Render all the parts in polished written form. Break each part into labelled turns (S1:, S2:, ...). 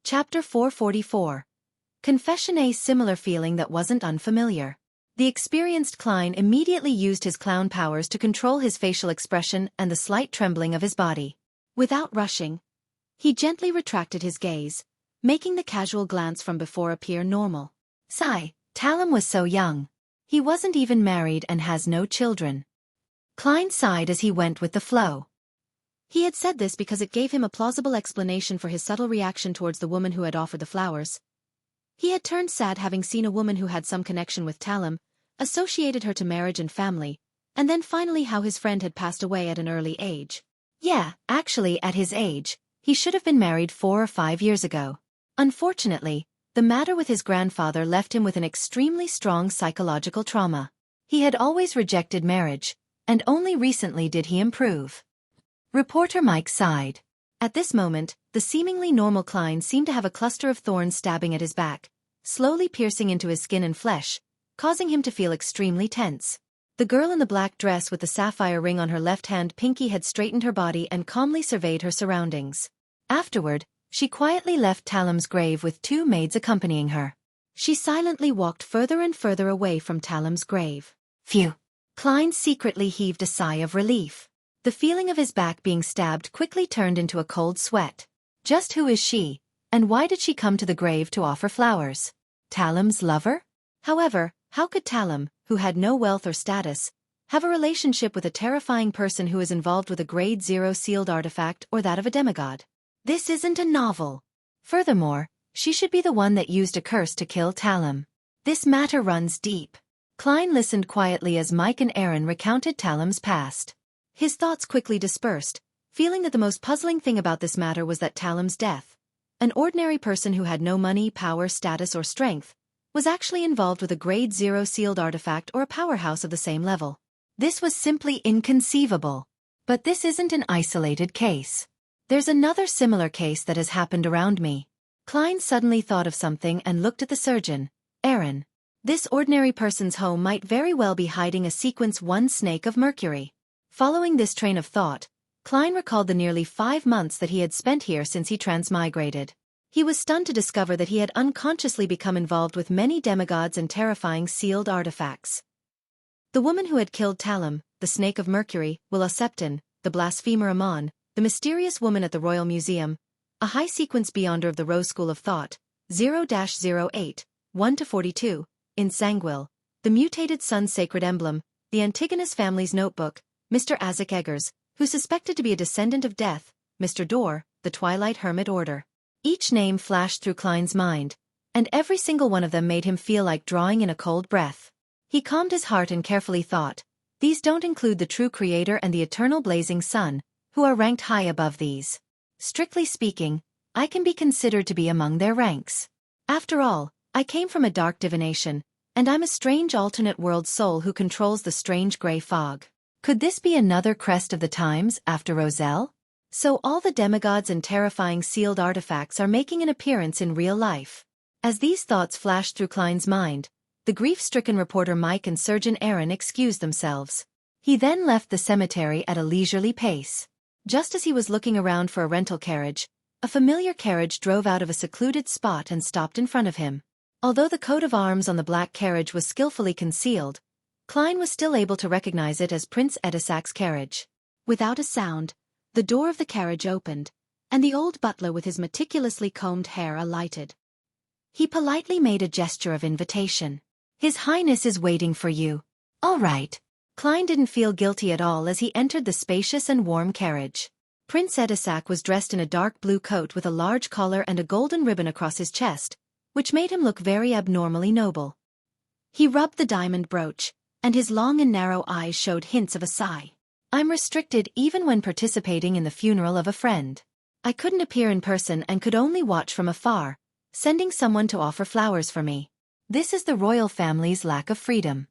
S1: Chapter 444. Confession. A similar feeling that wasn't unfamiliar. The experienced Klein immediately used his clown powers to control his facial expression and the slight trembling of his body. Without rushing, he gently retracted his gaze, making the casual glance from before appear normal. Sigh, Talum was so young. He wasn't even married and has no children. Klein sighed as he went with the flow. He had said this because it gave him a plausible explanation for his subtle reaction towards the woman who had offered the flowers. He had turned sad having seen a woman who had some connection with Talum, associated her to marriage and family, and then finally how his friend had passed away at an early age. Yeah, actually at his age, he should have been married 4 or 5 years ago. Unfortunately, the matter with his grandfather left him with an extremely strong psychological trauma. He had always rejected marriage, and only recently did he improve. Reporter Mike sighed. At this moment, the seemingly normal Klein seemed to have a cluster of thorns stabbing at his back, slowly piercing into his skin and flesh, causing him to feel extremely tense. The girl in the black dress with the sapphire ring on her left hand pinky had straightened her body and calmly surveyed her surroundings. Afterward, she quietly left Talum's grave with 2 maids accompanying her. She silently walked further and further away from Talum's grave. Phew! Klein secretly heaved a sigh of relief. The feeling of his back being stabbed quickly turned into a cold sweat. Just who is she, and why did she come to the grave to offer flowers? Talum's lover? However, how could Talum, who had no wealth or status, have a relationship with a terrifying person who is involved with a Grade 0 sealed artifact or that of a demigod? This isn't a novel. Furthermore, she should be the one that used a curse to kill Talum. This matter runs deep. Klein listened quietly as Mike and Aaron recounted Talum's past. His thoughts quickly dispersed, feeling that the most puzzling thing about this matter was that Talum's death, an ordinary person who had no money, power, status, or strength, was actually involved with a Grade 0 sealed artifact or a powerhouse of the same level. This was simply inconceivable. But this isn't an isolated case. There's another similar case that has happened around me. Klein suddenly thought of something and looked at the surgeon. Aaron. This ordinary person's home might very well be hiding a Sequence 1 snake of Mercury. Following this train of thought, Klein recalled the nearly 5 months that he had spent here since he transmigrated. He was stunned to discover that he had unconsciously become involved with many demigods and terrifying sealed artifacts. The woman who had killed Talum, the Snake of Mercury, Willa Septon, the blasphemer Amon, the mysterious woman at the Royal Museum, a high-sequence beyonder of the Rose School of Thought, 0-08, 1-42, in Sanguine, the mutated sun's sacred emblem, the Antigonus family's notebook, Mr. Isaac Eggers, who suspected to be a descendant of death, Mr. Dorr, the Twilight Hermit Order. Each name flashed through Klein's mind, and every single one of them made him feel like drawing in a cold breath. He calmed his heart and carefully thought, these don't include the true Creator and the eternal blazing sun, who are ranked high above these. Strictly speaking, I can be considered to be among their ranks. After all, I came from a dark divination, and I'm a strange alternate world soul who controls the strange gray fog. Could this be another crest of the times after Roselle? So all the demigods and terrifying sealed artifacts are making an appearance in real life. As these thoughts flashed through Klein's mind, the grief-stricken reporter Mike and surgeon Aaron excused themselves. He then left the cemetery at a leisurely pace. Just as he was looking around for a rental carriage, a familiar carriage drove out of a secluded spot and stopped in front of him. Although the coat of arms on the black carriage was skillfully concealed, Klein was still able to recognize it as Prince Edisac's carriage. Without a sound, the door of the carriage opened, and the old butler with his meticulously combed hair alighted. He politely made a gesture of invitation. His Highness is waiting for you. All right. Klein didn't feel guilty at all as he entered the spacious and warm carriage. Prince Edisac was dressed in a dark blue coat with a large collar and a golden ribbon across his chest, which made him look very abnormally noble. He rubbed the diamond brooch, and his long and narrow eyes showed hints of a sigh. I'm restricted even when participating in the funeral of a friend. I couldn't appear in person and could only watch from afar, sending someone to offer flowers for me. This is the royal family's lack of freedom.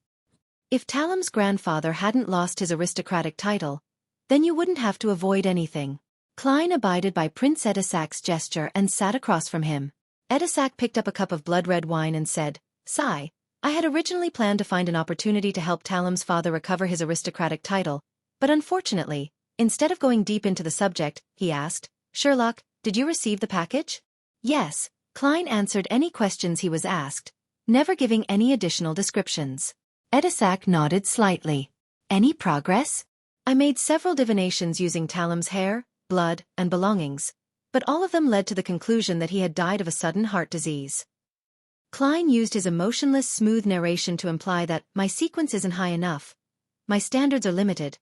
S1: If Talum's grandfather hadn't lost his aristocratic title, then you wouldn't have to avoid anything. Klein abided by Prince Edisac's gesture and sat across from him. Edisac picked up a cup of blood-red wine and said, Sigh, I had originally planned to find an opportunity to help Talum's father recover his aristocratic title, but unfortunately, instead of going deep into the subject, he asked, Sherlock, did you receive the package? Yes, Klein answered any questions he was asked, never giving any additional descriptions. Edisac nodded slightly. Any progress? I made several divinations using Talam's hair, blood, and belongings, but all of them led to the conclusion that he had died of a sudden heart disease. Klein used his emotionless, smooth narration to imply that my sequence isn't high enough. My standards are limited.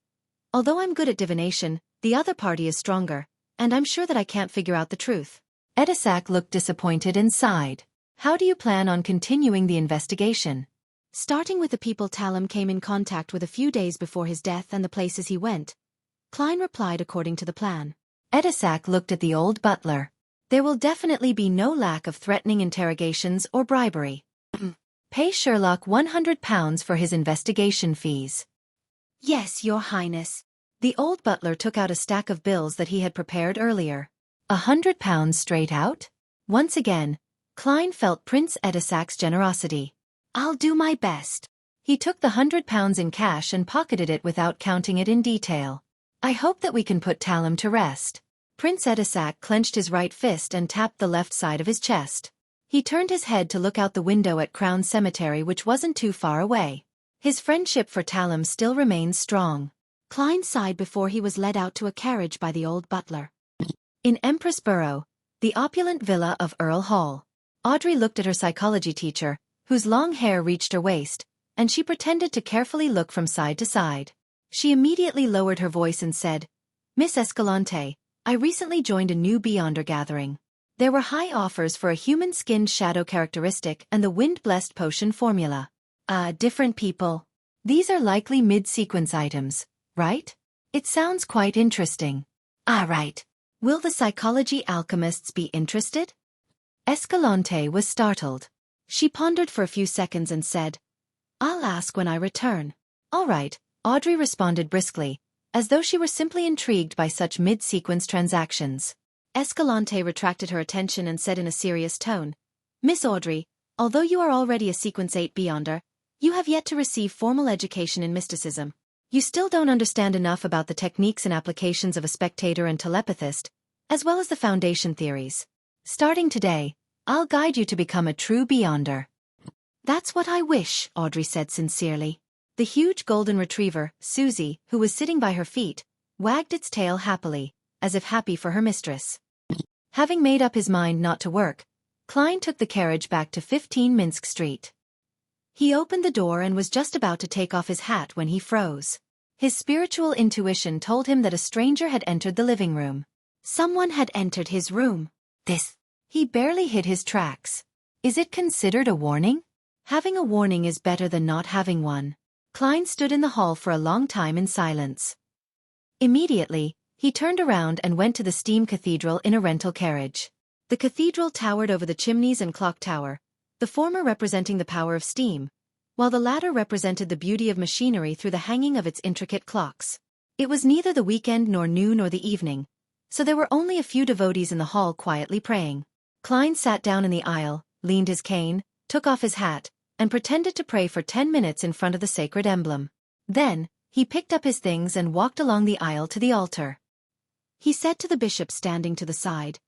S1: Although I'm good at divination, the other party is stronger, and I'm sure that I can't figure out the truth. Edisac looked disappointed and sighed. How do you plan on continuing the investigation? Starting with the people Talam came in contact with a few days before his death and the places he went, Klein replied according to the plan. Edisac looked at the old butler. There will definitely be no lack of threatening interrogations or bribery. Pay Sherlock £100 for his investigation fees. Yes, Your Highness. The old butler took out a stack of bills that he had prepared earlier. £100 straight out? Once again, Klein felt Prince Edisac's generosity. I'll do my best. He took the £100 in cash and pocketed it without counting it in detail. I hope that we can put Talam to rest. Prince Edisac clenched his right fist and tapped the left side of his chest. He turned his head to look out the window at Crown Cemetery, which wasn't too far away. His friendship for Talam still remained strong. Klein sighed before he was led out to a carriage by the old butler. In Empress Borough, the opulent villa of Earl Hall, Audrey looked at her psychology teacher, whose long hair reached her waist, and she pretended to carefully look from side to side. She immediately lowered her voice and said, Miss Escalante, I recently joined a new Beyonder gathering. There were high offers for a human-skinned shadow characteristic and the wind-blessed potion formula. Different people. These are likely mid-sequence items, right? It sounds quite interesting. Right. Will the psychology alchemists be interested? Escalante was startled. She pondered for a few seconds and said, I'll ask when I return. All right, Audrey responded briskly, as though she were simply intrigued by such mid-sequence transactions. Escalante retracted her attention and said in a serious tone, Miss Audrey, although you are already a Sequence 8 Beyonder, you have yet to receive formal education in mysticism. You still don't understand enough about the techniques and applications of a spectator and telepathist, as well as the foundation theories. Starting today, I'll guide you to become a true Beyonder. That's what I wish, Audrey said sincerely. The huge golden retriever, Susie, who was sitting by her feet, wagged its tail happily, as if happy for her mistress. Having made up his mind not to work, Klein took the carriage back to 15 Minsk Street. He opened the door and was just about to take off his hat when he froze. His spiritual intuition told him that a stranger had entered the living room. Someone had entered his room. He barely hit his tracks. Is it considered a warning? Having a warning is better than not having one. Klein stood in the hall for a long time in silence. Immediately, he turned around and went to the steam cathedral in a rental carriage. The cathedral towered over the chimneys and clock tower, the former representing the power of steam, while the latter represented the beauty of machinery through the hanging of its intricate clocks. It was neither the weekend nor noon nor the evening, so there were only a few devotees in the hall quietly praying. Klein sat down in the aisle, leaned his cane, took off his hat, and pretended to pray for 10 minutes in front of the sacred emblem. Then, he picked up his things and walked along the aisle to the altar. He said to the bishop standing to the side,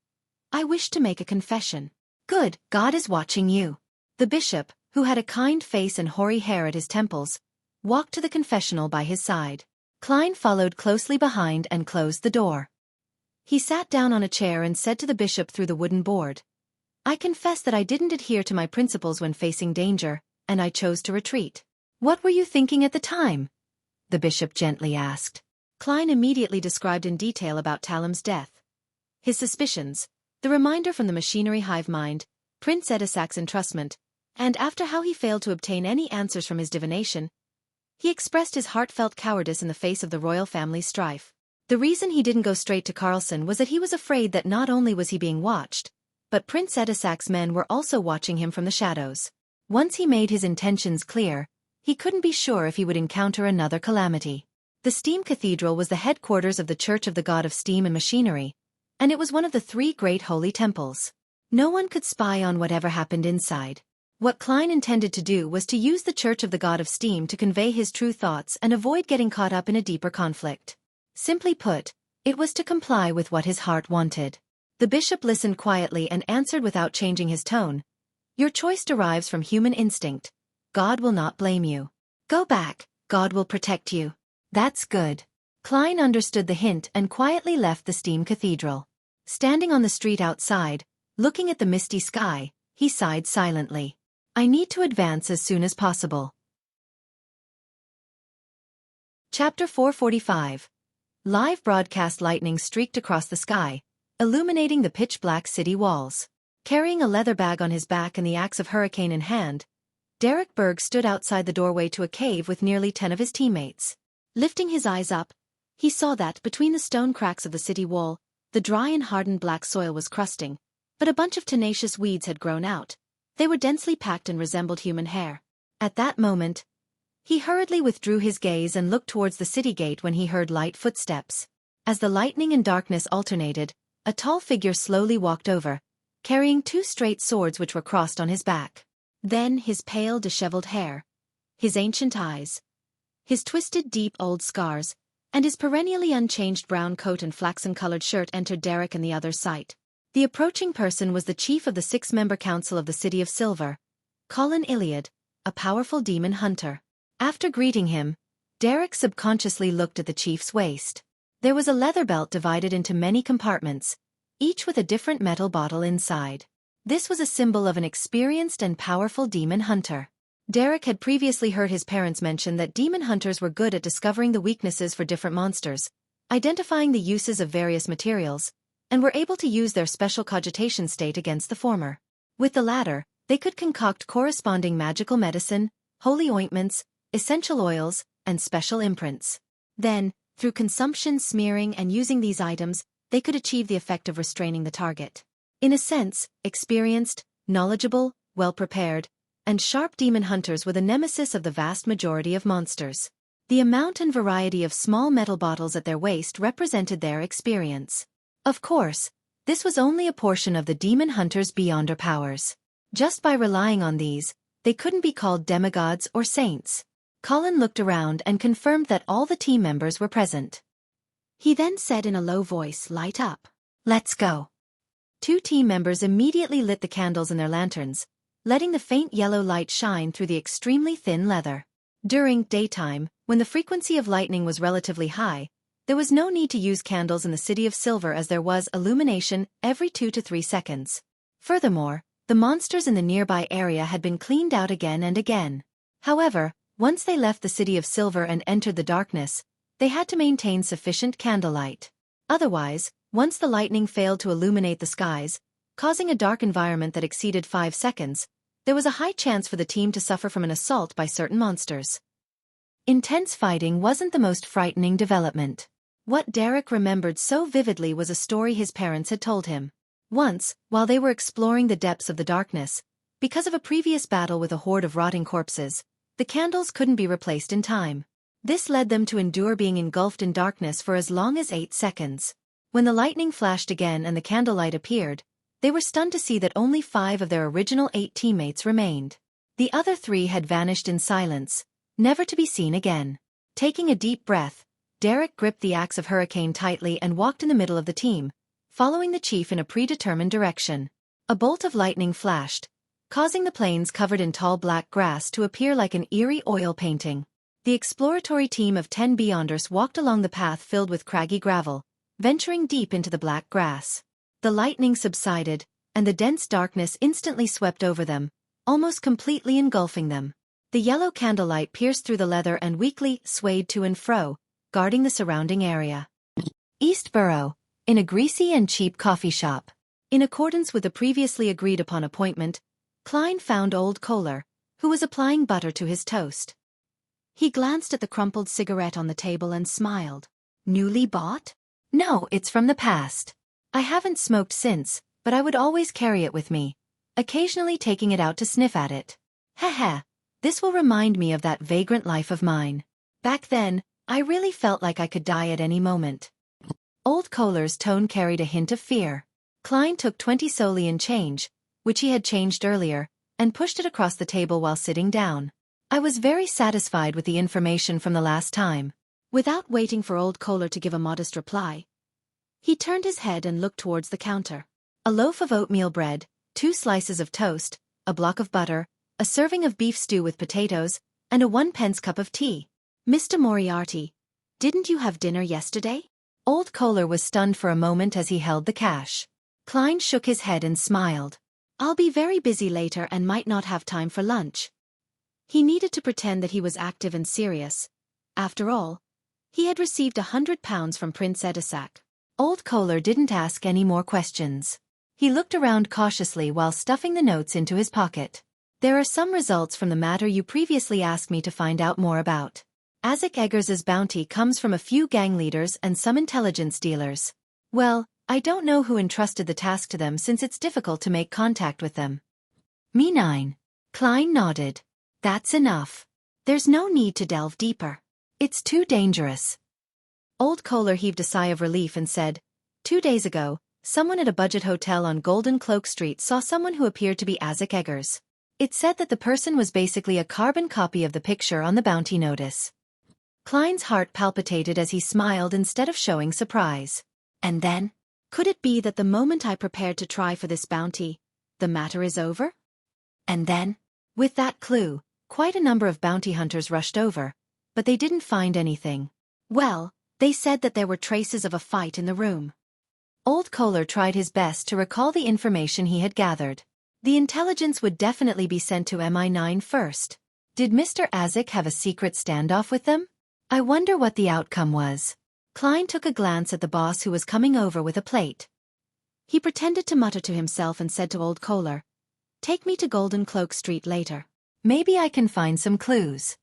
S1: I wish to make a confession. Good, God is watching you. The bishop, who had a kind face and hoary hair at his temples, walked to the confessional by his side. Klein followed closely behind and closed the door. He sat down on a chair and said to the bishop through the wooden board, I confess that I didn't adhere to my principles when facing danger, and I chose to retreat. What were you thinking at the time? The bishop gently asked. Klein immediately described in detail about Talam's death. His suspicions, the reminder from the machinery Hivemind, Prince Edisac's entrustment, and after how he failed to obtain any answers from his divination, he expressed his heartfelt cowardice in the face of the royal family's strife. The reason he didn't go straight to Carlson was that he was afraid that not only was he being watched, but Prince Edisac's men were also watching him from the shadows. Once he made his intentions clear, he couldn't be sure if he would encounter another calamity. The Steam Cathedral was the headquarters of the Church of the God of Steam and Machinery, and it was one of the 3 great holy temples. No one could spy on whatever happened inside. What Klein intended to do was to use the Church of the God of Steam to convey his true thoughts and avoid getting caught up in a deeper conflict. Simply put, it was to comply with what his heart wanted. The The bishop listened quietly and answered without changing his tone. Your choice derives from human instinct. God will not blame you. Go back, God will protect you. That's good. Klein understood the hint and quietly left the steam cathedral. Standing on the street outside, looking at the misty sky, he sighed silently. I need to advance as soon as possible. Chapter 445. Live broadcast lightning streaked across the sky, illuminating the pitch-black city walls. Carrying a leather bag on his back and the axe of hurricane in hand, Derek Berg stood outside the doorway to a cave with nearly 10 of his teammates. Lifting his eyes up, he saw that, between the stone cracks of the city wall, the dry and hardened black soil was crusting, but a bunch of tenacious weeds had grown out. They were densely packed and resembled human hair. At that moment, he hurriedly withdrew his gaze and looked towards the city gate when he heard light footsteps. As the lightning and darkness alternated, a tall figure slowly walked over, carrying 2 straight swords which were crossed on his back. Then his pale, disheveled hair, his ancient eyes, his twisted, deep, old scars, and his perennially unchanged brown coat and flaxen-colored shirt entered Derek and the others' sight. The approaching person was the chief of the 6-member council of the City of Silver, Colin Iliad, a powerful demon hunter. After greeting him, Derek subconsciously looked at the chief's waist. There was a leather belt divided into many compartments, each with a different metal bottle inside. This was a symbol of an experienced and powerful demon hunter. Derek had previously heard his parents mention that demon hunters were good at discovering the weaknesses for different monsters, identifying the uses of various materials, and were able to use their special cogitation state against the former. With the latter, they could concoct corresponding magical medicine, holy ointments, essential oils, and special imprints. Then, through consumption, smearing, and using these items, they could achieve the effect of restraining the target. In a sense, experienced, knowledgeable, well-prepared, and sharp demon hunters were the nemesis of the vast majority of monsters. The amount and variety of small metal bottles at their waist represented their experience. Of course, this was only a portion of the demon hunters' beyonder powers. Just by relying on these, they couldn't be called demigods or saints. Colin looked around and confirmed that all the team members were present. He then said in a low voice, "Light up. Let's go." 2 team members immediately lit the candles in their lanterns, letting the faint yellow light shine through the extremely thin leather. During daytime, when the frequency of lightning was relatively high, there was no need to use candles in the City of Silver as there was illumination every 2 to 3 seconds. Furthermore, the monsters in the nearby area had been cleaned out again and again. However, once they left the City of Silver and entered the darkness, they had to maintain sufficient candlelight. Otherwise, once the lightning failed to illuminate the skies, causing a dark environment that exceeded 5 seconds, there was a high chance for the team to suffer from an assault by certain monsters. Intense fighting wasn't the most frightening development. What Derek remembered so vividly was a story his parents had told him. Once, while they were exploring the depths of the darkness, because of a previous battle with a horde of rotting corpses, the candles couldn't be replaced in time. This led them to endure being engulfed in darkness for as long as 8 seconds. When the lightning flashed again and the candlelight appeared, they were stunned to see that only 5 of their original 8 teammates remained. The other 3 had vanished in silence, never to be seen again. Taking a deep breath, Derek gripped the axe of hurricane tightly and walked in the middle of the team, following the chief in a predetermined direction. A bolt of lightning flashed, causing the plains covered in tall black grass to appear like an eerie oil painting. The exploratory team of 10 Beyonders walked along the path filled with craggy gravel, venturing deep into the black grass. The lightning subsided, and the dense darkness instantly swept over them, almost completely engulfing them. The yellow candlelight pierced through the leather and weakly swayed to and fro, guarding the surrounding area. Eastborough, in a greasy and cheap coffee shop. In accordance with the previously agreed-upon appointment, Klein found old Kohler, who was applying butter to his toast. He glanced at the crumpled cigarette on the table and smiled. Newly bought? No, it's from the past. I haven't smoked since, but I would always carry it with me, occasionally taking it out to sniff at it. Heh, this will remind me of that vagrant life of mine. Back then, I really felt like I could die at any moment. Old Kohler's tone carried a hint of fear. Klein took 20 soldi in change, which he had changed earlier, and pushed it across the table while sitting down. I was very satisfied with the information from the last time. Without waiting for old Kohler to give a modest reply, he turned his head and looked towards the counter. A loaf of oatmeal bread, 2 slices of toast, a block of butter, a serving of beef stew with potatoes, and a 1-pence cup of tea. Mr. Moriarty, didn't you have dinner yesterday? Old Kohler was stunned for a moment as he held the cash. Klein shook his head and smiled. I'll be very busy later and might not have time for lunch. He needed to pretend that he was active and serious. After all, he had received £100 from Prince Edisac. Old Kohler didn't ask any more questions. He looked around cautiously while stuffing the notes into his pocket. There are some results from the matter you previously asked me to find out more about. Isaac Eggers's bounty comes from a few gang leaders and some intelligence dealers. Well, I don't know who entrusted the task to them since it's difficult to make contact with them. Me 9. Klein nodded. That's enough. There's no need to delve deeper. It's too dangerous. Old Kohler heaved a sigh of relief and said, 2 days ago, someone at a budget hotel on Golden Cloak Street saw someone who appeared to be Isaac Eggers. It said that the person was basically a carbon copy of the picture on the bounty notice. Klein's heart palpitated as he smiled instead of showing surprise. And then? Could it be that the moment I prepared to try for this bounty, the matter is over? And then? With that clue, quite a number of bounty hunters rushed over, but they didn't find anything. Well, they said that there were traces of a fight in the room. Old Kohler tried his best to recall the information he had gathered. The intelligence would definitely be sent to MI9 first. Did Mr. Isaac have a secret standoff with them? I wonder what the outcome was. Klein took a glance at the boss who was coming over with a plate. He pretended to mutter to himself and said to Old Kohler, "Take me to Golden Cloak Street later. Maybe I can find some clues."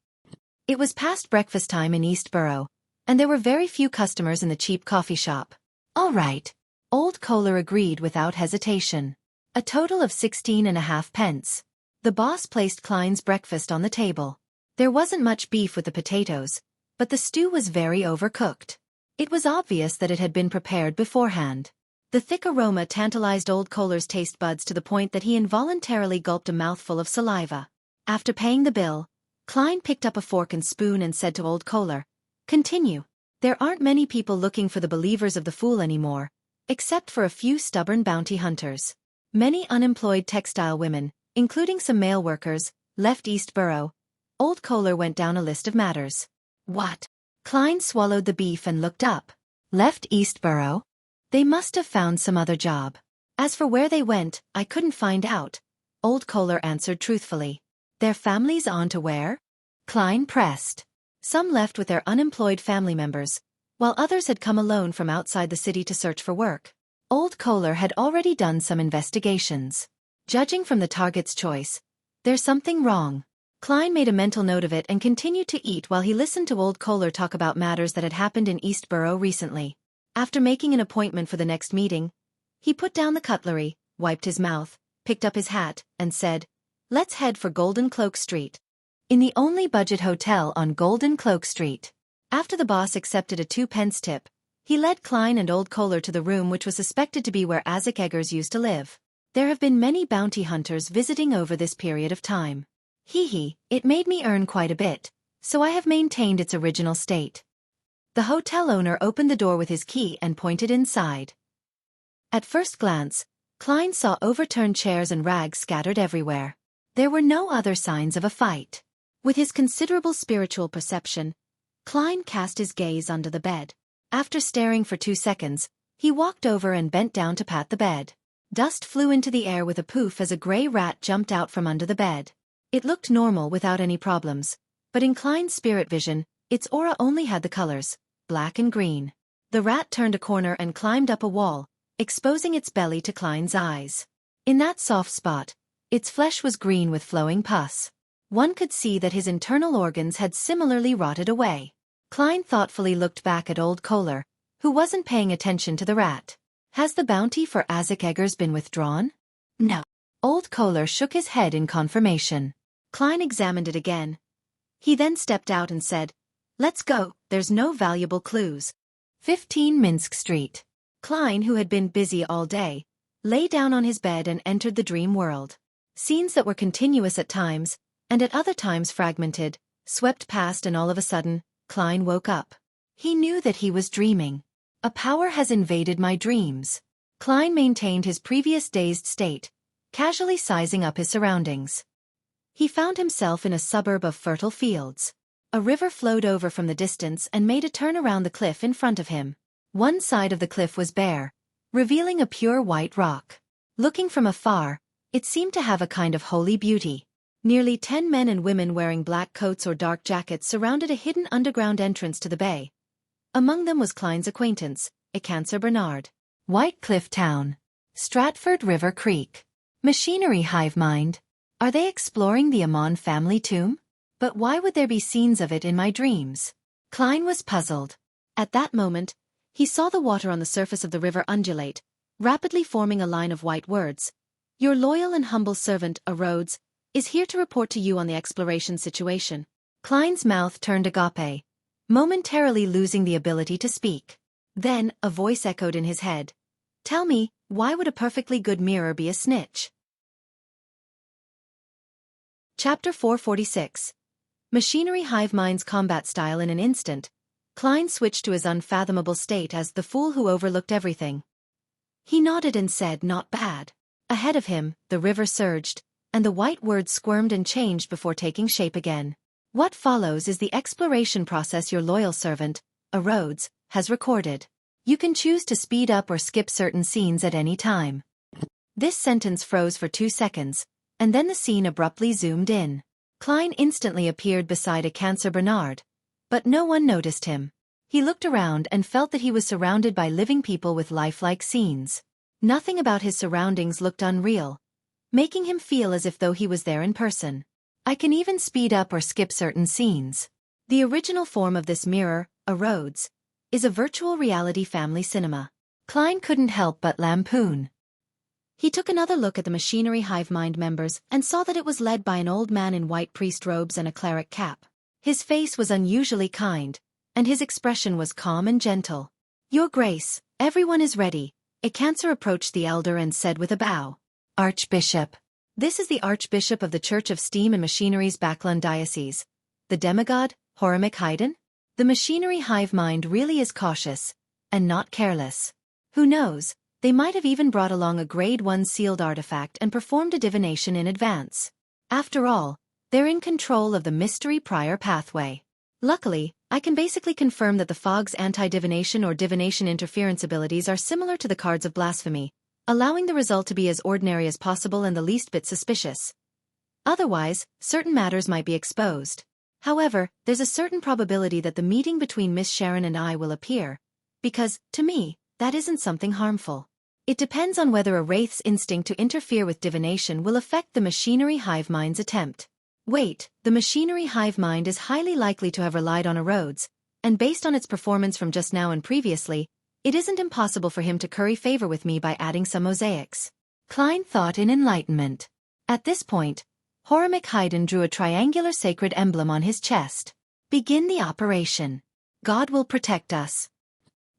S1: It was past breakfast time in Eastborough, and there were very few customers in the cheap coffee shop. All right. Old Kohler agreed without hesitation. A total of 16.5 pence. The boss placed Klein's breakfast on the table. There wasn't much beef with the potatoes, but the stew was very overcooked. It was obvious that it had been prepared beforehand. The thick aroma tantalized Old Kohler's taste buds to the point that he involuntarily gulped a mouthful of saliva. After paying the bill, Klein picked up a fork and spoon and said to Old Kohler, "Continue. There aren't many people looking for the believers of the fool anymore, except for a few stubborn bounty hunters. Many unemployed textile women, including some male workers, left Eastborough." Old Kohler went down a list of matters. What? Klein swallowed the beef and looked up. Left Eastborough? They must have found some other job. As for where they went, I couldn't find out. Old Kohler answered truthfully. Their families on to where? Klein pressed. Some left with their unemployed family members, while others had come alone from outside the city to search for work. Old Kohler had already done some investigations. Judging from the target's choice, there's something wrong. Klein made a mental note of it and continued to eat while he listened to Old Kohler talk about matters that had happened in Eastborough recently. After making an appointment for the next meeting, he put down the cutlery, wiped his mouth, picked up his hat, and said, "Let's head for Golden Cloak Street." In the only budget hotel on Golden Cloak Street. After the boss accepted a 2-pence tip, he led Klein and Old Kohler to the room which was suspected to be where Isaac Eggers used to live. There have been many bounty hunters visiting over this period of time. It made me earn quite a bit, so I have maintained its original state. The hotel owner opened the door with his key and pointed inside. At first glance, Klein saw overturned chairs and rags scattered everywhere. There were no other signs of a fight. With his considerable spiritual perception, Klein cast his gaze under the bed. After staring for 2 seconds, he walked over and bent down to pat the bed. Dust flew into the air with a poof as a gray rat jumped out from under the bed. It looked normal without any problems, but in Klein's spirit vision, its aura only had the colors, black and green. The rat turned a corner and climbed up a wall, exposing its belly to Klein's eyes. In that soft spot, its flesh was green with flowing pus. One could see that his internal organs had similarly rotted away. Klein thoughtfully looked back at Old Kohler, who wasn't paying attention to the rat. Has the bounty for Isaac Eggers been withdrawn? No. Old Kohler shook his head in confirmation. Klein examined it again. He then stepped out and said, "Let's go, there's no valuable clues." 15 Minsk Street. Klein, who had been busy all day, lay down on his bed and entered the dream world. Scenes that were continuous at times, and at other times fragmented, swept past and all of a sudden, Klein woke up. He knew that he was dreaming. A power has invaded my dreams. Klein maintained his previous dazed state, casually sizing up his surroundings. He found himself in a suburb of fertile fields. A river flowed over from the distance and made a turn around the cliff in front of him. One side of the cliff was bare, revealing a pure white rock. Looking from afar, it seemed to have a kind of holy beauty. Nearly 10 men and women wearing black coats or dark jackets surrounded a hidden underground entrance to the bay. Among them was Klein's acquaintance, Cancer Bernard. White Cliff Town. Stratford River Creek. Machinery Hivemind. Are they exploring the Amon family tomb? But why would there be scenes of it in my dreams? Klein was puzzled. At that moment, he saw the water on the surface of the river undulate, rapidly forming a line of white words. Your loyal and humble servant, Rhodes, is here to report to you on the exploration situation. Klein's mouth turned agape, momentarily losing the ability to speak. Then, a voice echoed in his head. Tell me, why would a perfectly good mirror be a snitch? Chapter 446. Machinery Hivemind's combat style. In an instant, Klein switched to his unfathomable state as the fool who overlooked everything. He nodded and said, not bad. Ahead of him, the river surged, and the white words squirmed and changed before taking shape again. What follows is the exploration process your loyal servant, Rhodes, has recorded. You can choose to speed up or skip certain scenes at any time. This sentence froze for 2 seconds, and then the scene abruptly zoomed in. Klein instantly appeared beside Cancer Bernard, but no one noticed him. He looked around and felt that he was surrounded by living people with lifelike scenes. Nothing about his surroundings looked unreal, making him feel as if though he was there in person. I can even speed up or skip certain scenes. The original form of this mirror, Rhodes, is a virtual reality family cinema. Klein couldn't help but lampoon. He took another look at the Machinery Hivemind members and saw that it was led by an old man in white priest robes and a cleric cap. His face was unusually kind, and his expression was calm and gentle. Your Grace, everyone is ready. Cancer approached the elder and said with a bow. Archbishop. This is the Archbishop of the Church of Steam and Machinery's Backlund Diocese. The demigod, Hivemind Haydn? The Machinery Hivemind really is cautious, and not careless. Who knows? They might have even brought along a Grade 1 sealed artifact and performed a divination in advance. After all, they're in control of the mystery prior pathway. Luckily, I can basically confirm that the Fog's anti-divination or divination interference abilities are similar to the cards of blasphemy, allowing the result to be as ordinary as possible and the least bit suspicious. Otherwise, certain matters might be exposed. However, there's a certain probability that the meeting between Miss Sharon and I will appear, because, to me, that isn't something harmful. It depends on whether a wraith's instinct to interfere with divination will affect the Machinery Hivemind's attempt. Wait, the Machinery Hivemind is highly likely to have relied on Rhodes, and based on its performance from just now and previously, it isn't impossible for him to curry favor with me by adding some mosaics. Klein thought in enlightenment. At this point, Hivemind Haydn drew a triangular sacred emblem on his chest. Begin the operation. God will protect us.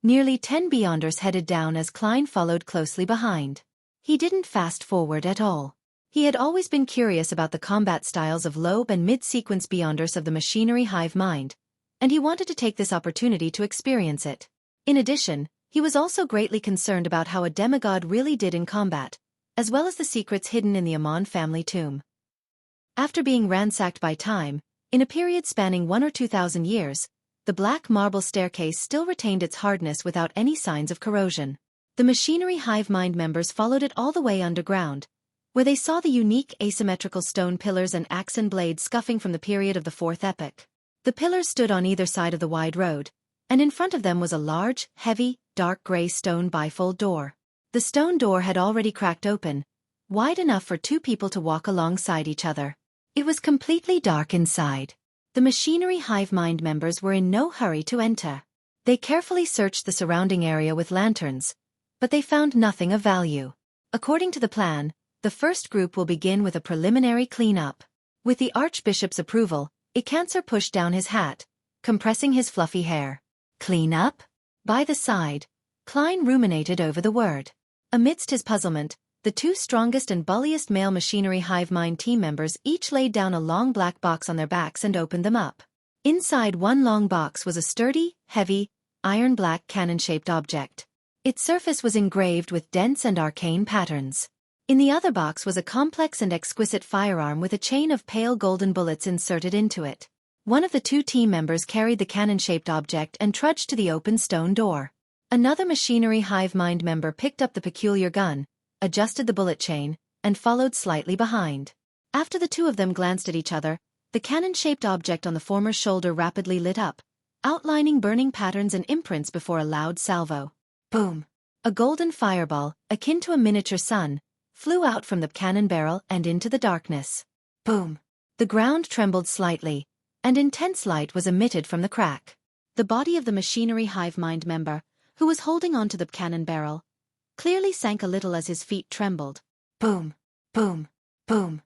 S1: Nearly 10 Beyonders headed down as Klein followed closely behind. He didn't fast forward at all. He had always been curious about the combat styles of low and mid-sequence Beyonders of the Machinery Hivemind, and he wanted to take this opportunity to experience it. In addition, he was also greatly concerned about how a demigod really did in combat, as well as the secrets hidden in the Amon family tomb. After being ransacked by time, in a period spanning 1,000 or 2,000 years, the black marble staircase still retained its hardness without any signs of corrosion. The Machinery Hivemind members followed it all the way underground, where they saw the unique asymmetrical stone pillars and axon blades scuffing from the period of the Fourth Epoch. The pillars stood on either side of the wide road, and in front of them was a large, heavy, dark gray stone bifold door. The stone door had already cracked open, wide enough for 2 people to walk alongside each other. It was completely dark inside. The Machinery Hivemind members were in no hurry to enter. They carefully searched the surrounding area with lanterns, but they found nothing of value. According to the plan, the first group will begin with a preliminary clean-up. With the Archbishop's approval, Cancer pushed down his hat, compressing his fluffy hair. Clean up? By the side, Klein ruminated over the word. Amidst his puzzlement, the 2 strongest and bulliest male Machinery Hivemind team members each laid down a long black box on their backs and opened them up. Inside one long box was a sturdy, heavy, iron-black cannon-shaped object. Its surface was engraved with dense and arcane patterns. In the other box was a complex and exquisite firearm with a chain of pale golden bullets inserted into it. One of the two team members carried the cannon-shaped object and trudged to the open stone door. Another machinery Hivemind member picked up the peculiar gun, adjusted the bullet chain, and followed slightly behind. After the two of them glanced at each other, the cannon-shaped object on the former's shoulder rapidly lit up, outlining burning patterns and imprints before a loud salvo. Boom! A golden fireball, akin to a miniature sun, flew out from the cannon barrel and into the darkness. Boom! The ground trembled slightly, and intense light was emitted from the crack. The body of the machinery Hivemind member, who was holding onto the cannon barrel, clearly sank a little as his feet trembled. Boom! Boom! Boom!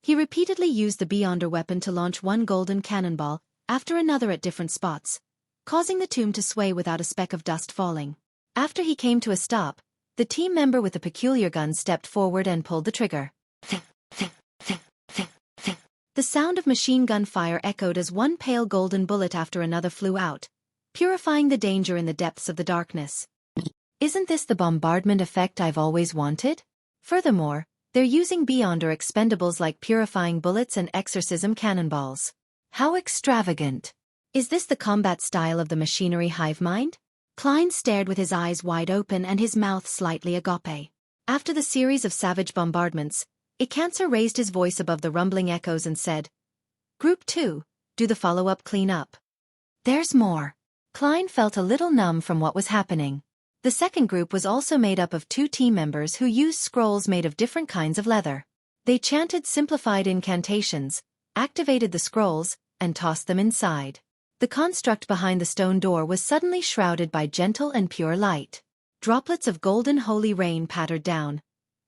S1: He repeatedly used the Beyonder weapon to launch one golden cannonball after another at different spots, causing the tomb to sway without a speck of dust falling. After he came to a stop, the team member with the peculiar gun stepped forward and pulled the trigger. The sound of machine gun fire echoed as one pale golden bullet after another flew out, purifying the danger in the depths of the darkness. Isn't this the bombardment effect I've always wanted? Furthermore, they're using Beyonder expendables like purifying bullets and exorcism cannonballs. How extravagant! Is this the combat style of the machinery Hivemind? Klein stared with his eyes wide open and his mouth slightly agape. After the series of savage bombardments, Icancer raised his voice above the rumbling echoes and said, "Group 2, do the follow-up clean-up." There's more. Klein felt a little numb from what was happening. The second group was also made up of two team members who used scrolls made of different kinds of leather. They chanted simplified incantations, activated the scrolls, and tossed them inside. The construct behind the stone door was suddenly shrouded by gentle and pure light. Droplets of golden holy rain pattered down,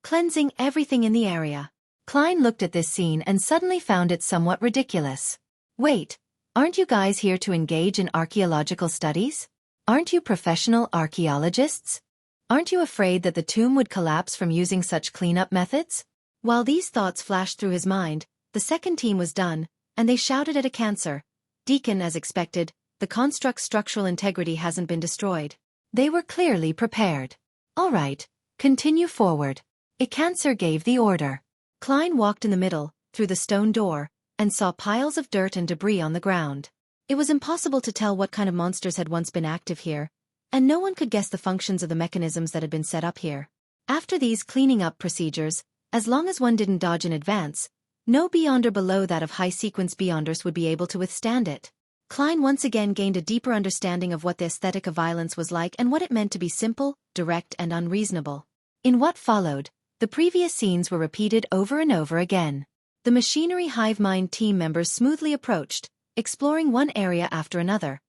S1: cleansing everything in the area. Klein looked at this scene and suddenly found it somewhat ridiculous. Wait, aren't you guys here to engage in archaeological studies? Aren't you professional archaeologists? Aren't you afraid that the tomb would collapse from using such cleanup methods? While these thoughts flashed through his mind, the second team was done, and they shouted at Icancer, "Deacon, as expected, the construct's structural integrity hasn't been destroyed." They were clearly prepared. All right, continue forward. Icancer gave the order. Klein walked in the middle, through the stone door, and saw piles of dirt and debris on the ground. It was impossible to tell what kind of monsters had once been active here, and no one could guess the functions of the mechanisms that had been set up here. After these cleaning up procedures, as long as one didn't dodge in advance, no Beyonder below that of high-sequence Beyonders would be able to withstand it. Klein once again gained a deeper understanding of what the aesthetic of violence was like and what it meant to be simple, direct and unreasonable. In what followed, the previous scenes were repeated over and over again. The machinery Hivemind team members smoothly approached, exploring one area after another,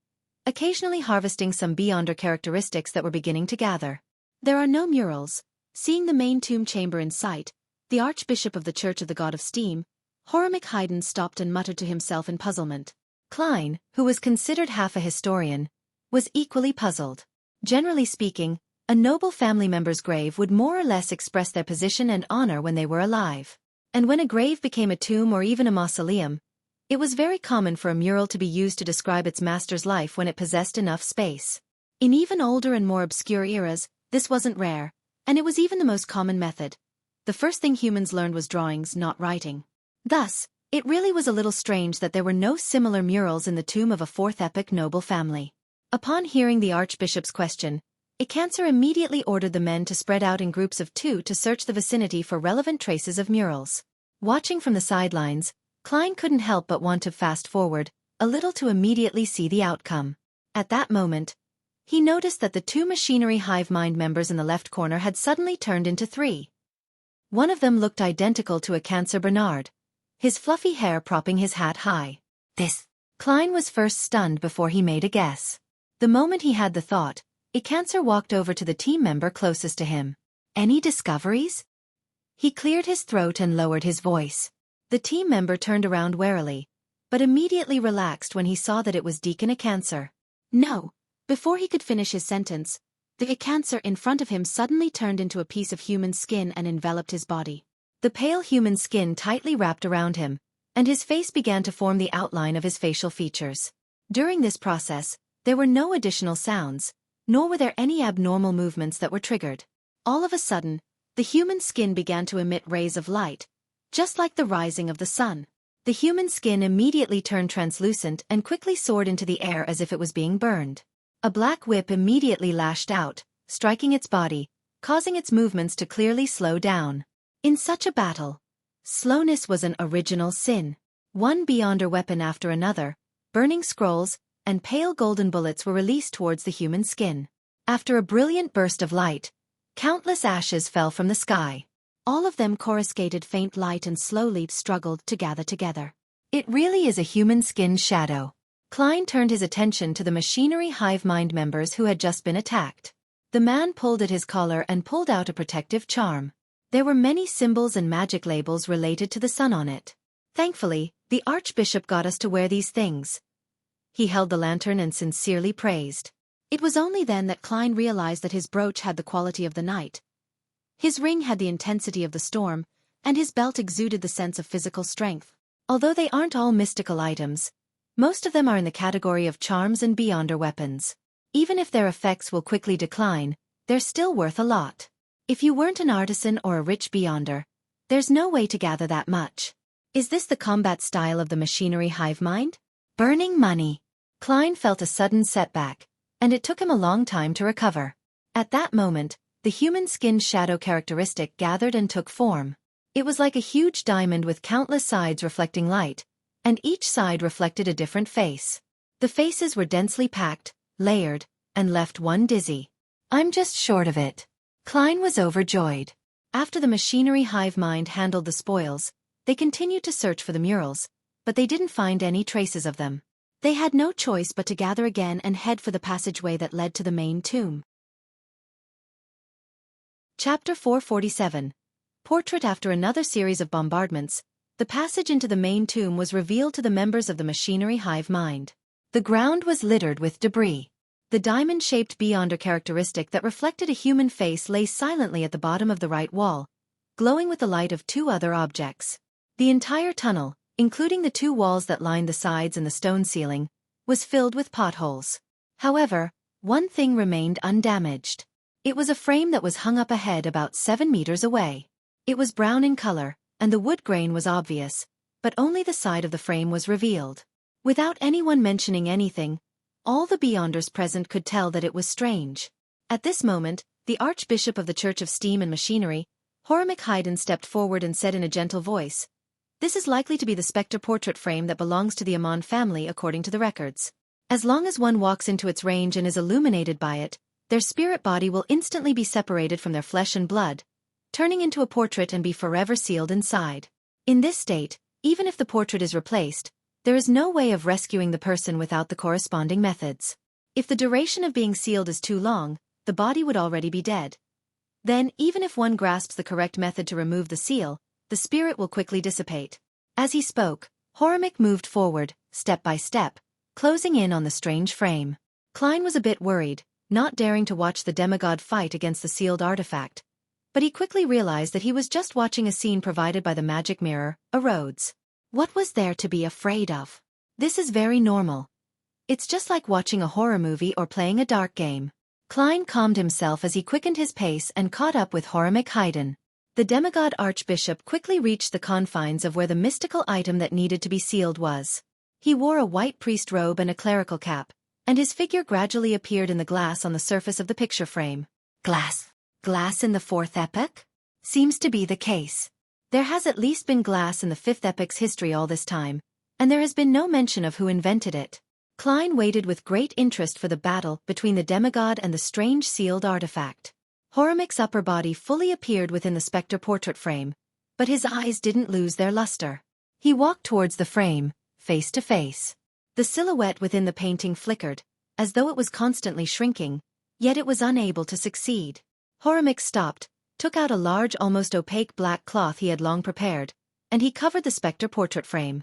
S1: occasionally harvesting some Beyonder characteristics that were beginning to gather. There are no murals. Seeing the main tomb chamber in sight, the Archbishop of the Church of the God of Steam, Horamic Haydn stopped and muttered to himself in puzzlement. Klein, who was considered half a historian, was equally puzzled. Generally speaking, a noble family member's grave would more or less express their position and honor when they were alive. And when a grave became a tomb or even a mausoleum, it was very common for a mural to be used to describe its master's life when it possessed enough space. In even older and more obscure eras, this wasn't rare, and it was even the most common method. The first thing humans learned was drawings, not writing. Thus, it really was a little strange that there were no similar murals in the tomb of a fourth epoch noble family. Upon hearing the Archbishop's question, Icancer immediately ordered the men to spread out in groups of 2 to search the vicinity for relevant traces of murals. Watching from the sidelines, Klein couldn't help but want to fast forward a little to immediately see the outcome. At that moment, he noticed that the 2 machinery Hivemind members in the left corner had suddenly turned into 3. One of them looked identical to Icancer Bernard, his fluffy hair propping his hat high. This. Klein was first stunned before he made a guess. The moment he had the thought, Icancer walked over to the team member closest to him. Any discoveries? He cleared his throat and lowered his voice. The team member turned around warily, but immediately relaxed when he saw that it was Deacon Icancer. No. Before he could finish his sentence, the Icancer in front of him suddenly turned into a piece of human skin and enveloped his body. The pale human skin tightly wrapped around him, and his face began to form the outline of his facial features. During this process, there were no additional sounds, nor were there any abnormal movements that were triggered. All of a sudden, the human skin began to emit rays of light, just like the rising of the sun. The human skin immediately turned translucent and quickly soared into the air as if it was being burned. A black whip immediately lashed out, striking its body, causing its movements to clearly slow down. In such a battle, slowness was an original sin. One Beyonder weapon after another, burning scrolls, and pale golden bullets were released towards the human skin. After a brilliant burst of light, countless ashes fell from the sky. All of them coruscated faint light and slowly struggled to gather together. It really is a human skin shadow. Klein turned his attention to the machinery Hivemind members who had just been attacked. The man pulled at his collar and pulled out a protective charm. There were many symbols and magic labels related to the sun on it. Thankfully, the Archbishop got us to wear these things. He held the lantern and sincerely praised. It was only then that Klein realized that his brooch had the quality of the night. His ring had the intensity of the storm, and his belt exuded the sense of physical strength. Although they aren't all mystical items, most of them are in the category of charms and Beyonder weapons. Even if their effects will quickly decline, they're still worth a lot. If you weren't an artisan or a rich Beyonder, there's no way to gather that much. Is this the combat style of the machinery Hivemind? Burning money. Klein felt a sudden setback, and it took him a long time to recover. At that moment, the human skin shadow characteristic gathered and took form. It was like a huge diamond with countless sides reflecting light, and each side reflected a different face. The faces were densely packed, layered, and left one dizzy. I'm just short of it. Klein was overjoyed. After the machinery Hivemind handled the spoils, they continued to search for the murals, but they didn't find any traces of them. They had no choice but to gather again and head for the passageway that led to the main tomb. Chapter 447. Portrait. After another series of bombardments, the passage into the main tomb was revealed to the members of the machinery Hivemind. The ground was littered with debris. The diamond-shaped Beyonder characteristic that reflected a human face lay silently at the bottom of the right wall, glowing with the light of two other objects. The entire tunnel, including the two walls that lined the sides and the stone ceiling, was filled with potholes. However, one thing remained undamaged. It was a frame that was hung up ahead about 7 meters away. It was brown in color, and the wood grain was obvious, but only the side of the frame was revealed. Without anyone mentioning anything, all the Beyonders present could tell that it was strange. At this moment, the Archbishop of the Church of Steam and Machinery, Hivemind Haydn, stepped forward and said in a gentle voice, "This is likely to be the spectre portrait frame that belongs to the Amon family according to the records. As long as one walks into its range and is illuminated by it, their spirit body will instantly be separated from their flesh and blood, turning into a portrait and be forever sealed inside. In this state, even if the portrait is replaced, there is no way of rescuing the person without the corresponding methods. If the duration of being sealed is too long, the body would already be dead. Then, even if one grasps the correct method to remove the seal, the spirit will quickly dissipate." As he spoke, Hivemind moved forward, step by step, closing in on the strange frame. Klein was a bit worried, not daring to watch the demigod fight against the sealed artifact, but he quickly realized that he was just watching a scene provided by the magic mirror, a Rhodes. What was there to be afraid of? This is very normal. It's just like watching a horror movie or playing a dark game. Klein calmed himself as he quickened his pace and caught up with Hivemind Haydn. The demigod archbishop quickly reached the confines of where the mystical item that needed to be sealed was. He wore a white priest robe and a clerical cap, and his figure gradually appeared in the glass on the surface of the picture frame. Glass? Glass in the 4th epoch? Seems to be the case. There has at least been glass in the 5th epoch's history all this time, and there has been no mention of who invented it. Klein waited with great interest for the battle between the demigod and the strange sealed artifact. Hivemind's upper body fully appeared within the spectre portrait frame, but his eyes didn't lose their luster. He walked towards the frame, face to face. The silhouette within the painting flickered, as though it was constantly shrinking, yet it was unable to succeed. Hivemind stopped, took out a large almost opaque black cloth he had long prepared, and he covered the spectre portrait frame.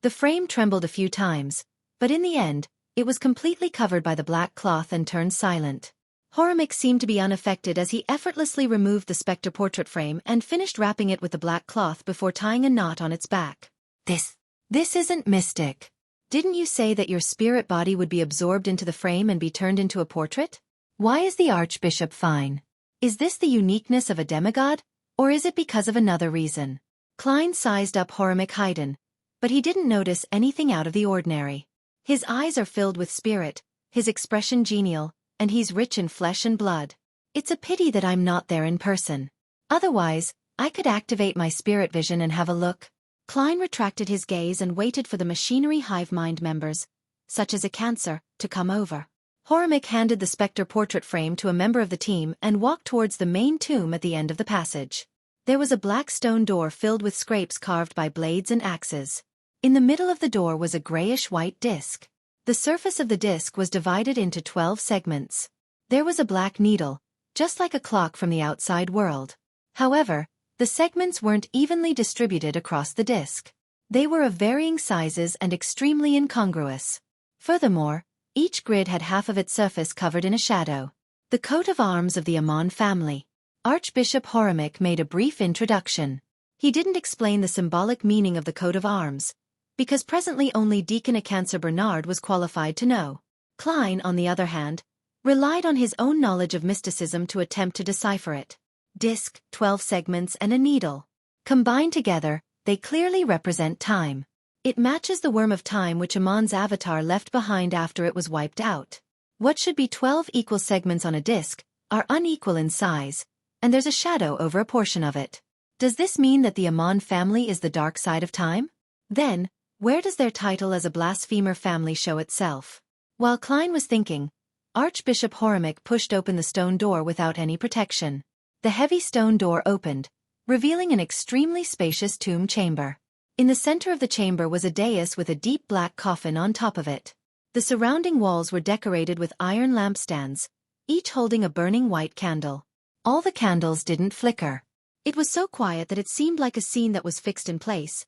S1: The frame trembled a few times, but in the end, it was completely covered by the black cloth and turned silent. Hivemind seemed to be unaffected as he effortlessly removed the spectre portrait frame and finished wrapping it with the black cloth before tying a knot on its back. This isn't mystic. Didn't you say that your spirit body would be absorbed into the frame and be turned into a portrait? Why is the Archbishop fine? Is this the uniqueness of a demigod, or is it because of another reason? Klein sized up Hivemind, but he didn't notice anything out of the ordinary. His eyes are filled with spirit, his expression genial, and he's rich in flesh and blood. It's a pity that I'm not there in person. Otherwise, I could activate my spirit vision and have a look. Klein retracted his gaze and waited for the machinery Hivemind members, such as a cancer, to come over. Hivemind handed the spectre portrait frame to a member of the team and walked towards the main tomb at the end of the passage. There was a black stone door filled with scrapes carved by blades and axes. In the middle of the door was a grayish-white disc. The surface of the disc was divided into 12 segments. There was a black needle, just like a clock from the outside world. However, the segments weren't evenly distributed across the disc. They were of varying sizes and extremely incongruous. Furthermore, each grid had half of its surface covered in a shadow. The coat of arms of the Amon family. Archbishop Hivemind made a brief introduction. He didn't explain the symbolic meaning of the coat of arms, because presently only Deacon Acancer Bernard was qualified to know. Klein, on the other hand, relied on his own knowledge of mysticism to attempt to decipher it. Disc, 12 segments and a needle. Combined together, they clearly represent time. It matches the worm of time which Amon's avatar left behind after it was wiped out. What should be 12 equal segments on a disc are unequal in size, and there's a shadow over a portion of it. Does this mean that the Amon family is the dark side of time? Then, where does their title as a blasphemer family show itself? While Klein was thinking, Archbishop Hivemind pushed open the stone door without any protection. The heavy stone door opened, revealing an extremely spacious tomb chamber. In the center of the chamber was a dais with a deep black coffin on top of it. The surrounding walls were decorated with iron lampstands, each holding a burning white candle. All the candles didn't flicker. It was so quiet that it seemed like a scene that was fixed in place,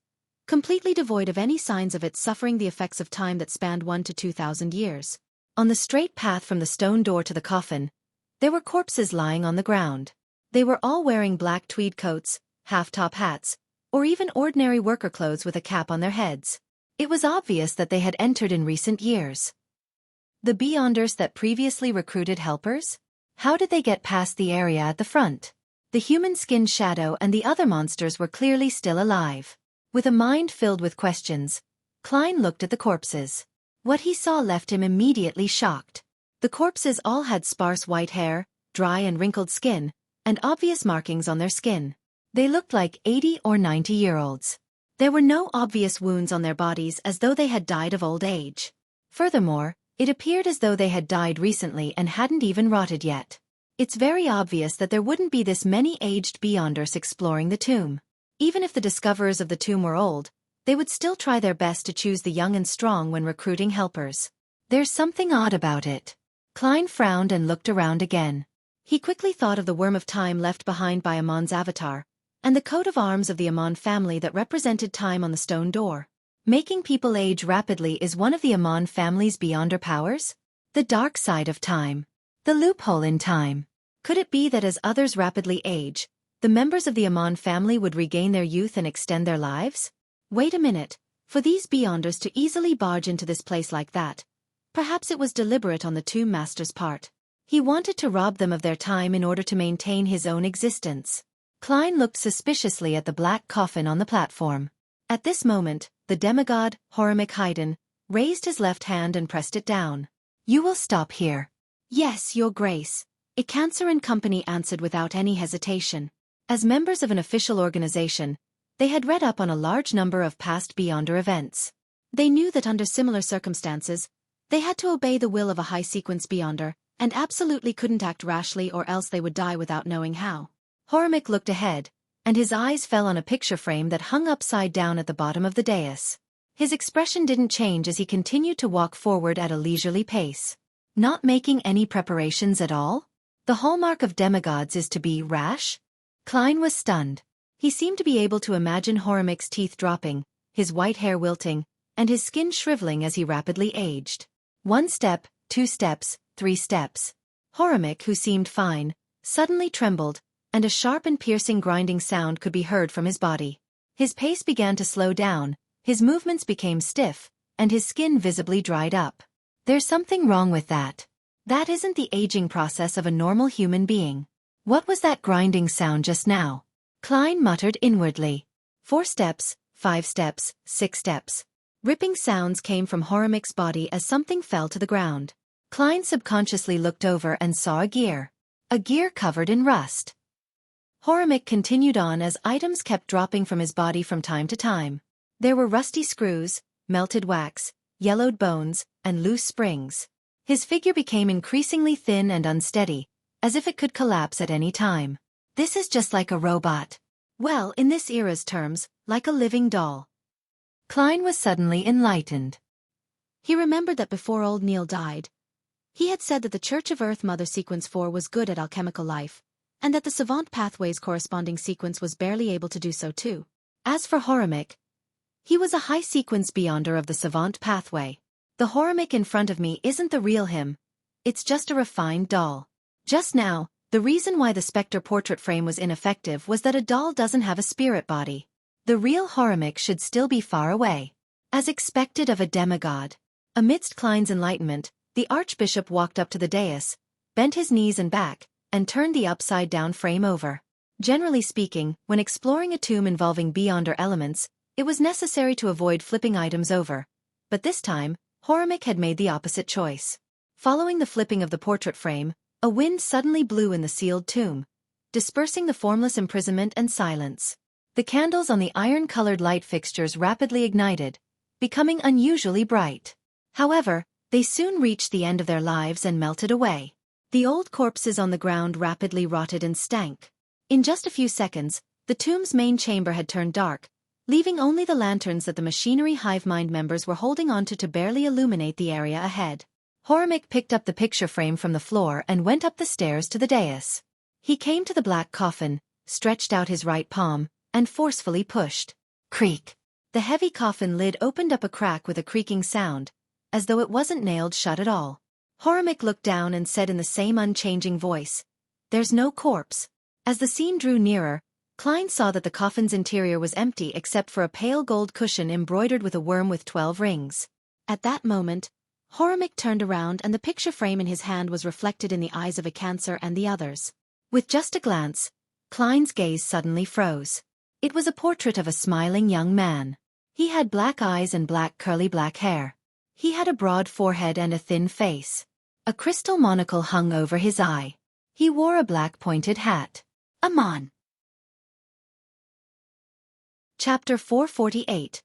S1: completely devoid of any signs of it suffering the effects of time that spanned 1 to 2,000 years. On the straight path from the stone door to the coffin, there were corpses lying on the ground. They were all wearing black tweed coats, half-top hats, or even ordinary worker clothes with a cap on their heads. It was obvious that they had entered in recent years. The Beyonders that previously recruited helpers? How did they get past the area at the front? The human-skinned shadow and the other monsters were clearly still alive. With a mind filled with questions, Klein looked at the corpses. What he saw left him immediately shocked. The corpses all had sparse white hair, dry and wrinkled skin, and obvious markings on their skin. They looked like 80 or 90-year-olds. There were no obvious wounds on their bodies as though they had died of old age. Furthermore, it appeared as though they had died recently and hadn't even rotted yet. It's very obvious that there wouldn't be this many aged Beyonders exploring the tomb. Even if the discoverers of the tomb were old, they would still try their best to choose the young and strong when recruiting helpers. There's something odd about it. Klein frowned and looked around again. He quickly thought of the worm of time left behind by Amon's avatar, and the coat of arms of the Amon family that represented time on the stone door. Making people age rapidly is one of the Amon family's Beyonder powers? The dark side of time. The loophole in time. Could it be that as others rapidly age, the members of the Amon family would regain their youth and extend their lives? Wait a minute, for these Beyonders to easily barge into this place like that, perhaps it was deliberate on the Tomb Master's part. He wanted to rob them of their time in order to maintain his own existence. Klein looked suspiciously at the black coffin on the platform. At this moment, the demigod, Hivemind, raised his left hand and pressed it down. "You will stop here." "Yes, Your Grace," Acancer and company answered without any hesitation. As members of an official organization, they had read up on a large number of past Beyonder events. They knew that under similar circumstances, they had to obey the will of a high-sequence Beyonder, and absolutely couldn't act rashly or else they would die without knowing how. Hivemind looked ahead, and his eyes fell on a picture frame that hung upside down at the bottom of the dais. His expression didn't change as he continued to walk forward at a leisurely pace. Not making any preparations at all? The hallmark of demigods is to be rash? Klein was stunned. He seemed to be able to imagine Hivemind's teeth dropping, his white hair wilting, and his skin shriveling as he rapidly aged. 1 step, 2 steps, 3 steps. Hivemind, who seemed fine, suddenly trembled, and a sharp and piercing grinding sound could be heard from his body. His pace began to slow down, his movements became stiff, and his skin visibly dried up. "There's something wrong with that." That isn't the aging process of a normal human being. What was that grinding sound just now? Klein muttered inwardly. 4 steps, 5 steps, 6 steps. Ripping sounds came from Horomic's body as something fell to the ground. Klein subconsciously looked over and saw a gear. A gear covered in rust. Horomic continued on as items kept dropping from his body from time to time. There were rusty screws, melted wax, yellowed bones, and loose springs. His figure became increasingly thin and unsteady, as if it could collapse at any time. This is just like a robot. Well, in this era's terms, like a living doll. Klein was suddenly enlightened. He remembered that before old Neil died, he had said that the Church of Earth Mother Sequence 4 was good at alchemical life, and that the Savant Pathway's corresponding sequence was barely able to do so too. As for Horomic, he was a high sequence beyonder of the Savant Pathway. The Horomic in front of me isn't the real him, it's just a refined doll. Just now, the reason why the Spectre portrait frame was ineffective was that a doll doesn't have a spirit body. The real Horomic should still be far away. As expected of a demigod. Amidst Klein's enlightenment, the Archbishop walked up to the dais, bent his knees and back, and turned the upside-down frame over. Generally speaking, when exploring a tomb involving beyonder elements, it was necessary to avoid flipping items over. But this time, Horomic had made the opposite choice. Following the flipping of the portrait frame, a wind suddenly blew in the sealed tomb, dispersing the formless imprisonment and silence. The candles on the iron-colored light fixtures rapidly ignited, becoming unusually bright. However, they soon reached the end of their lives and melted away. The old corpses on the ground rapidly rotted and stank. In just a few seconds, the tomb's main chamber had turned dark, leaving only the lanterns that the machinery Hivemind members were holding onto to barely illuminate the area ahead. Horomic picked up the picture frame from the floor and went up the stairs to the dais. He came to the black coffin, stretched out his right palm, and forcefully pushed. Creak. The heavy coffin lid opened up a crack with a creaking sound, as though it wasn't nailed shut at all. Horomic looked down and said in the same unchanging voice, "There's no corpse." As the scene drew nearer, Klein saw that the coffin's interior was empty except for a pale gold cushion embroidered with a worm with 12 rings. At that moment, Horomic turned around and the picture frame in his hand was reflected in the eyes of a Cancer and the others. With just a glance, Klein's gaze suddenly froze. It was a portrait of a smiling young man. He had black eyes and black curly black hair. He had a broad forehead and a thin face. A crystal monocle hung over his eye. He wore a black pointed hat. Amon. Chapter 448.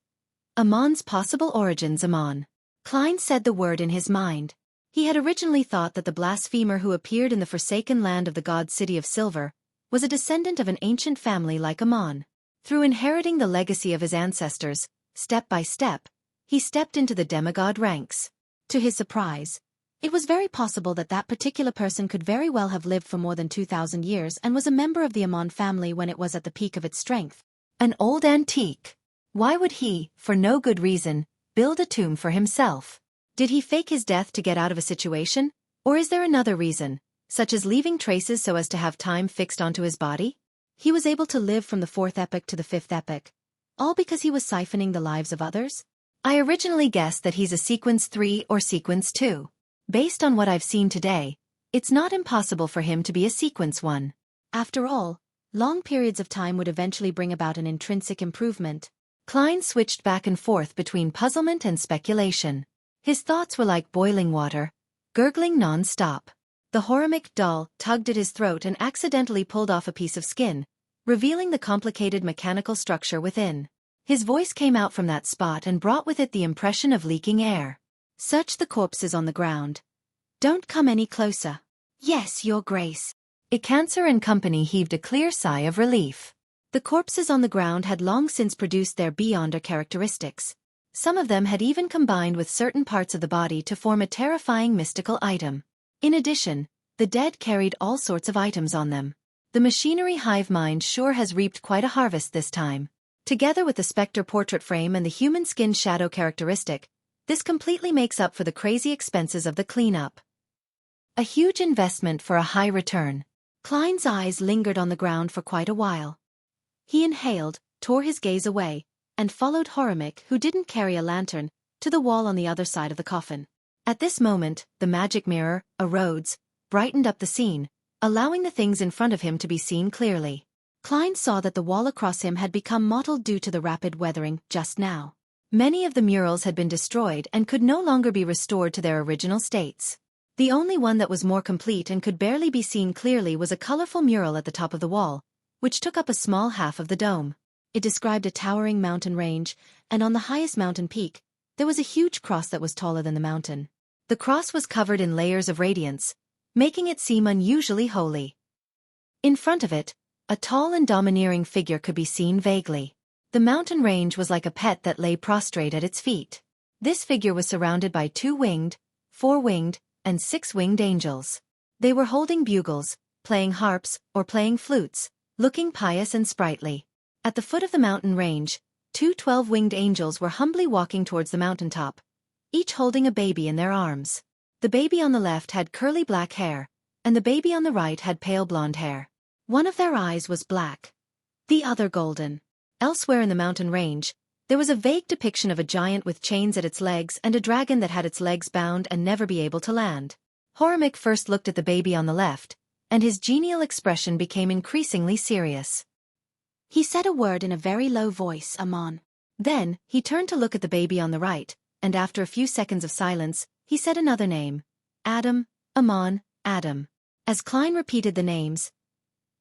S1: Amon's Possible Origins. Amon. Klein said the word in his mind. He had originally thought that the blasphemer who appeared in the forsaken land of the god City of Silver was a descendant of an ancient family like Amon. Through inheriting the legacy of his ancestors, step by step, he stepped into the demigod ranks. To his surprise, it was very possible that that particular person could very well have lived for more than 2,000 years and was a member of the Amon family when it was at the peak of its strength. An old antique. Why would he, for no good reason, build a tomb for himself? Did he fake his death to get out of a situation? Or is there another reason, such as leaving traces so as to have time fixed onto his body? He was able to live from the 4th epoch to the 5th epoch, all because he was siphoning the lives of others? I originally guessed that he's a Sequence 3 or Sequence 2. Based on what I've seen today, it's not impossible for him to be a Sequence 1. After all, long periods of time would eventually bring about an intrinsic improvement. Klein switched back and forth between puzzlement and speculation. His thoughts were like boiling water, gurgling non-stop. The Horomic doll tugged at his throat and accidentally pulled off a piece of skin, revealing the complicated mechanical structure within. His voice came out from that spot and brought with it the impression of leaking air. "Search the corpses on the ground. Don't come any closer." "Yes, Your Grace." Cancer and company heaved a clear sigh of relief. The corpses on the ground had long since produced their beyonder characteristics. Some of them had even combined with certain parts of the body to form a terrifying mystical item. In addition, the dead carried all sorts of items on them. The machinery Hivemind sure has reaped quite a harvest this time. Together with the Spectre portrait frame and the human skin shadow characteristic, this completely makes up for the crazy expenses of the cleanup. A huge investment for a high return. Klein's eyes lingered on the ground for quite a while. He inhaled, tore his gaze away, and followed Horomic, who didn't carry a lantern, to the wall on the other side of the coffin. At this moment, the magic mirror, erodes, brightened up the scene, allowing the things in front of him to be seen clearly. Klein saw that the wall across him had become mottled due to the rapid weathering just now. Many of the murals had been destroyed and could no longer be restored to their original states. The only one that was more complete and could barely be seen clearly was a colorful mural at the top of the wall, which took up a small half of the dome. It described a towering mountain range, and on the highest mountain peak, there was a huge cross that was taller than the mountain. The cross was covered in layers of radiance, making it seem unusually holy. In front of it, a tall and domineering figure could be seen vaguely. The mountain range was like a pet that lay prostrate at its feet. This figure was surrounded by 2-winged, 4-winged, and 6-winged angels. They were holding bugles, playing harps, or playing flutes, looking pious and sprightly. At the foot of the mountain range, 2 12-winged angels were humbly walking towards the mountaintop, each holding a baby in their arms. The baby on the left had curly black hair, and the baby on the right had pale blonde hair. One of their eyes was black, the other golden. Elsewhere in the mountain range, there was a vague depiction of a giant with chains at its legs and a dragon that had its legs bound and never be able to land. Hivemind first looked at the baby on the left, and his genial expression became increasingly serious. He said a word in a very low voice, Amon. Then, he turned to look at the baby on the right, and after a few seconds of silence, he said another name. Adam, Amon, Adam. As Klein repeated the names,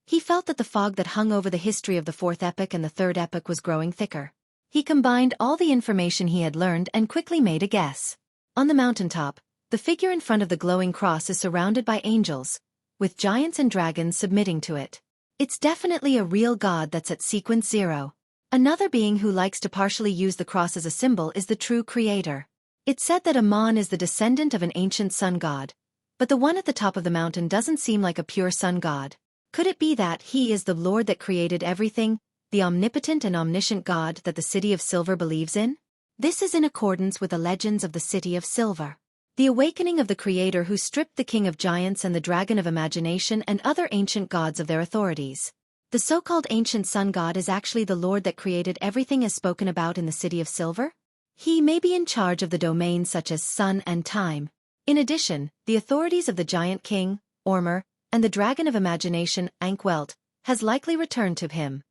S1: he felt that the fog that hung over the history of the fourth epoch and the third epoch was growing thicker. He combined all the information he had learned and quickly made a guess. On the mountaintop, the figure in front of the glowing cross is surrounded by angels, with giants and dragons submitting to it. It's definitely a real god that's at sequence 0. Another being who likes to partially use the cross as a symbol is the true creator. It's said that Amon is the descendant of an ancient sun god, but the one at the top of the mountain doesn't seem like a pure sun god. Could it be that he is the Lord that created everything, the omnipotent and omniscient God that the City of Silver believes in? This is in accordance with the legends of the City of Silver. The awakening of the Creator who stripped the King of Giants and the Dragon of Imagination and other ancient gods of their authorities. The so-called ancient sun god is actually the Lord that created everything as spoken about in the City of Silver? He may be in charge of the domains such as sun and time. In addition, the authorities of the Giant King, Ormer, and the Dragon of Imagination, Ankwelt, has likely returned to him.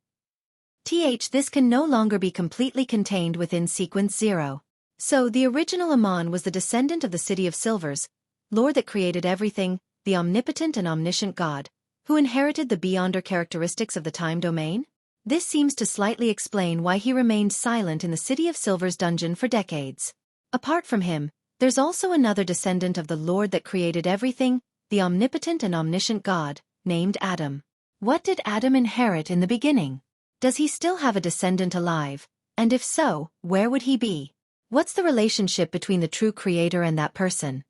S1: This can no longer be completely contained within sequence 0. So the original Amon was the descendant of the City of Silvers, Lord that created everything, the omnipotent and omniscient God, who inherited the beyonder characteristics of the time domain? This seems to slightly explain why he remained silent in the City of Silver's dungeon for decades. Apart from him, there's also another descendant of the Lord that created everything, the omnipotent and omniscient God, named Adam. What did Adam inherit in the beginning? Does he still have a descendant alive? And if so, where would he be? What's the relationship between the true creator and that person?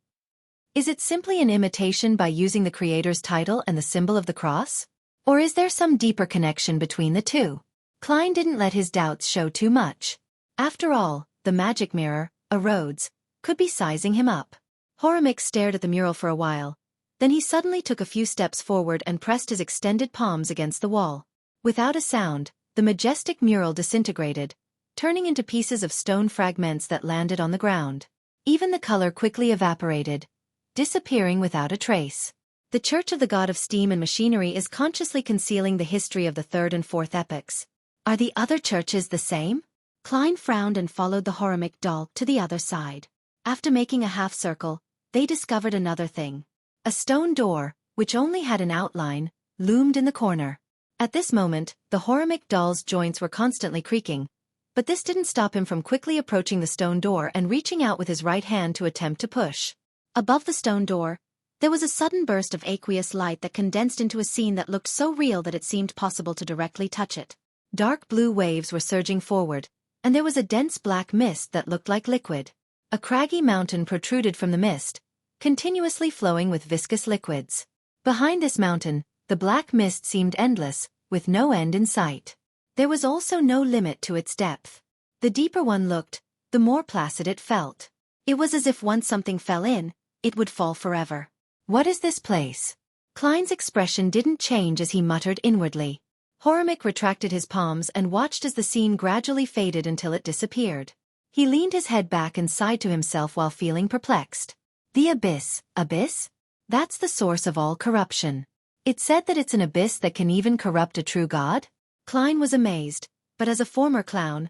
S1: Is it simply an imitation by using the creator's title and the symbol of the cross? Or is there some deeper connection between the two? Klein didn't let his doubts show too much. After all, the magic mirror, erodes, could be sizing him up. Hivemind stared at the mural for a while. Then he suddenly took a few steps forward and pressed his extended palms against the wall. Without a sound, the majestic mural disintegrated, turning into pieces of stone fragments that landed on the ground. Even the color quickly evaporated, disappearing without a trace. The Church of the God of Steam and Machinery is consciously concealing the history of the third and fourth epochs. Are the other churches the same? Klein frowned and followed the Hivemind doll to the other side. After making a half circle, they discovered another thing. A stone door, which only had an outline, loomed in the corner. At this moment, the Hivemind doll's joints were constantly creaking, but this didn't stop him from quickly approaching the stone door and reaching out with his right hand to attempt to push. Above the stone door, there was a sudden burst of aqueous light that condensed into a scene that looked so real that it seemed possible to directly touch it. Dark blue waves were surging forward, and there was a dense black mist that looked like liquid. A craggy mountain protruded from the mist, continuously flowing with viscous liquids. Behind this mountain, the black mist seemed endless, with no end in sight. There was also no limit to its depth. The deeper one looked, the more placid it felt. It was as if once something fell in, it would fall forever. What is this place? Klein's expression didn't change as he muttered inwardly. Hivemind retracted his palms and watched as the scene gradually faded until it disappeared. He leaned his head back and sighed to himself while feeling perplexed. The abyss. Abyss? That's the source of all corruption. It said that it's an abyss that can even corrupt a true god? Klein was amazed, but as a former clown,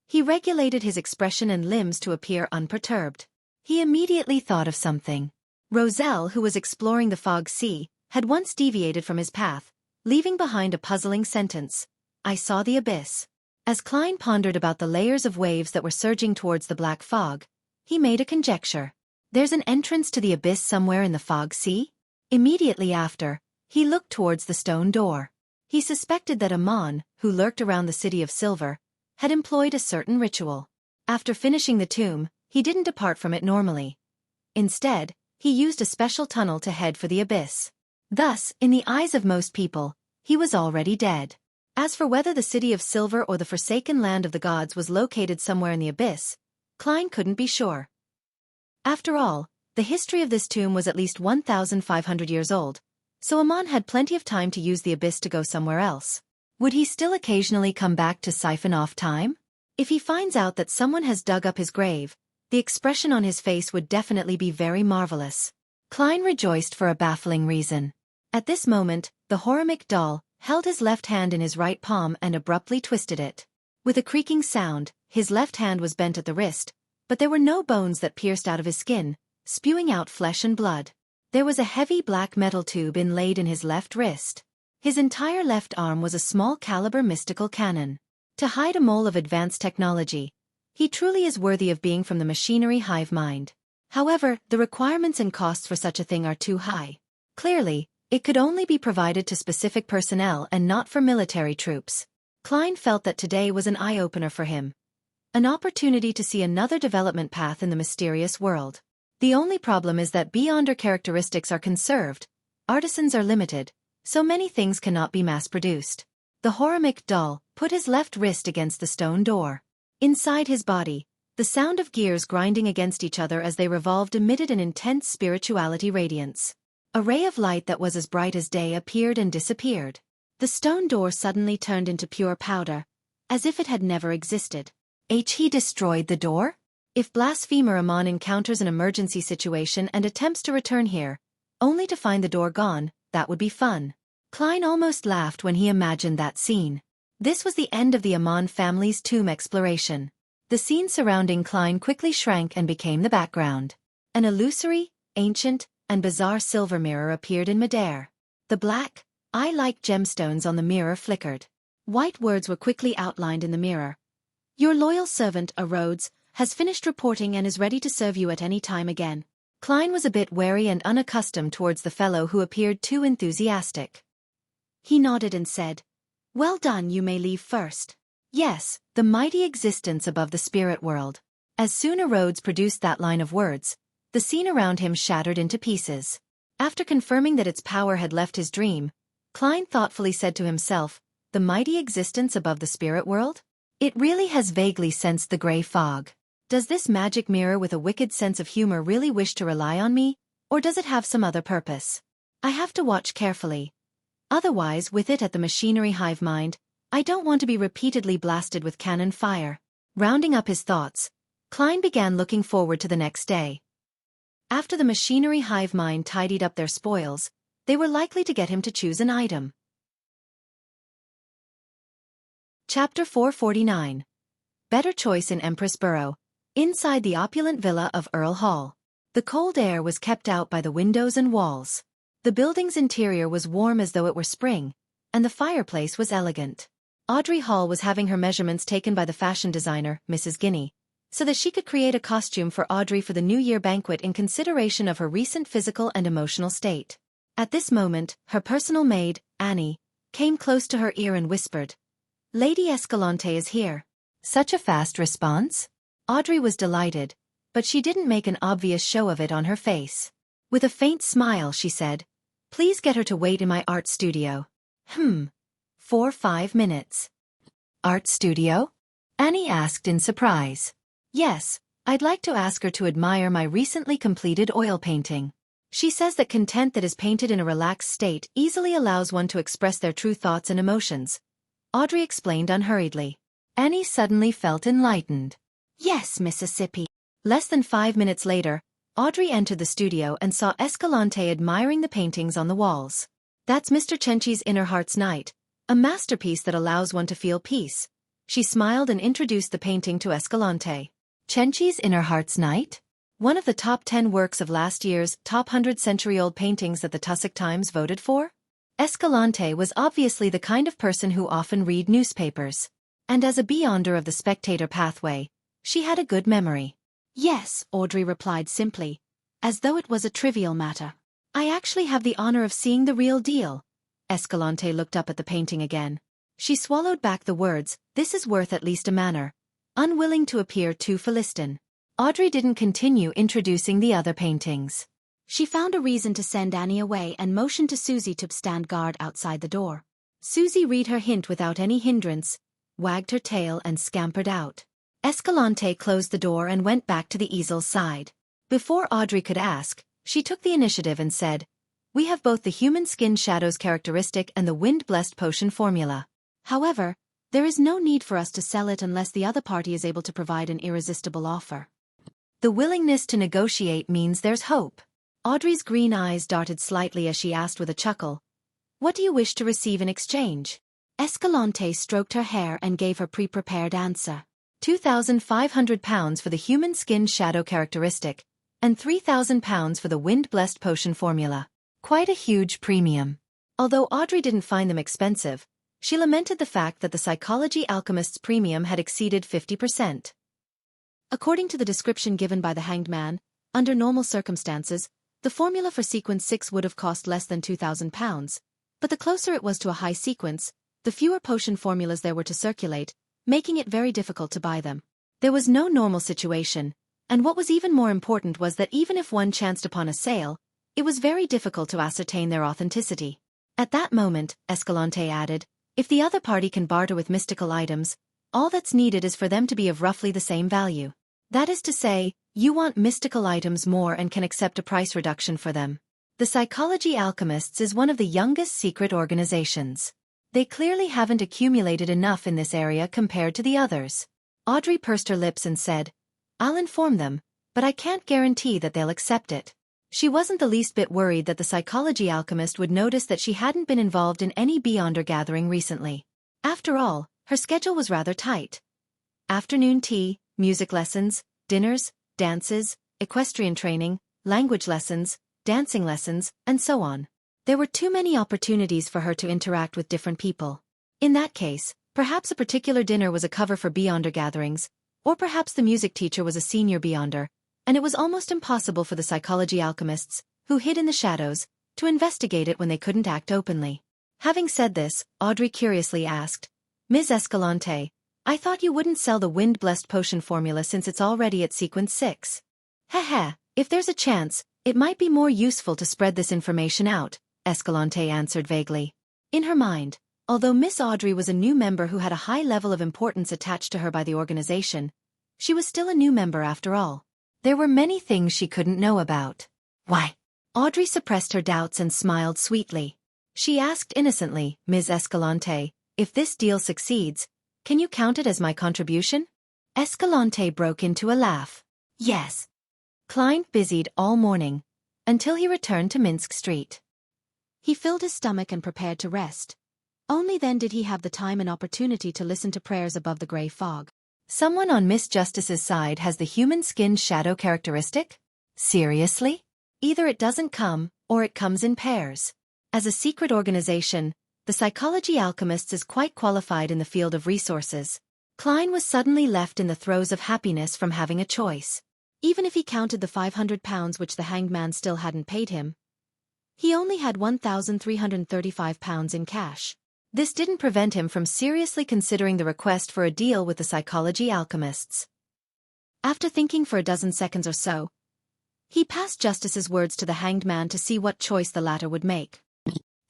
S1: he regulated his expression and limbs to appear unperturbed. He immediately thought of something. Roselle, who was exploring the fog sea, had once deviated from his path, leaving behind a puzzling sentence. I saw the abyss. As Klein pondered about the layers of waves that were surging towards the black fog, he made a conjecture. There's an entrance to the abyss somewhere in the fog sea? Immediately after, he looked towards the stone door. He suspected that Amon, who lurked around the City of Silver, had employed a certain ritual. After finishing the tomb, he didn't depart from it normally. Instead, he used a special tunnel to head for the abyss. Thus, in the eyes of most people, he was already dead. As for whether the City of Silver or the forsaken land of the gods was located somewhere in the abyss, Klein couldn't be sure. After all, the history of this tomb was at least 1,500 years old, so Amon had plenty of time to use the abyss to go somewhere else. Would he still occasionally come back to siphon off time? If he finds out that someone has dug up his grave, the expression on his face would definitely be very marvelous. Klein rejoiced for a baffling reason. At this moment, the Hivemind doll held his left hand in his right palm and abruptly twisted it. With a creaking sound, his left hand was bent at the wrist, but there were no bones that pierced out of his skin, spewing out flesh and blood. There was a heavy black metal tube inlaid in his left wrist. His entire left arm was a small-caliber mystical cannon. To hide a mole of advanced technology, he truly is worthy of being from the machinery Hivemind. However, the requirements and costs for such a thing are too high. Clearly, it could only be provided to specific personnel and not for military troops. Klein felt that today was an eye-opener for him. An opportunity to see another development path in the mysterious world. The only problem is that beyonder characteristics are conserved, artisans are limited, so many things cannot be mass-produced. The Hivemind doll put his left wrist against the stone door. Inside his body, the sound of gears grinding against each other as they revolved emitted an intense spirituality radiance. A ray of light that was as bright as day appeared and disappeared. The stone door suddenly turned into pure powder, as if it had never existed. He destroyed the door? If blasphemer Amon encounters an emergency situation and attempts to return here, only to find the door gone, that would be fun. Klein almost laughed when he imagined that scene. This was the end of the Amon family's tomb exploration. The scene surrounding Klein quickly shrank and became the background. An illusory, ancient, and bizarre silver mirror appeared in midair. The black, eye-like gemstones on the mirror flickered. White words were quickly outlined in the mirror. Your loyal servant, A. Rhodes, has finished reporting and is ready to serve you at any time again. Klein was a bit wary and unaccustomed towards the fellow who appeared too enthusiastic. He nodded and said, Well done, you may leave first. Yes, the mighty existence above the spirit world. As soon as Rhodes produced that line of words, the scene around him shattered into pieces. After confirming that its power had left his dream, Klein thoughtfully said to himself, The mighty existence above the spirit world? It really has vaguely sensed the gray fog. Does this magic mirror with a wicked sense of humor really wish to rely on me, or does it have some other purpose? I have to watch carefully. Otherwise, with it at the machinery Hivemind, I don't want to be repeatedly blasted with cannon fire. Rounding up his thoughts, Klein began looking forward to the next day. After the machinery Hivemind tidied up their spoils, they were likely to get him to choose an item. Chapter 449. Better choice in Empress Borough. Inside the opulent villa of Earl Hall. The cold air was kept out by the windows and walls. The building's interior was warm as though it were spring, and the fireplace was elegant. Audrey Hall was having her measurements taken by the fashion designer, Mrs. Guinea, so that she could create a costume for Audrey for the New Year banquet in consideration of her recent physical and emotional state. At this moment, her personal maid, Annie, came close to her ear and whispered, Lady Escalante is here. Such a fast response? Audrey was delighted, but she didn't make an obvious show of it on her face. With a faint smile she said, Please get her to wait in my art studio. 5 minutes. Art studio? Annie asked in surprise. Yes, I'd like to ask her to admire my recently completed oil painting. She says that content that is painted in a relaxed state easily allows one to express their true thoughts and emotions. Audrey explained unhurriedly. Annie suddenly felt enlightened. Yes, Mississippi. Less than 5 minutes later, Audrey entered the studio and saw Escalante admiring the paintings on the walls. "That's Mr. Xueqi's Inner Heart's Night, a masterpiece that allows one to feel peace." She smiled and introduced the painting to Escalante. "Xueqi's Inner Heart's Night? One of the top 10 works of last year's top 100-century-old paintings that the Tussock Times voted for?" Escalante was obviously the kind of person who often read newspapers. And as a beyonder of the spectator pathway, she had a good memory. "Yes," Audrey replied simply, as though it was a trivial matter. "I actually have the honor of seeing the real deal." Escalante looked up at the painting again. She swallowed back the words, "This is worth at least a manor," unwilling to appear too Philistine. Audrey didn't continue introducing the other paintings. She found a reason to send Annie away and motioned to Susie to stand guard outside the door. Susie read her hint without any hindrance, wagged her tail and scampered out. Escalante closed the door and went back to the easel's side. Before Audrey could ask, she took the initiative and said, "We have both the human skin shadows characteristic and the wind-blessed potion formula. However, there is no need for us to sell it unless the other party is able to provide an irresistible offer." The willingness to negotiate means there's hope. Audrey's green eyes darted slightly as she asked with a chuckle, "What do you wish to receive in exchange?" Escalante stroked her hair and gave her pre-prepared answer. £2,500 for the human skin shadow characteristic, and £3,000 for the wind-blessed potion formula. Quite a huge premium. Although Audrey didn't find them expensive, she lamented the fact that the Psychology Alchemist's premium had exceeded 50%. According to the description given by the Hanged Man, under normal circumstances, the formula for sequence 6 would have cost less than £2,000, but the closer it was to a high sequence, the fewer potion formulas there were to circulate, making it very difficult to buy them. There was no normal situation, and what was even more important was that even if one chanced upon a sale, it was very difficult to ascertain their authenticity. At that moment, Escalante added, "If the other party can barter with mystical items, all that's needed is for them to be of roughly the same value. That is to say, you want mystical items more and can accept a price reduction for them." The Psychology Alchemists is one of the youngest secret organizations. They clearly haven't accumulated enough in this area compared to the others. Audrey pursed her lips and said, "I'll inform them, but I can't guarantee that they'll accept it." She wasn't the least bit worried that the Psychology Alchemist would notice that she hadn't been involved in any Beyonder gathering recently. After all, her schedule was rather tight. Afternoon tea, music lessons, dinners, dances, equestrian training, language lessons, dancing lessons, and so on. There were too many opportunities for her to interact with different people. In that case, perhaps a particular dinner was a cover for Beyonder gatherings, or perhaps the music teacher was a senior Beyonder, and it was almost impossible for the Psychology Alchemists, who hid in the shadows, to investigate it when they couldn't act openly. Having said this, Audrey curiously asked, "Ms. Escalante, I thought you wouldn't sell the wind-blessed potion formula since it's already at sequence 6. Heh, if there's a chance, it might be more useful to spread this information out," Escalante answered vaguely. In her mind, although Miss Audrey was a new member who had a high level of importance attached to her by the organization, she was still a new member after all. There were many things she couldn't know about. "Why?" Audrey suppressed her doubts and smiled sweetly. She asked innocently, "Ms. Escalante, if this deal succeeds, can you count it as my contribution?" Escalante broke into a laugh. "Yes." Klein busied all morning, until he returned to Minsk Street. He filled his stomach and prepared to rest. Only then did he have the time and opportunity to listen to prayers above the grey fog. Someone on Miss Justice's side has the human skin shadow characteristic? Seriously? Either it doesn't come, or it comes in pairs. As a secret organization, the Psychology Alchemists is quite qualified in the field of resources. Klein was suddenly left in the throes of happiness from having a choice. Even if he counted the £500 which the Hanged Man still hadn't paid him, he only had £1,335 in cash. This didn't prevent him from seriously considering the request for a deal with the Psychology Alchemists. After thinking for a dozen seconds or so, he passed Justice's words to the Hanged Man to see what choice the latter would make.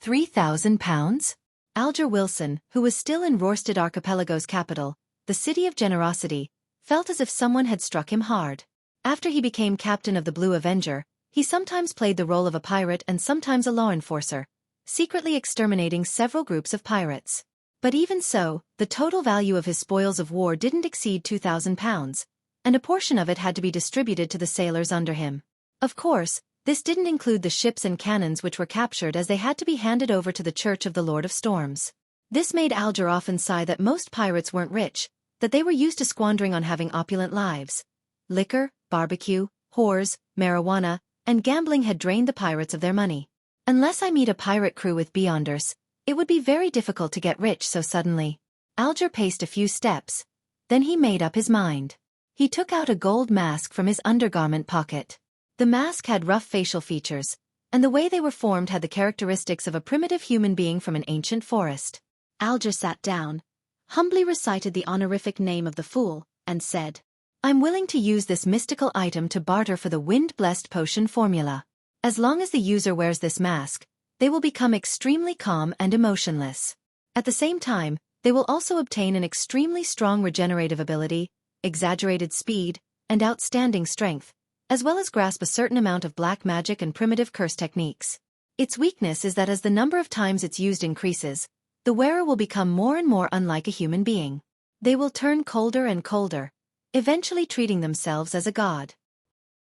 S1: £3,000? Alger Wilson, who was still in Rorstad Archipelago's capital, the city of generosity, felt as if someone had struck him hard. After he became captain of the Blue Avenger, he sometimes played the role of a pirate and sometimes a law enforcer, secretly exterminating several groups of pirates. But even so, the total value of his spoils of war didn't exceed £2,000, and a portion of it had to be distributed to the sailors under him. Of course, this didn't include the ships and cannons which were captured as they had to be handed over to the Church of the Lord of Storms. This made Alger often sigh that most pirates weren't rich, that they were used to squandering on having opulent lives. Liquor, barbecue, whores, marijuana, and gambling had drained the pirates of their money. Unless I meet a pirate crew with Beyonders, it would be very difficult to get rich so suddenly. Alger paced a few steps. Then he made up his mind. He took out a gold mask from his undergarment pocket. The mask had rough facial features, and the way they were formed had the characteristics of a primitive human being from an ancient forest. Alger sat down, humbly recited the honorific name of the fool, and said, "I'm willing to use this mystical item to barter for the wind-blessed potion formula. As long as the user wears this mask, they will become extremely calm and emotionless. At the same time, they will also obtain an extremely strong regenerative ability, exaggerated speed, and outstanding strength, as well as grasp a certain amount of black magic and primitive curse techniques. Its weakness is that as the number of times it's used increases, the wearer will become more and more unlike a human being. They will turn colder and colder, eventually treating themselves as a god."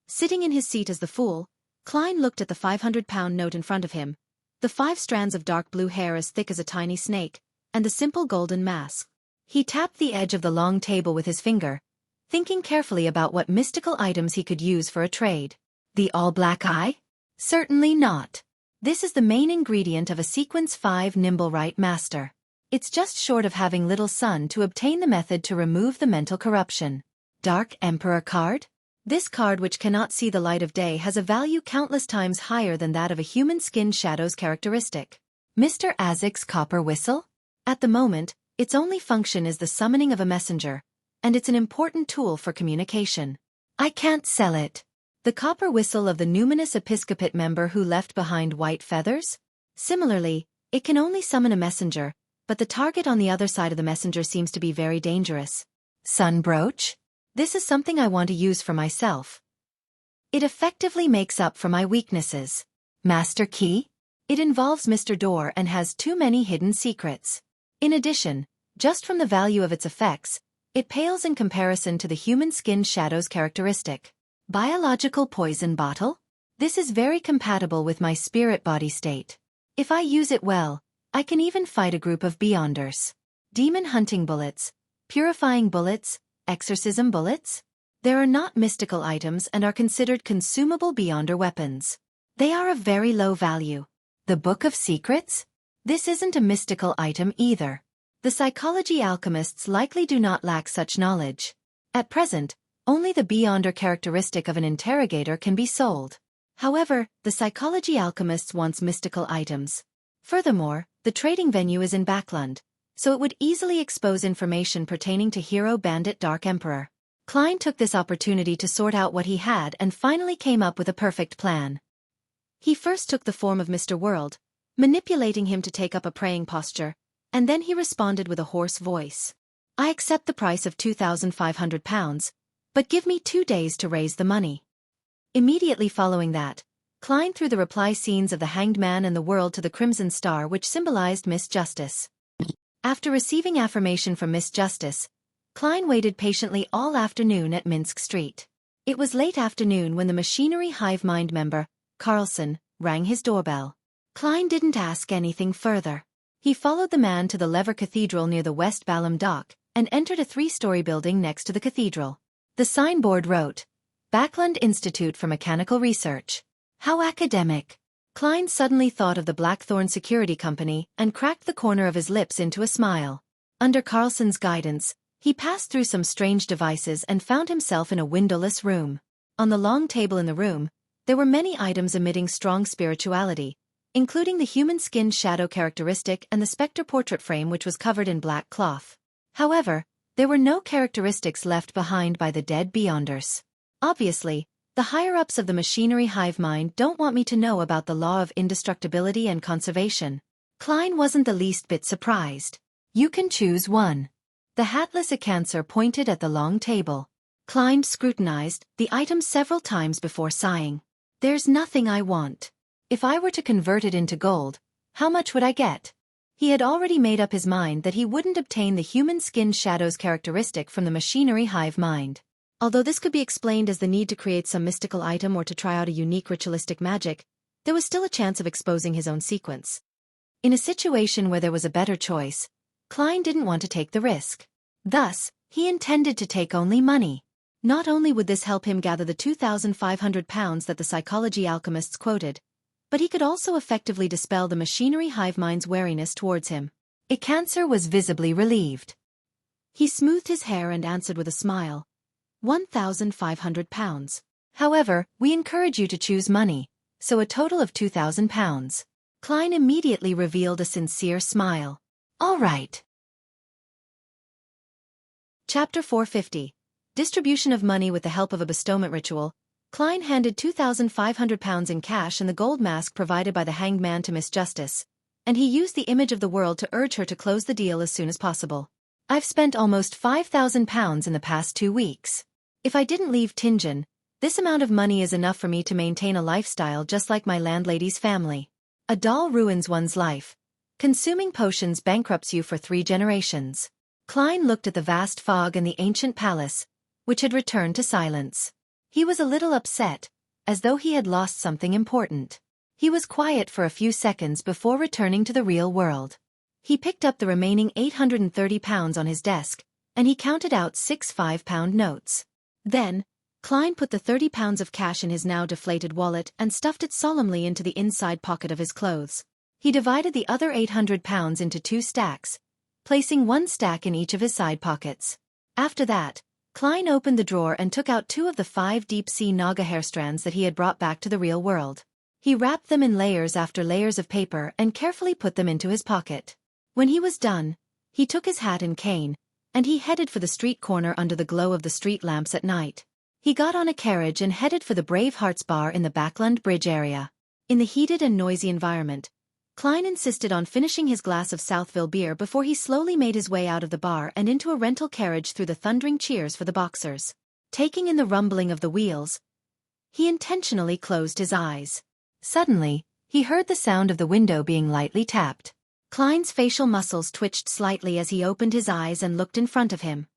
S1: Sitting in his seat as the fool, Klein looked at the 500-pound note in front of him, the 5 strands of dark blue hair as thick as a tiny snake, and the simple golden mask. He tapped the edge of the long table with his finger, thinking carefully about what mystical items he could use for a trade. The all-black eye? Certainly not. This is the main ingredient of a Sequence 5 Nimble-Right Master. It's just short of having Little Sun to obtain the method to remove the mental corruption. Dark Emperor card? This card, which cannot see the light of day, has a value countless times higher than that of a human skin shadow's characteristic. Mr. Azik's copper whistle? At the moment, its only function is the summoning of a messenger, and it's an important tool for communication. I can't sell it. The copper whistle of the numinous episcopate member who left behind white feathers? Similarly, it can only summon a messenger, but the target on the other side of the messenger seems to be very dangerous. Sun brooch? This is something I want to use for myself. It effectively makes up for my weaknesses. Master key? It involves Mr. Door and has too many hidden secrets. In addition, just from the value of its effects, it pales in comparison to the human skin shadow's characteristic. Biological poison bottle? This is very compatible with my spirit body state. If I use it well, I can even fight a group of Beyonders. Demon hunting bullets, purifying bullets, exorcism bullets? There are not mystical items and are considered consumable Beyonder weapons. They are of very low value. The Book of Secrets? This isn't a mystical item either. The psychology alchemists likely do not lack such knowledge. At present, only the Beyonder characteristic of an interrogator can be sold. However, the psychology alchemists wants mystical items. Furthermore, the trading venue is in Backlund, so it would easily expose information pertaining to Hero Bandit Dark Emperor. Klein took this opportunity to sort out what he had and finally came up with a perfect plan. He first took the form of Mr. World, manipulating him to take up a praying posture, and then he responded with a hoarse voice. "I accept the price of 2,500 pounds, but give me 2 days to raise the money." Immediately following that, Klein threw the reply scenes of the Hanged Man and the World to the Crimson Star, which symbolized Miss Justice. After receiving affirmation from Miss Justice, Klein waited patiently all afternoon at Minsk Street. It was late afternoon when the Machinery Hivemind member, Carlson, rang his doorbell. Klein didn't ask anything further. He followed the man to the Lever Cathedral near the West Balham Dock and entered a 3-story building next to the cathedral. The signboard wrote, Backlund Institute for Mechanical Research. How academic. Klein suddenly thought of the Blackthorn Security Company and cracked the corner of his lips into a smile. Under Carlson's guidance, he passed through some strange devices and found himself in a windowless room. On the long table in the room, there were many items emitting strong spirituality, including the human skin shadow characteristic and the spectre portrait frame, which was covered in black cloth. However, there were no characteristics left behind by the dead Beyonders. Obviously, the higher-ups of the Machinery Hivemind don't want me to know about the law of indestructibility and conservation. Klein wasn't the least bit surprised. You can choose one. The hatless Acancer pointed at the long table. Klein scrutinized the item several times before sighing. There's nothing I want. If I were to convert it into gold, how much would I get? He had already made up his mind that he wouldn't obtain the human skin shadow's characteristic from the Machinery Hivemind. Although this could be explained as the need to create some mystical item or to try out a unique ritualistic magic, there was still a chance of exposing his own sequence. In a situation where there was a better choice, Klein didn't want to take the risk. Thus, he intended to take only money. Not only would this help him gather the 2,500 pounds that the psychology alchemists quoted, but he could also effectively dispel the machinery Hivemind's wariness towards him. Icancer was visibly relieved. He smoothed his hair and answered with a smile. 1,500 pounds. However, we encourage you to choose money, so a total of 2,000 pounds. Klein immediately revealed a sincere smile. All right. Chapter 450. Distribution of money with the help of a bestowment ritual. Klein handed 2,500 pounds in cash and the gold mask provided by the hanged man to Miss Justice, and he used the image of the world to urge her to close the deal as soon as possible. I've spent almost 5,000 pounds in the past 2 weeks. If I didn't leave Tingen, this amount of money is enough for me to maintain a lifestyle just like my landlady's family. A doll ruins one's life. Consuming potions bankrupts you for 3 generations. Klein looked at the vast fog and the ancient palace, which had returned to silence. He was a little upset, as though he had lost something important. He was quiet for a few seconds before returning to the real world. He picked up the remaining 830 pounds on his desk, and he counted out 6 5-pound notes. Then, Klein put the 30 pounds of cash in his now deflated wallet and stuffed it solemnly into the inside pocket of his clothes. He divided the other 800 pounds into 2 stacks, placing 1 stack in each of his side pockets. After that, Klein opened the drawer and took out 2 of the 5 deep-sea Naga hair strands that he had brought back to the real world. He wrapped them in layers after layers of paper and carefully put them into his pocket. When he was done, he took his hat and cane, and he headed for the street corner under the glow of the street lamps at night. He got on a carriage and headed for the Brave Hearts bar in the Backland Bridge area. In the heated and noisy environment, Klein insisted on finishing his glass of Southville beer before he slowly made his way out of the bar and into a rental carriage through the thundering cheers for the boxers. Taking in the rumbling of the wheels, he intentionally closed his eyes. Suddenly, he heard the sound of the window being lightly tapped. Klein's facial muscles twitched slightly as he opened his eyes and looked in front of him.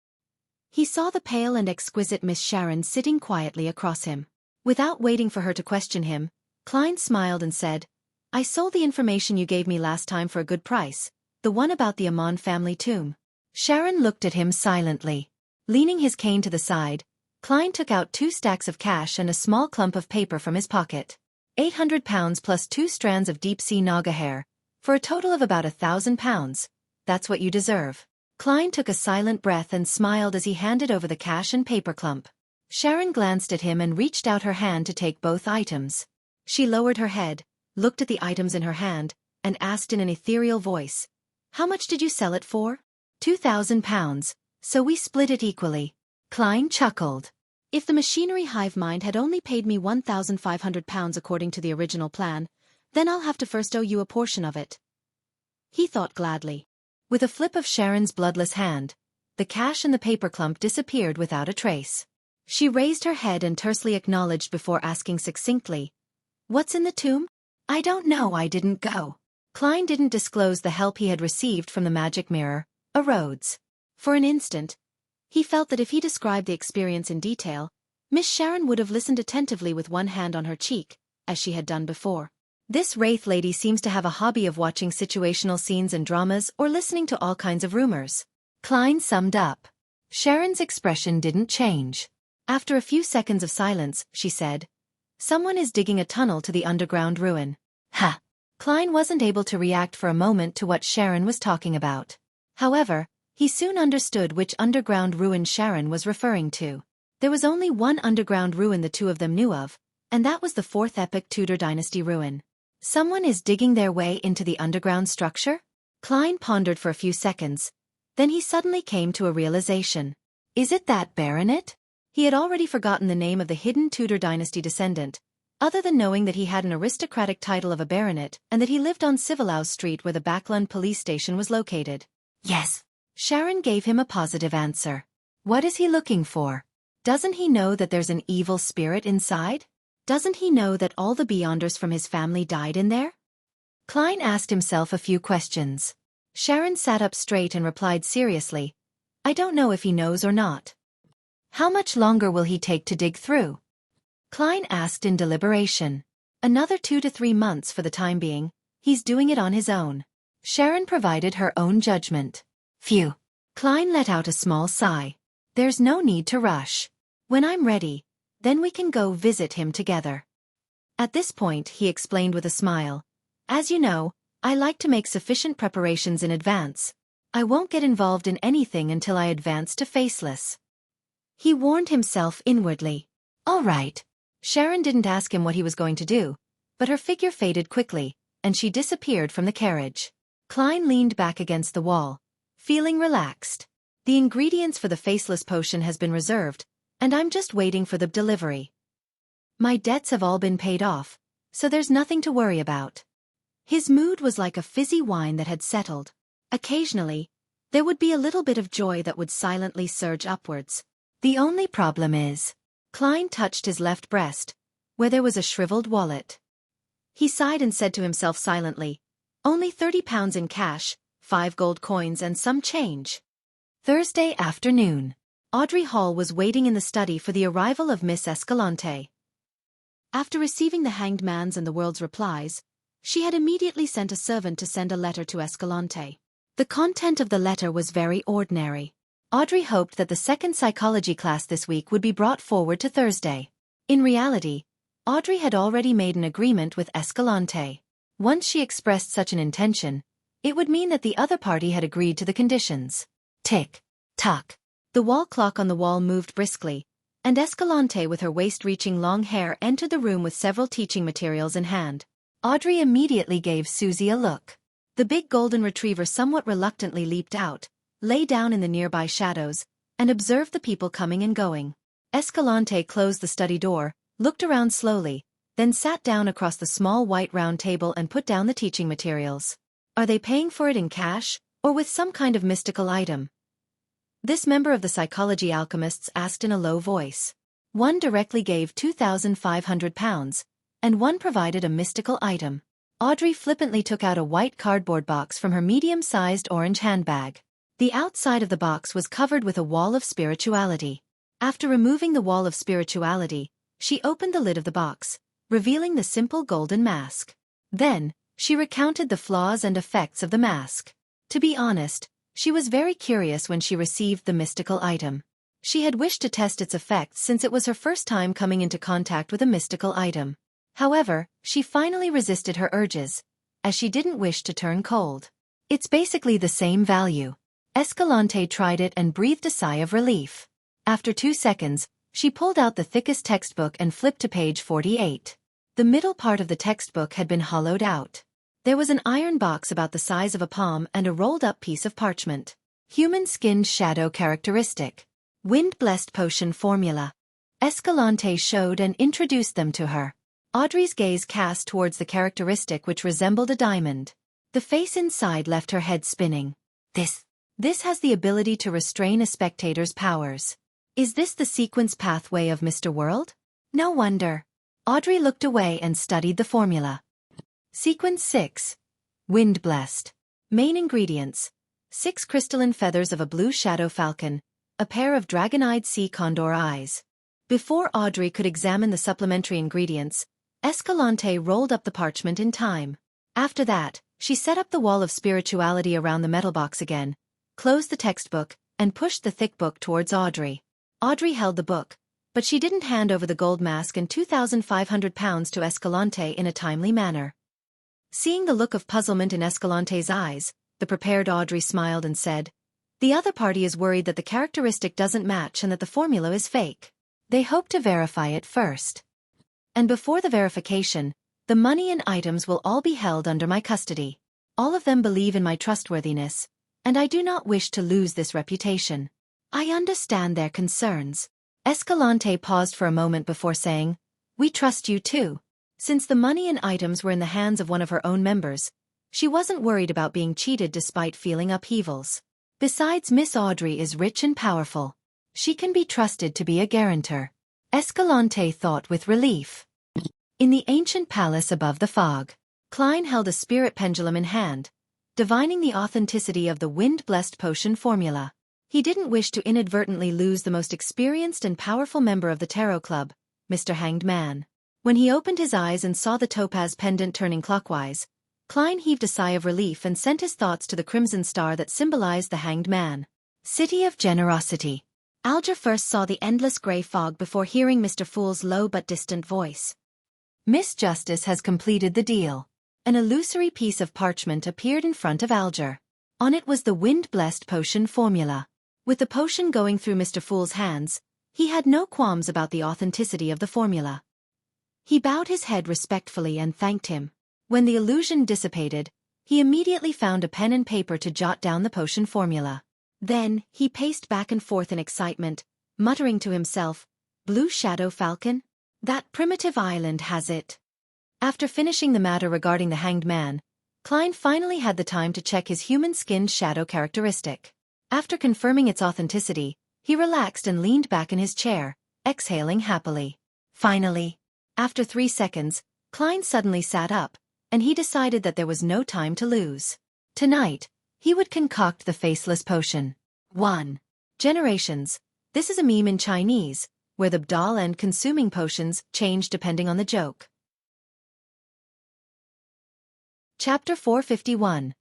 S1: He saw the pale and exquisite Miss Sharon sitting quietly across him. Without waiting for her to question him, Klein smiled and said, I sold the information you gave me last time for a good price, the one about the Amon family tomb. Sharon looked at him silently. Leaning his cane to the side, Klein took out 2 stacks of cash and a small clump of paper from his pocket. 800 pounds plus 2 strands of deep-sea Naga hair, for a total of about 1,000 pounds. That's what you deserve. Klein took a silent breath and smiled as he handed over the cash and paper clump. Sharon glanced at him and reached out her hand to take both items. She lowered her head, looked at the items in her hand, and asked in an ethereal voice, How much did you sell it for? 2,000 pounds, so we split it equally. Klein chuckled. If the machinery Hivemind had only paid me 1,500 pounds according to the original plan, then I'll have to first owe you a portion of it. He thought gladly. With a flip of Sharon's bloodless hand, the cash and the paper clump disappeared without a trace. She raised her head and tersely acknowledged before asking succinctly, What's in the tomb? I don't know, I didn't go. Klein didn't disclose the help he had received from the magic mirror, a Rhodes. For an instant, he felt that if he described the experience in detail, Miss Sharon would have listened attentively with one hand on her cheek, as she had done before. This wraith lady seems to have a hobby of watching situational scenes and dramas or listening to all kinds of rumors. Klein summed up. Sharon's expression didn't change. After a few seconds of silence, she said, Someone is digging a tunnel to the underground ruin. Ha! Klein wasn't able to react for a moment to what Sharon was talking about. However, he soon understood which underground ruin Sharon was referring to. There was only one underground ruin the two of them knew of, and that was the 4th epic Tudor dynasty ruin. Someone is digging their way into the underground structure? Klein pondered for a few seconds. Then he suddenly came to a realization. Is it that baronet? He had already forgotten the name of the hidden Tudor dynasty descendant, other than knowing that he had an aristocratic title of a baronet and that he lived on Civilhouse Street where the Backland police station was located. Yes. Sharon gave him a positive answer. What is he looking for? Doesn't he know that there's an evil spirit inside? Doesn't he know that all the Beyonders from his family died in there? Klein asked himself a few questions. Sharon sat up straight and replied seriously, I don't know if he knows or not. How much longer will he take to dig through? Klein asked in deliberation. Another 2 to 3 months for the time being. He's doing it on his own. Sharon provided her own judgment. Phew. Klein let out a small sigh. There's no need to rush. When I'm ready, then we can go visit him together. At this point, he explained with a smile. As you know, I like to make sufficient preparations in advance. I won't get involved in anything until I advance to Faceless. He warned himself inwardly. All right. Sharon didn't ask him what he was going to do, but her figure faded quickly, and she disappeared from the carriage. Klein leaned back against the wall, feeling relaxed. The ingredients for the Faceless potion has been reserved, and I'm just waiting for the delivery. My debts have all been paid off, so there's nothing to worry about. His mood was like a fizzy wine that had settled. Occasionally, there would be a little bit of joy that would silently surge upwards. The only problem is, Klein touched his left breast, where there was a shriveled wallet. He sighed and said to himself silently, only 30 pounds in cash, 5 gold coins and some change. Thursday afternoon. Audrey Hall was waiting in the study for the arrival of Miss Escalante. After receiving the Hanged Man's and the World's replies, she had immediately sent a servant to send a letter to Escalante. The content of the letter was very ordinary. Audrey hoped that the second psychology class this week would be brought forward to Thursday. In reality, Audrey had already made an agreement with Escalante. Once she expressed such an intention, it would mean that the other party had agreed to the conditions. Tick, tock. The wall clock on the wall moved briskly, and Escalante with her waist-reaching long hair entered the room with several teaching materials in hand. Audrey immediately gave Susie a look. The big golden retriever somewhat reluctantly leaped out, lay down in the nearby shadows, and observed the people coming and going. Escalante closed the study door, looked around slowly, then sat down across the small white round table and put down the teaching materials. Are they paying for it in cash, or with some kind of mystical item? This member of the psychology alchemists asked in a low voice. One directly gave 2,500 pounds, and one provided a mystical item. Audrey flippantly took out a white cardboard box from her medium-sized orange handbag. The outside of the box was covered with a wall of spirituality. After removing the wall of spirituality, she opened the lid of the box, revealing the simple golden mask. Then, she recounted the flaws and effects of the mask. To be honest, she was very curious when she received the mystical item. She had wished to test its effects since it was her first time coming into contact with a mystical item. However, she finally resisted her urges, as she didn't wish to turn cold. It's basically the same value. Escalante tried it and breathed a sigh of relief. After 2 seconds, she pulled out the thickest textbook and flipped to page 48. The middle part of the textbook had been hollowed out. There was an iron box about the size of a palm and a rolled-up piece of parchment. Human-skinned shadow characteristic. Wind-blessed potion formula. Escalante showed and introduced them to her. Audrey's gaze cast towards the characteristic which resembled a diamond. The face inside left her head spinning. This has the ability to restrain a spectator's powers. Is this the sequence pathway of Mr. World? No wonder. Audrey looked away and studied the formula. Sequence 6. Wind-blessed. Main ingredients. 6 crystalline feathers of a blue shadow falcon, a pair of dragon-eyed sea condor eyes. Before Audrey could examine the supplementary ingredients, Escalante rolled up the parchment in time. After that, she set up the wall of spirituality around the metal box again, closed the textbook, and pushed the thick book towards Audrey. Audrey held the book, but she didn't hand over the gold mask and 2,500 pounds to Escalante in a timely manner. Seeing the look of puzzlement in Escalante's eyes, the prepared Audrey smiled and said, "The other party is worried that the characteristic doesn't match and that the formula is fake. They hope to verify it first. And before the verification, the money and items will all be held under my custody. All of them believe in my trustworthiness, and I do not wish to lose this reputation. I understand their concerns." Escalante paused for a moment before saying, "We trust you too." Since the money and items were in the hands of one of her own members, she wasn't worried about being cheated despite feeling upheavals. Besides, Miss Audrey is rich and powerful. She can be trusted to be a guarantor. Escalante thought with relief. In the ancient palace above the fog, Klein held a spirit pendulum in hand, divining the authenticity of the wind-blessed potion formula. He didn't wish to inadvertently lose the most experienced and powerful member of the Tarot Club, Mr. Hanged Man. When he opened his eyes and saw the topaz pendant turning clockwise, Klein heaved a sigh of relief and sent his thoughts to the crimson star that symbolized the Hanged Man. City of Generosity. Alger first saw the endless grey fog before hearing Mr. Fool's low but distant voice. Miss Justice has completed the deal. An illusory piece of parchment appeared in front of Alger. On it was the wind-blessed potion formula. With the potion going through Mr. Fool's hands, he had no qualms about the authenticity of the formula. He bowed his head respectfully and thanked him. When the illusion dissipated, he immediately found a pen and paper to jot down the potion formula. Then, he paced back and forth in excitement, muttering to himself, "Blue Shadow Falcon? That primitive island has it." After finishing the matter regarding the Hanged Man, Klein finally had the time to check his human-skinned shadow characteristic. After confirming its authenticity, he relaxed and leaned back in his chair, exhaling happily. Finally, after 3 seconds, Klein suddenly sat up, and he decided that there was no time to lose. Tonight, he would concoct the Faceless potion. 1. Generations. This is a meme in Chinese, where the bdal and consuming potions change depending on the joke. Chapter 451.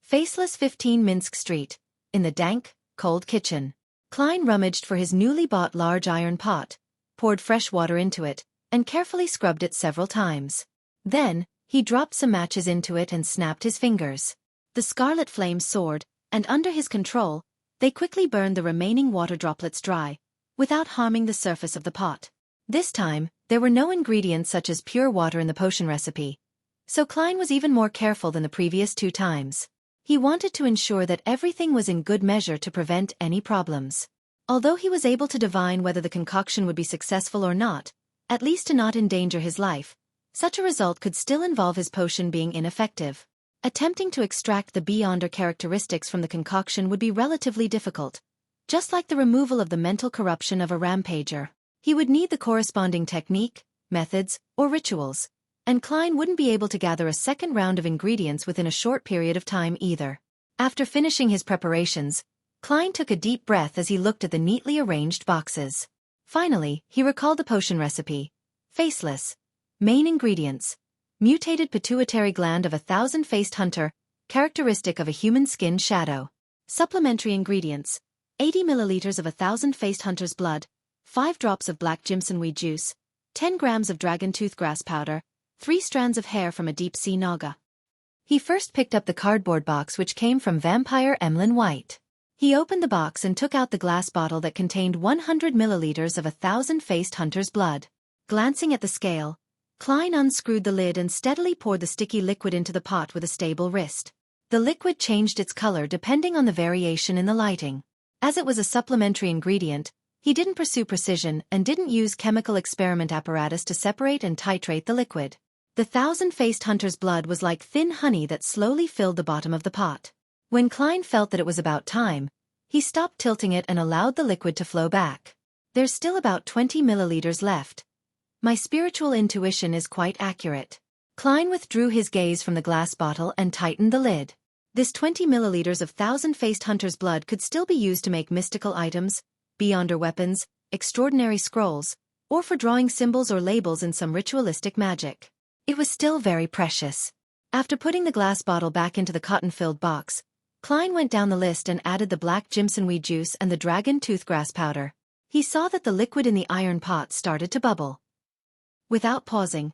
S1: Faceless 15 Minsk Street. In the dank, cold kitchen. Klein rummaged for his newly bought large iron pot, poured fresh water into it, and carefully scrubbed it several times. Then, he dropped some matches into it and snapped his fingers. The scarlet flames soared, and under his control, they quickly burned the remaining water droplets dry, without harming the surface of the pot. This time, there were no ingredients such as pure water in the potion recipe, so Klein was even more careful than the previous 2 times. He wanted to ensure that everything was in good measure to prevent any problems. Although he was able to divine whether the concoction would be successful or not, at least to not endanger his life, such a result could still involve his potion being ineffective. Attempting to extract the beyonder characteristics from the concoction would be relatively difficult. Just like the removal of the mental corruption of a rampager, he would need the corresponding technique, methods, or rituals, and Klein wouldn't be able to gather a second round of ingredients within a short period of time either. After finishing his preparations, Klein took a deep breath as he looked at the neatly arranged boxes. Finally, he recalled the potion recipe. Faceless. Main ingredients. Mutated pituitary gland of a thousand-faced hunter, characteristic of a human-skinned shadow. Supplementary ingredients. 80 milliliters of a thousand-faced hunter's blood, 5 drops of black jimsonweed juice, 10 grams of dragon toothgrass powder, 3 strands of hair from a deep-sea naga. He first picked up the cardboard box which came from Vampire Emlyn White. He opened the box and took out the glass bottle that contained 100 milliliters of a thousand-faced hunter's blood. Glancing at the scale, Klein unscrewed the lid and steadily poured the sticky liquid into the pot with a stable wrist. The liquid changed its color depending on the variation in the lighting. As it was a supplementary ingredient, he didn't pursue precision and didn't use chemical experiment apparatus to separate and titrate the liquid. The thousand-faced hunter's blood was like thin honey that slowly filled the bottom of the pot. When Klein felt that it was about time, he stopped tilting it and allowed the liquid to flow back. There's still about 20 milliliters left. My spiritual intuition is quite accurate. Klein withdrew his gaze from the glass bottle and tightened the lid. This 20 milliliters of thousand-faced hunter's blood could still be used to make mystical items, beyonder weapons, extraordinary scrolls, or for drawing symbols or labels in some ritualistic magic. It was still very precious. After putting the glass bottle back into the cotton-filled box, Klein went down the list and added the black jimsonweed juice and the dragon toothgrass powder. He saw that the liquid in the iron pot started to bubble. Without pausing,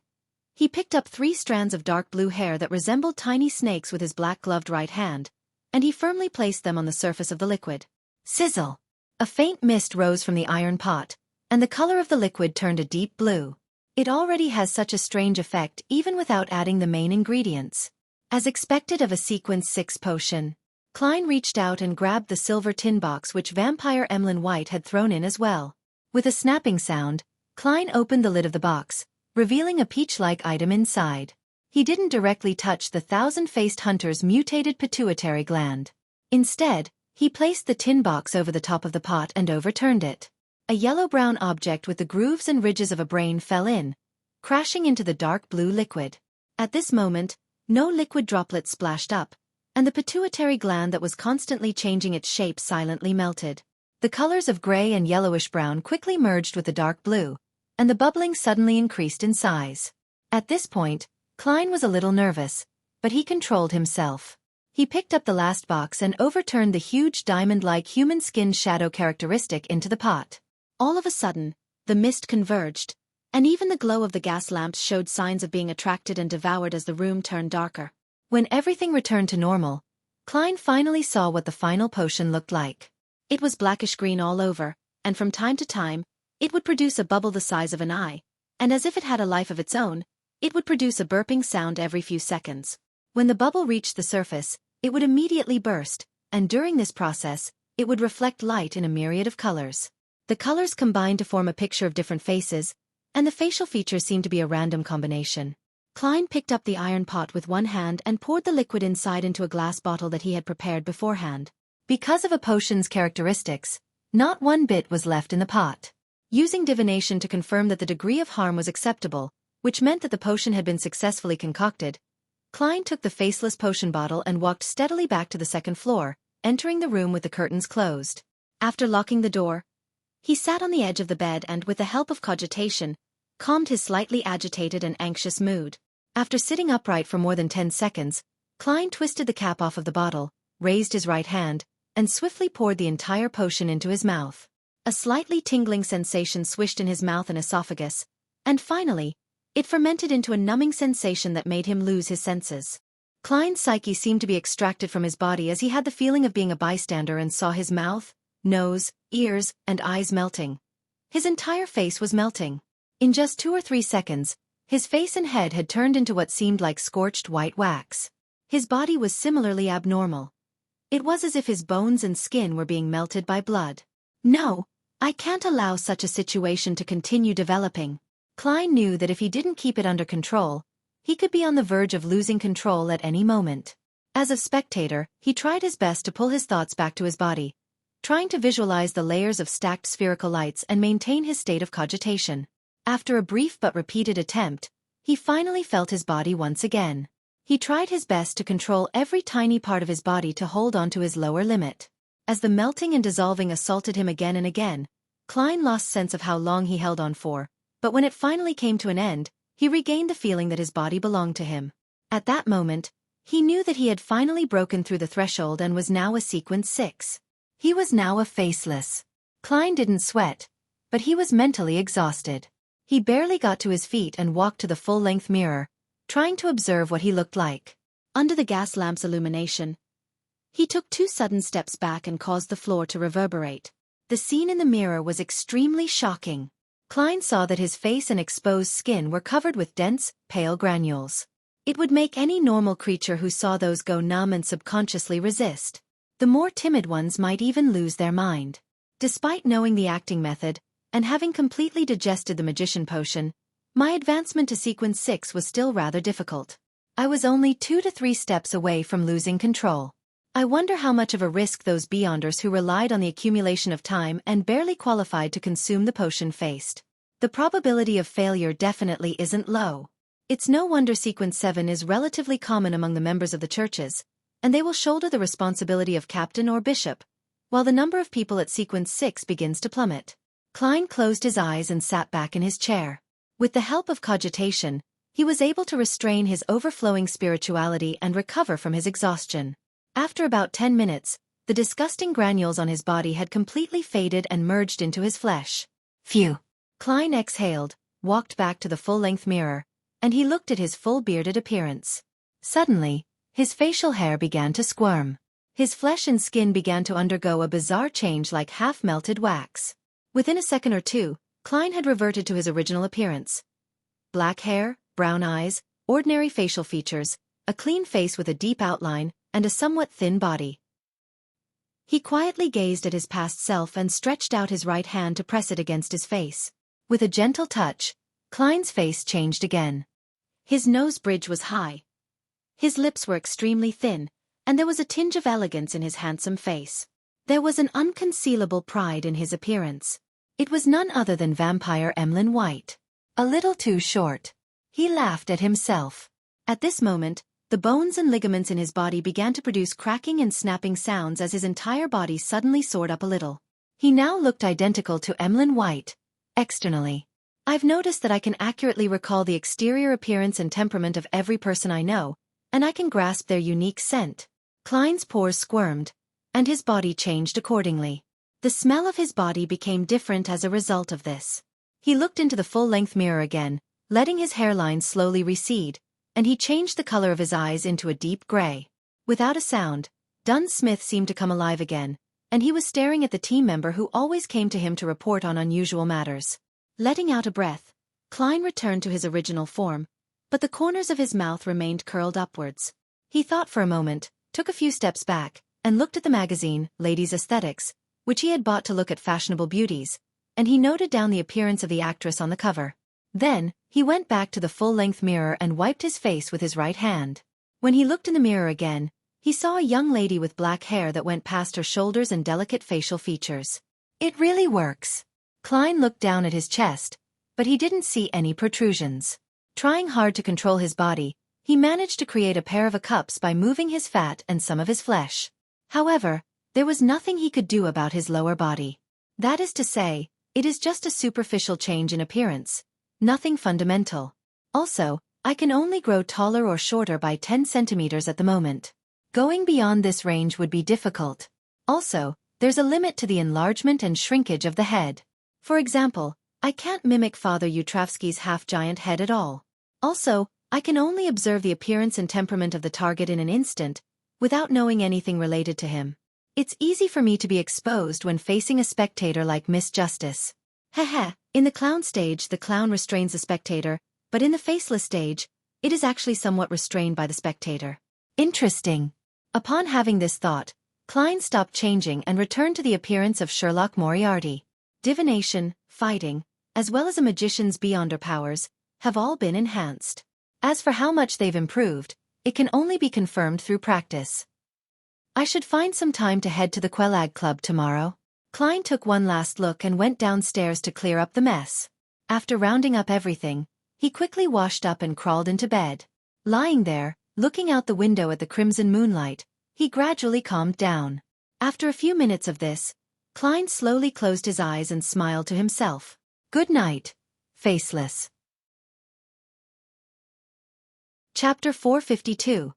S1: he picked up 3 strands of dark blue hair that resembled tiny snakes with his black-gloved right hand, and he firmly placed them on the surface of the liquid. Sizzle! A faint mist rose from the iron pot, and the color of the liquid turned a deep blue. It already has such a strange effect even without adding the main ingredients. As expected of a Sequence 6 potion, Klein reached out and grabbed the silver tin box which Vampire Emlyn White had thrown in as well. With a snapping sound, Klein opened the lid of the box, revealing a peach-like item inside. He didn't directly touch the thousand-faced hunter's mutated pituitary gland. Instead, he placed the tin box over the top of the pot and overturned it. A yellow-brown object with the grooves and ridges of a brain fell in, crashing into the dark blue liquid. At this moment, no liquid droplets splashed up, and the pituitary gland that was constantly changing its shape silently melted. The colors of gray and yellowish-brown quickly merged with the dark blue, and the bubbling suddenly increased in size. At this point, Klein was a little nervous, but he controlled himself. He picked up the last box and overturned the huge diamond-like human skin shadow characteristic into the pot. All of a sudden, the mist converged, and even the glow of the gas lamps showed signs of being attracted and devoured as the room turned darker. When everything returned to normal, Klein finally saw what the final potion looked like. It was blackish-green all over, and from time to time, it would produce a bubble the size of an eye, and as if it had a life of its own, it would produce a burping sound every few seconds. When the bubble reached the surface, it would immediately burst, and during this process, it would reflect light in a myriad of colors. The colors combined to form a picture of different faces, and the facial features seemed to be a random combination. Klein picked up the iron pot with one hand and poured the liquid inside into a glass bottle that he had prepared beforehand. Because of a potion's characteristics, not one bit was left in the pot. Using divination to confirm that the degree of harm was acceptable, which meant that the potion had been successfully concocted, Klein took the Faceless potion bottle and walked steadily back to the second floor, entering the room with the curtains closed. After locking the door, he sat on the edge of the bed and, with the help of cogitation, calmed his slightly agitated and anxious mood. After sitting upright for more than 10 seconds, Klein twisted the cap off of the bottle, raised his right hand, and swiftly poured the entire potion into his mouth. A slightly tingling sensation swished in his mouth and esophagus, and finally, it fermented into a numbing sensation that made him lose his senses. Klein's psyche seemed to be extracted from his body as he had the feeling of being a bystander and saw his mouth, nose, ears, and eyes melting. His entire face was melting. In just 2 or 3 seconds, his face and head had turned into what seemed like scorched white wax. His body was similarly abnormal. It was as if his bones and skin were being melted by blood. No, I can't allow such a situation to continue developing. Klein knew that if he didn't keep it under control, he could be on the verge of losing control at any moment. As a spectator, he tried his best to pull his thoughts back to his body, trying to visualize the layers of stacked spherical lights and maintain his state of cogitation. After a brief but repeated attempt, he finally felt his body once again. He tried his best to control every tiny part of his body to hold on to his lower limit. As the melting and dissolving assaulted him again and again, Klein lost sense of how long he held on for, but when it finally came to an end, he regained the feeling that his body belonged to him. At that moment, he knew that he had finally broken through the threshold and was now a sequence 6. He was now a Faceless. Klein didn't sweat, but he was mentally exhausted. He barely got to his feet and walked to the full-length mirror, trying to observe what he looked like. Under the gas lamp's illumination, he took 2 sudden steps back and caused the floor to reverberate. The scene in the mirror was extremely shocking. Klein saw that his face and exposed skin were covered with dense, pale granules. It would make any normal creature who saw those go numb and subconsciously resist. The more timid ones might even lose their mind. Despite knowing the acting method, and having completely digested the magician potion, my advancement to sequence 6 was still rather difficult. I was only 2 to 3 steps away from losing control. I wonder how much of a risk those beyonders who relied on the accumulation of time and barely qualified to consume the potion faced. The probability of failure definitely isn't low. It's no wonder sequence 7 is relatively common among the members of the churches, and they will shoulder the responsibility of captain or bishop, while the number of people at sequence 6 begins to plummet. Klein closed his eyes and sat back in his chair. With the help of cogitation, he was able to restrain his overflowing spirituality and recover from his exhaustion. After about 10 minutes, the disgusting granules on his body had completely faded and merged into his flesh. Phew! Klein exhaled, walked back to the full-length mirror, and he looked at his full-bearded appearance. Suddenly, his facial hair began to squirm. His flesh and skin began to undergo a bizarre change like half-melted wax. Within a second or two, Klein had reverted to his original appearance. Black hair, brown eyes, ordinary facial features, a clean face with a deep outline, and a somewhat thin body. He quietly gazed at his past self and stretched out his right hand to press it against his face. With a gentle touch, Klein's face changed again. His nose bridge was high. His lips were extremely thin, and there was a tinge of elegance in his handsome face. There was an unconcealable pride in his appearance. It was none other than vampire Emlyn White. A little too short. He laughed at himself. At this moment, The bones and ligaments in his body began to produce cracking and snapping sounds as his entire body suddenly soared up a little. He now looked identical to Emlyn White, externally. I've noticed that I can accurately recall the exterior appearance and temperament of every person I know, and I can grasp their unique scent. Klein's pores squirmed, and his body changed accordingly. The smell of his body became different as a result of this. He looked into the full-length mirror again, letting his hairline slowly recede, and he changed the color of his eyes into a deep gray. Without a sound, Dunn Smith seemed to come alive again, and he was staring at the team member who always came to him to report on unusual matters. Letting out a breath, Klein returned to his original form, but the corners of his mouth remained curled upwards. He thought for a moment, took a few steps back, and looked at the magazine, Ladies' Aesthetics, which he had bought to look at fashionable beauties, and he noted down the appearance of the actress on the cover. Then, he went back to the full-length mirror and wiped his face with his right hand. When he looked in the mirror again, he saw a young lady with black hair that went past her shoulders and delicate facial features. It really works. Klein looked down at his chest, but he didn't see any protrusions. Trying hard to control his body, he managed to create a pair of cups by moving his fat and some of his flesh. However, there was nothing he could do about his lower body. That is to say, it is just a superficial change in appearance. Nothing fundamental. Also, I can only grow taller or shorter by 10 centimeters at the moment. Going beyond this range would be difficult. Also, there's a limit to the enlargement and shrinkage of the head. For example, I can't mimic Father Yutravsky's half-giant head at all. Also, I can only observe the appearance and temperament of the target in an instant, without knowing anything related to him. It's easy for me to be exposed when facing a spectator like Miss Justice. Heh. In the clown stage, the clown restrains the spectator, but in the faceless stage, it is actually somewhat restrained by the spectator. Interesting. Upon having this thought, Klein stopped changing and returned to the appearance of Sherlock Moriarty. Divination, fighting, as well as a magician's beyonder powers, have all been enhanced. As for how much they've improved, it can only be confirmed through practice. I should find some time to head to the Quelag Club tomorrow. Klein took one last look and went downstairs to clear up the mess. After rounding up everything, he quickly washed up and crawled into bed. Lying there, looking out the window at the crimson moonlight, he gradually calmed down. After a few minutes of this, Klein slowly closed his eyes and smiled to himself. Good night, Faceless. Chapter 452.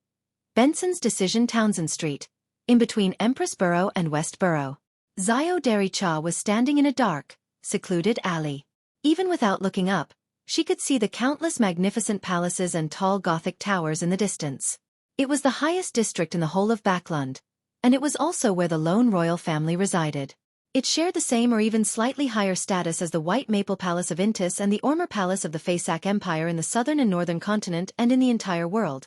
S1: Benson's Decision, Townsend Street, in between Empress Borough and West Borough. Zio Dericha was standing in a dark, secluded alley. Even without looking up, she could see the countless magnificent palaces and tall Gothic towers in the distance. It was the highest district in the whole of Backlund, and it was also where the lone royal family resided. It shared the same or even slightly higher status as the White Maple Palace of Intis and the Ormer Palace of the Fasak Empire in the southern and northern continent and in the entire world.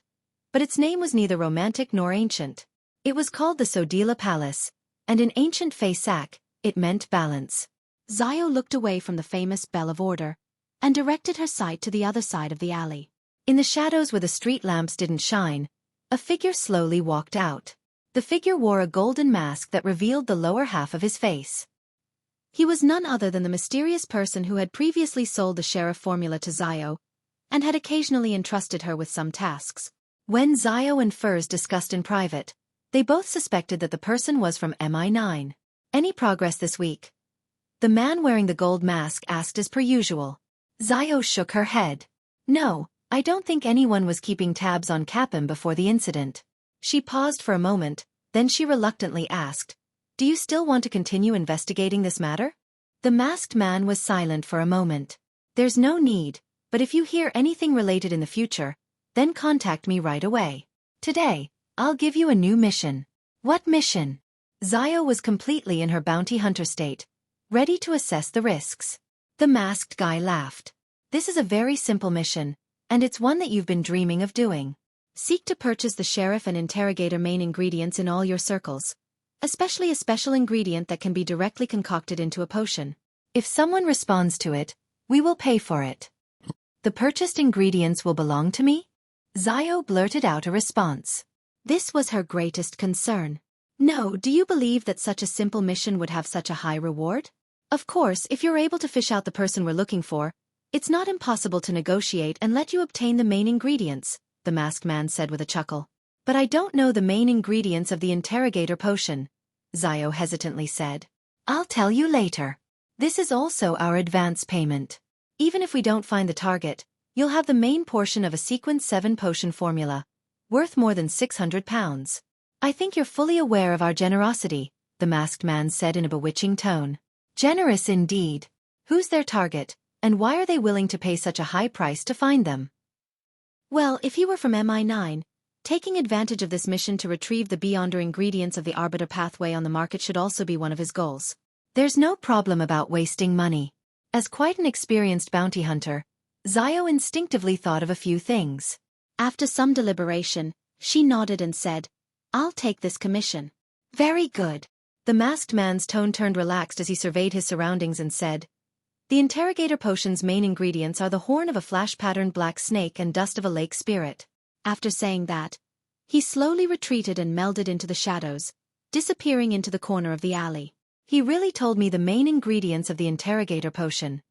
S1: But its name was neither romantic nor ancient. It was called the Sodila Palace, and in ancient Fasak, it meant balance. Zio looked away from the famous Bell of Order, and directed her sight to the other side of the alley. In the shadows where the street lamps didn't shine, a figure slowly walked out. The figure wore a golden mask that revealed the lower half of his face. He was none other than the mysterious person who had previously sold the sheriff formula to Zio, and had occasionally entrusted her with some tasks. When Zio and Furs discussed in private, they both suspected that the person was from MI9. Any progress this week? The man wearing the gold mask asked as per usual. Zio shook her head. No, I don't think anyone was keeping tabs on Capim before the incident. She paused for a moment, then she reluctantly asked, Do you still want to continue investigating this matter? The masked man was silent for a moment. There's no need, but if you hear anything related in the future, then contact me right away. Today, I'll give you a new mission. What mission? Zio was completely in her bounty hunter state, ready to assess the risks. The masked guy laughed. This is a very simple mission, and it's one that you've been dreaming of doing. Seek to purchase the sheriff and interrogator main ingredients in all your circles, especially a special ingredient that can be directly concocted into a potion. If someone responds to it, we will pay for it. The purchased ingredients will belong to me? Zio blurted out a response. This was her greatest concern. No, do you believe that such a simple mission would have such a high reward? Of course, if you're able to fish out the person we're looking for, it's not impossible to negotiate and let you obtain the main ingredients, the masked man said with a chuckle. But I don't know the main ingredients of the interrogator potion, Xiao hesitantly said. I'll tell you later. This is also our advance payment. Even if we don't find the target, you'll have the main portion of a Sequence 7 potion formula, worth more than 600 pounds. I think you're fully aware of our generosity, the masked man said in a bewitching tone. Generous indeed. Who's their target, and why are they willing to pay such a high price to find them? Well, if he were from MI9, taking advantage of this mission to retrieve the Beyonder ingredients of the Arbiter pathway on the market should also be one of his goals. There's no problem about wasting money. As quite an experienced bounty hunter, Xiao instinctively thought of a few things. After some deliberation, she nodded and said, I'll take this commission. Very good. The masked man's tone turned relaxed as he surveyed his surroundings and said, The interrogator potion's main ingredients are the horn of a flash-patterned black snake and dust of a lake spirit. After saying that, he slowly retreated and melded into the shadows, disappearing into the corner of the alley. He really told me the main ingredients of the interrogator potion.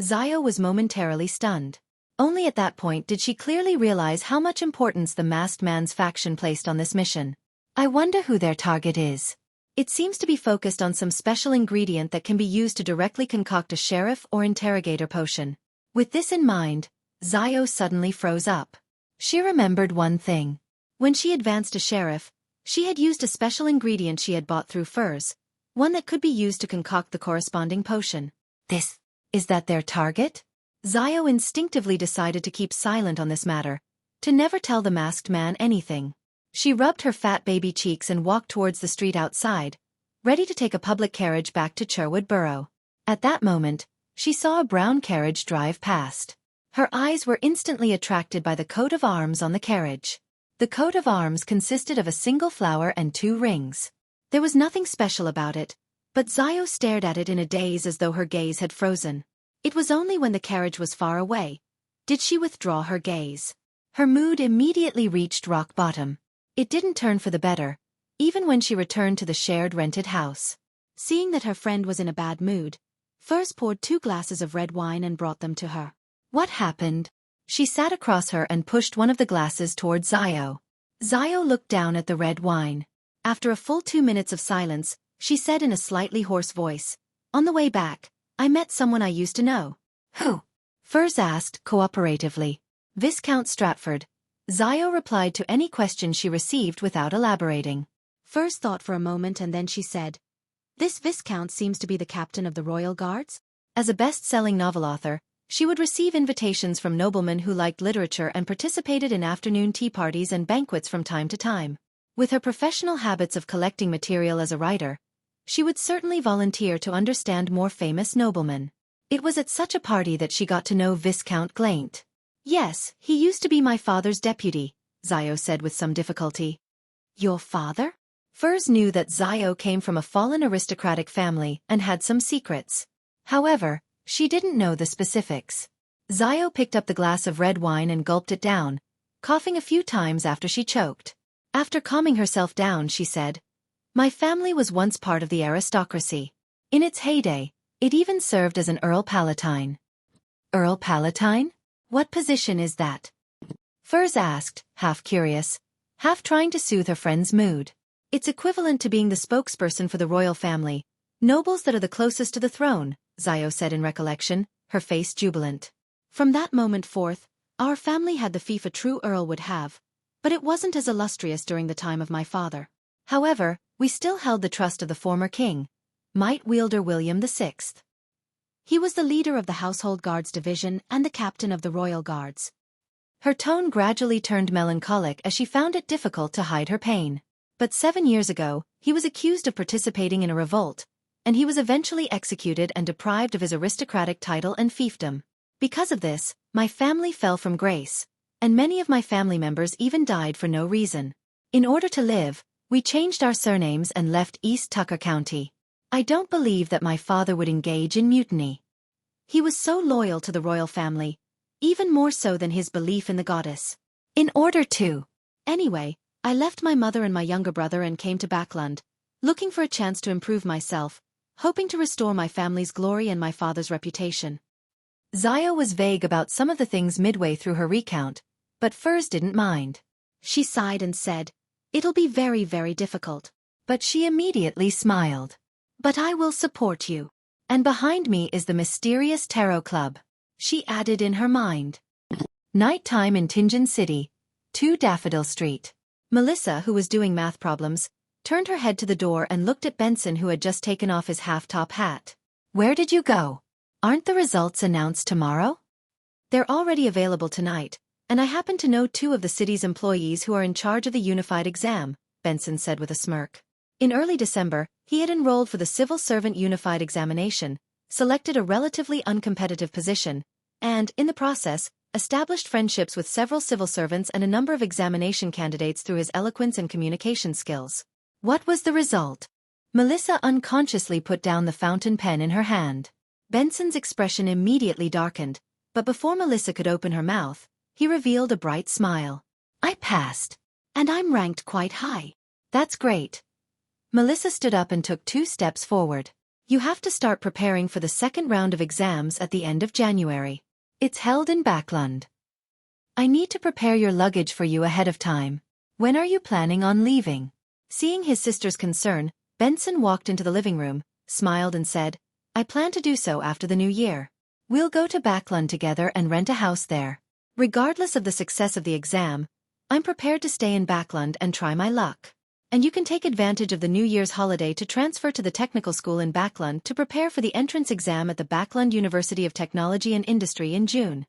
S1: Xiao was momentarily stunned. Only at that point did she clearly realize how much importance the masked man's faction placed on this mission. I wonder who their target is. It seems to be focused on some special ingredient that can be used to directly concoct a sheriff or interrogator potion. With this in mind, Xiao suddenly froze up. She remembered one thing. When she advanced to sheriff, she had used a special ingredient she had bought through furs, one that could be used to concoct the corresponding potion. Is that their target? Xiao instinctively decided to keep silent on this matter, to never tell the masked man anything. She rubbed her fat baby cheeks and walked towards the street outside, ready to take a public carriage back to Cherwood Borough. At that moment, she saw a brown carriage drive past. Her eyes were instantly attracted by the coat of arms on the carriage. The coat of arms consisted of a single flower and 2 rings. There was nothing special about it, but Xiao stared at it in a daze as though her gaze had frozen. It was only when the carriage was far away did she withdraw her gaze. Her mood immediately reached rock bottom. It didn't turn for the better, even when she returned to the shared rented house. Seeing that her friend was in a bad mood, Furs poured 2 glasses of red wine and brought them to her. What happened? She sat across her and pushed one of the glasses towards Xiao. Xiao looked down at the red wine. After a full 2 minutes of silence, she said in a slightly hoarse voice, On the way back, I met someone I used to know. Who? Furs asked cooperatively. Viscount Stratford. Xiao replied to any question she received without elaborating. Furs thought for a moment and then she said, This Viscount seems to be the captain of the Royal Guards? As a best-selling novel author, she would receive invitations from noblemen who liked literature and participated in afternoon tea parties and banquets from time to time. With her professional habits of collecting material as a writer, she would certainly volunteer to understand more famous noblemen. It was at such a party that she got to know Viscount Glaint. Yes, he used to be my father's deputy, Xiao said with some difficulty. Your father? Furs knew that Xiao came from a fallen aristocratic family and had some secrets. However, she didn't know the specifics. Xiao picked up the glass of red wine and gulped it down, coughing a few times after she choked. After calming herself down, she said, My family was once part of the aristocracy. In its heyday, it even served as an Earl Palatine. Earl Palatine? What position is that? Furs asked, half curious, half trying to soothe her friend's mood. It's equivalent to being the spokesperson for the royal family, nobles that are the closest to the throne, Xiao said in recollection, her face jubilant. From that moment forth, our family had the fief a true earl would have, but it wasn't as illustrious during the time of my father. However, we still held the trust of the former king, Might-Wielder William VI. He was the leader of the Household Guards Division and the captain of the Royal Guards. Her tone gradually turned melancholic as she found it difficult to hide her pain. But 7 years ago, he was accused of participating in a revolt, and he was eventually executed and deprived of his aristocratic title and fiefdom. Because of this, my family fell from grace, and many of my family members even died for no reason. In order to live, we changed our surnames and left East Tucker County. I don't believe that my father would engage in mutiny. He was so loyal to the royal family, even more so than his belief in the goddess. In order to. Anyway, I left my mother and my younger brother and came to Backland, looking for a chance to improve myself, hoping to restore my family's glory and my father's reputation. Xiao was vague about some of the things midway through her recount, but Furs didn't mind. She sighed and said, "It'll be very, very difficult." But she immediately smiled. "But I will support you. And behind me is the mysterious Tarot Club," she added in her mind. Nighttime in Tinjin City, 2 Daffodil Street. Melissa, who was doing math problems, turned her head to the door and looked at Benson, who had just taken off his half-top hat. "Where did you go? Aren't the results announced tomorrow?" "They're already available tonight, and I happen to know 2 of the city's employees who are in charge of the unified exam," Benson said with a smirk. In early December, he had enrolled for the Civil Servant Unified Examination, selected a relatively uncompetitive position, and, in the process, established friendships with several civil servants and a number of examination candidates through his eloquence and communication skills. What was the result? Melissa unconsciously put down the fountain pen in her hand. Benson's expression immediately darkened, but before Melissa could open her mouth, he revealed a bright smile. "I passed. And I'm ranked quite high." "That's great." Melissa stood up and took 2 steps forward. "You have to start preparing for the second round of exams at the end of January. It's held in Backlund. I need to prepare your luggage for you ahead of time. When are you planning on leaving?" Seeing his sister's concern, Benson walked into the living room, smiled and said, "I plan to do so after the new year. We'll go to Backlund together and rent a house there. Regardless of the success of the exam, I'm prepared to stay in Backlund and try my luck. And you can take advantage of the New Year's holiday to transfer to the technical school in Backlund to prepare for the entrance exam at the Backlund University of Technology and Industry in June."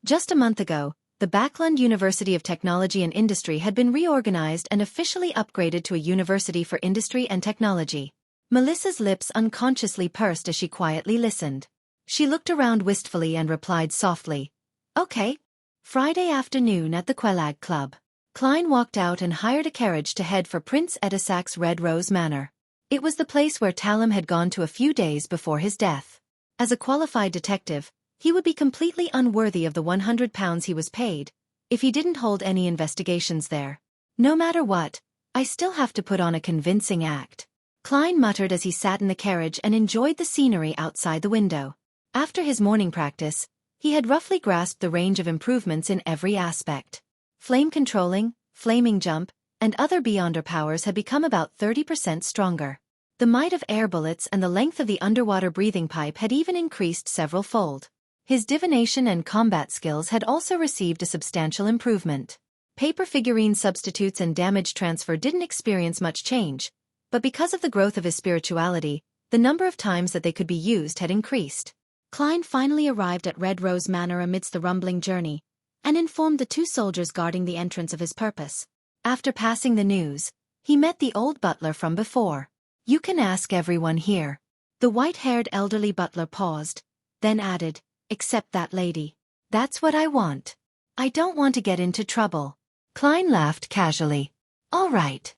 S1: Just a month ago, the Backlund University of Technology and Industry had been reorganized and officially upgraded to a university for industry and technology. Melissa's lips unconsciously pursed as she quietly listened. She looked around wistfully and replied softly, "Okay. Friday afternoon at the Quelag Club." Klein walked out and hired a carriage to head for Prince Edisac's Red Rose Manor. It was the place where Talum had gone to a few days before his death. As a qualified detective, he would be completely unworthy of the £100 he was paid if he didn't hold any investigations there. "No matter what, I still have to put on a convincing act," Klein muttered as he sat in the carriage and enjoyed the scenery outside the window. After his morning practice, he had roughly grasped the range of improvements in every aspect. Flame controlling, flaming jump, and other beyonder powers had become about 30% stronger. The might of air bullets and the length of the underwater breathing pipe had even increased several-fold. His divination and combat skills had also received a substantial improvement. Paper figurine substitutes and damage transfer didn't experience much change, but because of the growth of his spirituality, the number of times that they could be used had increased. Klein finally arrived at Red Rose Manor amidst the rumbling journey, and informed the 2 soldiers guarding the entrance of his purpose. After passing the news, he met the old butler from before. "You can ask everyone here." The white-haired elderly butler paused, then added, "Except that lady. That's what I want. I don't want to get into trouble." Klein laughed casually. "All right."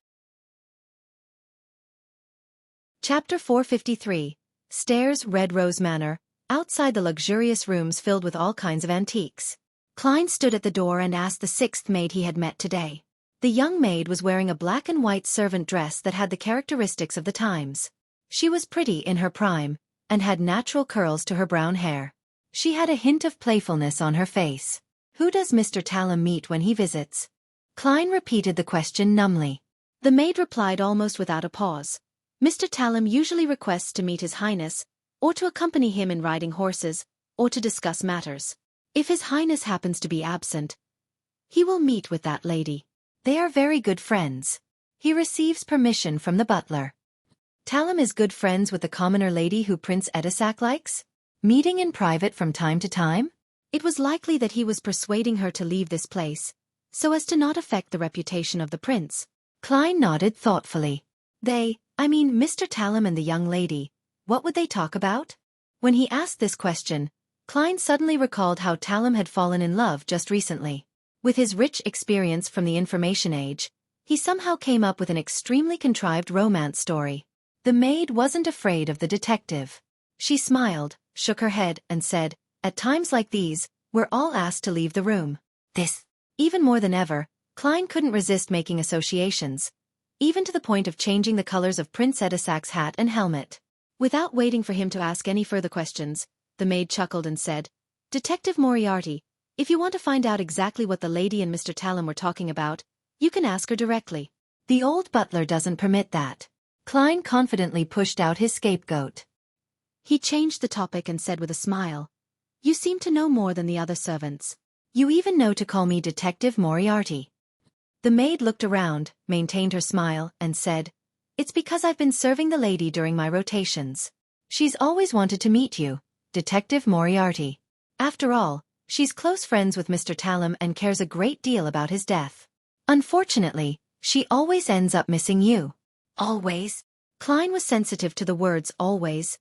S1: Chapter 453. Stairs, Red Rose Manor, outside the luxurious rooms filled with all kinds of antiques. Klein stood at the door and asked the 6th maid he had met today. The young maid was wearing a black and white servant dress that had the characteristics of the times. She was pretty in her prime, and had natural curls to her brown hair. She had a hint of playfulness on her face. "Who does Mr. Talum meet when he visits?" Klein repeated the question numbly. The maid replied almost without a pause. "Mr. Talum usually requests to meet His Highness, or to accompany him in riding horses, or to discuss matters. If His Highness happens to be absent, he will meet with that lady. They are very good friends." He receives permission from the butler. Talum is good friends with the commoner lady who Prince Edisac likes? Meeting in private from time to time? It was likely that he was persuading her to leave this place, so as to not affect the reputation of the prince. Klein nodded thoughtfully. Mr. Talum and the young lady, what would they talk about? When he asked this question, Klein suddenly recalled how Talum had fallen in love just recently. With his rich experience from the information age, he somehow came up with an extremely contrived romance story. The maid wasn't afraid of the detective. She smiled, shook her head, and said, "At times like these, we're all asked to leave the room." Even more than ever, Klein couldn't resist making associations, even to the point of changing the colors of Prince Edisac's hat and helmet. Without waiting for him to ask any further questions, the maid chuckled and said, "Detective Moriarty, If you want to find out exactly what the lady and Mr. Talon were talking about, you can ask her directly. The old butler doesn't permit that. Klein confidently pushed out his scapegoat. He changed the topic and said with a smile, "You seem to know more than the other servants. You even know to call me Detective Moriarty." The maid looked around, maintained her smile, and said, "It's because I've been serving the lady during my rotations. She's always wanted to meet you, Detective Moriarty. After all, she's close friends with Mr. Talon and cares a great deal about his death. Unfortunately, she always ends up missing you." "Always?" Klein was sensitive to the words always.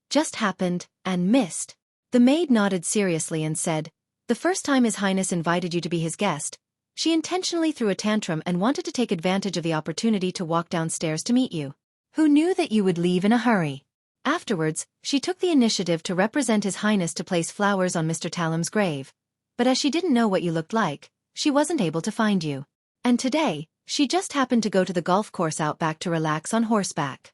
S1: Just happened, and missed. The maid nodded seriously and said, "The first time His Highness invited you to be his guest, she intentionally threw a tantrum and wanted to take advantage of the opportunity to walk downstairs to meet you. Who knew that you would leave in a hurry? Afterwards, she took the initiative to represent His Highness to place flowers on Mr. Talon's grave. But as she didn't know what you looked like, she wasn't able to find you. And today, she just happened to go to the golf course out back to relax on horseback.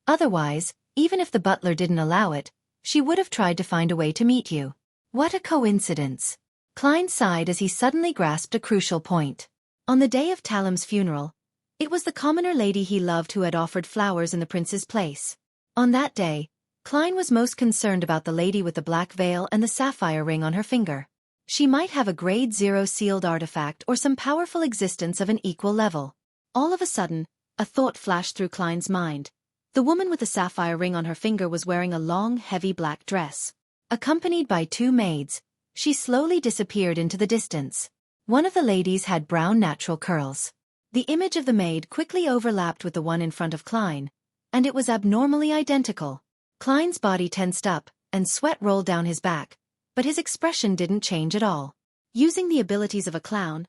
S1: Otherwise, even if the butler didn't allow it, she would have tried to find a way to meet you. What a coincidence." Klein sighed as he suddenly grasped a crucial point. On the day of Talon's funeral, it was the commoner lady he loved who had offered flowers in the prince's place. On that day, Klein was most concerned about the lady with the black veil and the sapphire ring on her finger. She might have a grade 0 sealed artifact or some powerful existence of an equal level. All of a sudden, a thought flashed through Klein's mind. The woman with the sapphire ring on her finger was wearing a long, heavy black dress. Accompanied by two maids, she slowly disappeared into the distance. One of the ladies had brown natural curls. The image of the maid quickly overlapped with the one in front of Klein, and it was abnormally identical. Klein's body tensed up, and sweat rolled down his back, but his expression didn't change at all. Using the abilities of a clown,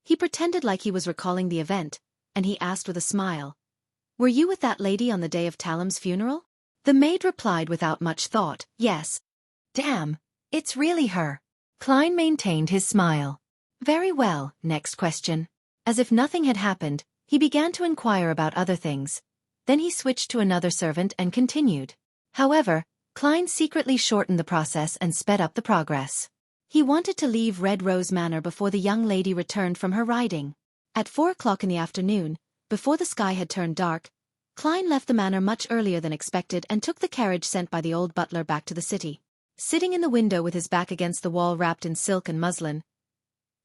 S1: he pretended like he was recalling the event, and he asked with a smile, "Were you with that lady on the day of Talon's funeral?" The maid replied without much thought, "Yes." "Damn, it's really her." Klein maintained his smile. "Very well, next question." As if nothing had happened, he began to inquire about other things. Then he switched to another servant and continued. However, Klein secretly shortened the process and sped up the progress. He wanted to leave Red Rose Manor before the young lady returned from her riding. At 4 o'clock in the afternoon, before the sky had turned dark, Klein left the manor much earlier than expected and took the carriage sent by the old butler back to the city. Sitting in the window with his back against the wall wrapped in silk and muslin,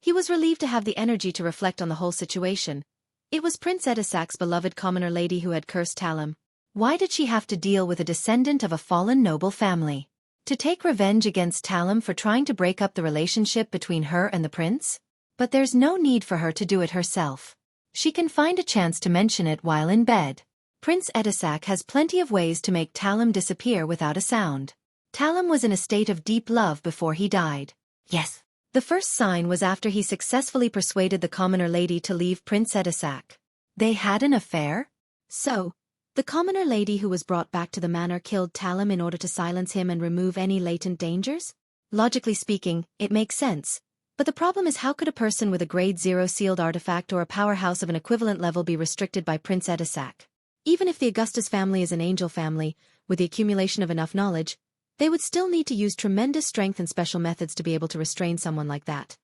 S1: he was relieved to have the energy to reflect on the whole situation. It was Prince Edisak's beloved commoner lady who had cursed Talon. Why did she have to deal with a descendant of a fallen noble family? To take revenge against Talon for trying to break up the relationship between her and the prince? But there's no need for her to do it herself. She can find a chance to mention it while in bed. Prince Edisak has plenty of ways to make Talon disappear without a sound. Talon was in a state of deep love before he died. Yes. The first sign was after he successfully persuaded the commoner lady to leave Prince Edisak. They had an affair? So, the commoner lady who was brought back to the manor killed Talon in order to silence him and remove any latent dangers? Logically speaking, it makes sense. But the problem is, how could a person with a grade 0 sealed artifact or a powerhouse of an equivalent level be restricted by Prince Edisak? Even if the Augustus family is an angel family, with the accumulation of enough knowledge, they would still need to use tremendous strength and special methods to be able to restrain someone like that.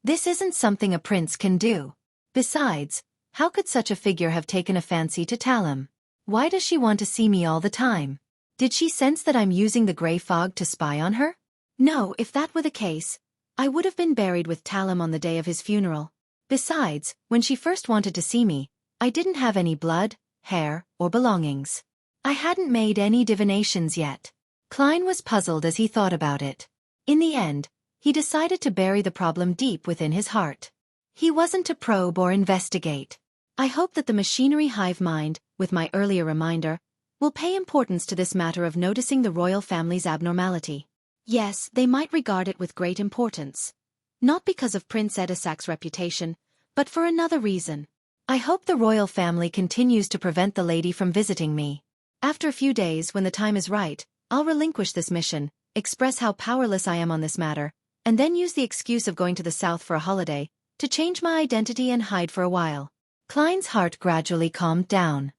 S1: This isn't something a prince can do. Besides, how could such a figure have taken a fancy to Talon? Why does she want to see me all the time? Did she sense that I'm using the grey fog to spy on her? No, if that were the case, I would have been buried with Talon on the day of his funeral. Besides, when she first wanted to see me, I didn't have any blood, hair, or belongings. I hadn't made any divinations yet. Klein was puzzled as he thought about it. In the end, he decided to bury the problem deep within his heart. He wasn't to probe or investigate. I hope that the machinery Hivemind, with my earlier reminder, will pay importance to this matter of noticing the royal family's abnormality. Yes, they might regard it with great importance. Not because of Prince Edisak's reputation, but for another reason. I hope the royal family continues to prevent the lady from visiting me. After a few days, when the time is right, I'll relinquish this mission, express how powerless I am on this matter, and then use the excuse of going to the south for a holiday, to change my identity and hide for a while. Klein's heart gradually calmed down.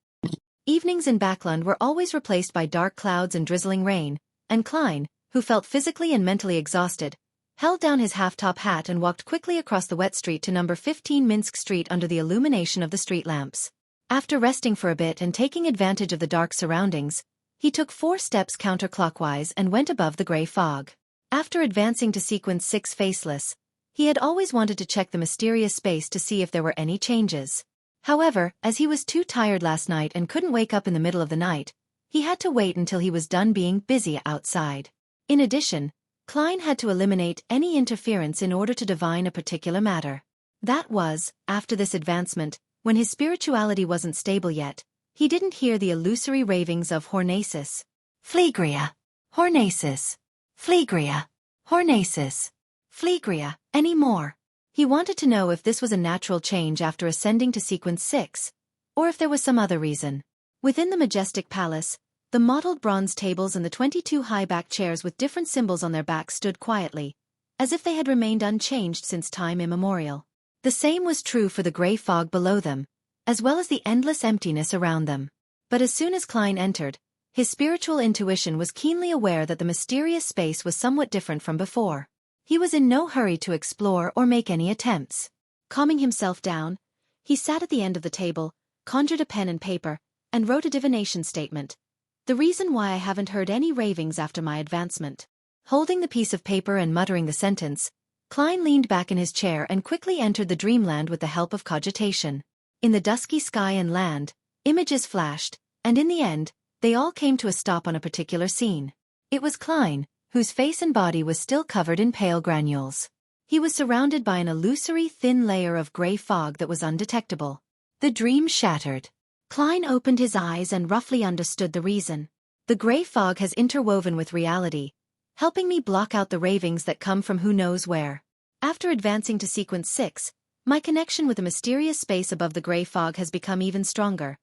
S1: Evenings in Backland were always replaced by dark clouds and drizzling rain, and Klein, who felt physically and mentally exhausted, held down his half-top hat and walked quickly across the wet street to number 15 Minsk Street under the illumination of the street lamps. After resting for a bit and taking advantage of the dark surroundings, he took 4 steps counterclockwise and went above the gray fog. After advancing to sequence 6 Faceless, he had always wanted to check the mysterious space to see if there were any changes. However, as he was too tired last night and couldn't wake up in the middle of the night, he had to wait until he was done being busy outside. In addition, Klein had to eliminate any interference in order to divine a particular matter. That was, after this advancement, when his spirituality wasn't stable yet, he didn't hear the illusory ravings of Hornasis. Phlegria. Hornasis. Phlegria. Hornasis. Phlegria. Anymore. He wanted to know if this was a natural change after ascending to sequence 6, or if there was some other reason. Within the majestic palace, the mottled bronze tables and the 22 high-backed chairs with different symbols on their backs stood quietly, as if they had remained unchanged since time immemorial. The same was true for the gray fog below them, as well as the endless emptiness around them. But as soon as Klein entered, his spiritual intuition was keenly aware that the mysterious space was somewhat different from before. He was in no hurry to explore or make any attempts. Calming himself down, he sat at the end of the table, conjured a pen and paper, and wrote a divination statement. The reason why I haven't heard any ravings after my advancement. Holding the piece of paper and muttering the sentence, Klein leaned back in his chair and quickly entered the dreamland with the help of cogitation. In the dusky sky and land, images flashed, and in the end, they all came to a stop on a particular scene. It was Klein, whose face and body was still covered in pale granules. He was surrounded by an illusory thin layer of gray fog that was undetectable. The dream shattered. Klein opened his eyes and roughly understood the reason. The gray fog has interwoven with reality, helping me block out the ravings that come from who knows where. After advancing to sequence 6, my connection with the mysterious space above the gray fog has become even stronger,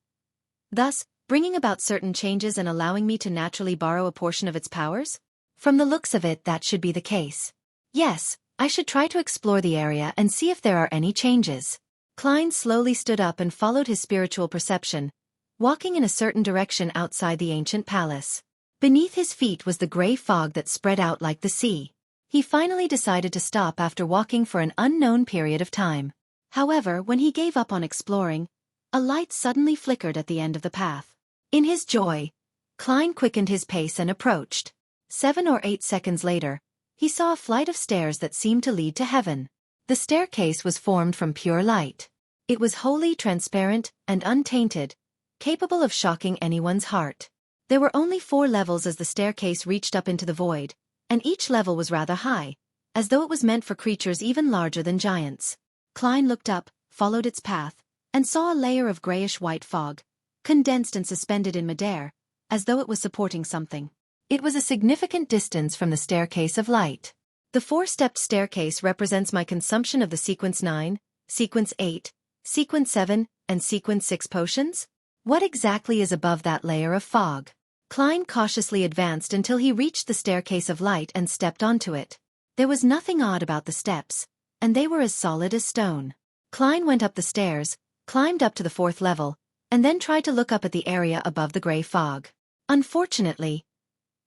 S1: thus bringing about certain changes and allowing me to naturally borrow a portion of its powers? From the looks of it, that should be the case. Yes, I should try to explore the area and see if there are any changes. Klein slowly stood up and followed his spiritual perception, walking in a certain direction outside the ancient palace. Beneath his feet was the gray fog that spread out like the sea. He finally decided to stop after walking for an unknown period of time. However, when he gave up on exploring, a light suddenly flickered at the end of the path. In his joy, Klein quickened his pace and approached. 7 or 8 seconds later, he saw a flight of stairs that seemed to lead to heaven. The staircase was formed from pure light. It was wholly transparent and untainted, capable of shocking anyone's heart. There were only 4 levels as the staircase reached up into the void, and each level was rather high, as though it was meant for creatures even larger than giants. Klein looked up, followed its path, and saw a layer of grayish-white fog, condensed and suspended in midair, as though it was supporting something. It was a significant distance from the staircase of light. The 4-stepped staircase represents my consumption of the sequence 9, sequence 8, sequence 7, and sequence 6 potions? What exactly is above that layer of fog? Klein cautiously advanced until he reached the staircase of light and stepped onto it. There was nothing odd about the steps, and they were as solid as stone. Klein went up the stairs, climbed up to the 4th level, and then tried to look up at the area above the gray fog. Unfortunately,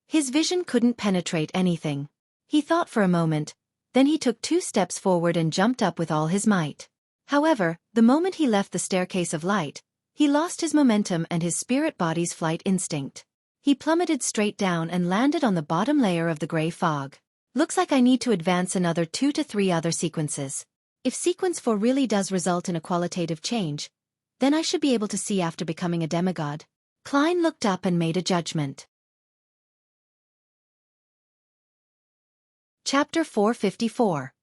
S1: his vision couldn't penetrate anything. He thought for a moment, then he took 2 steps forward and jumped up with all his might. However, the moment he left the staircase of light, he lost his momentum and his spirit body's flight instinct. He plummeted straight down and landed on the bottom layer of the gray fog. Looks like I need to advance another 2 to 3 other sequences. If sequence 4 really does result in a qualitative change, then I should be able to see after becoming a demigod. Klein looked up and made a judgment. Chapter 454.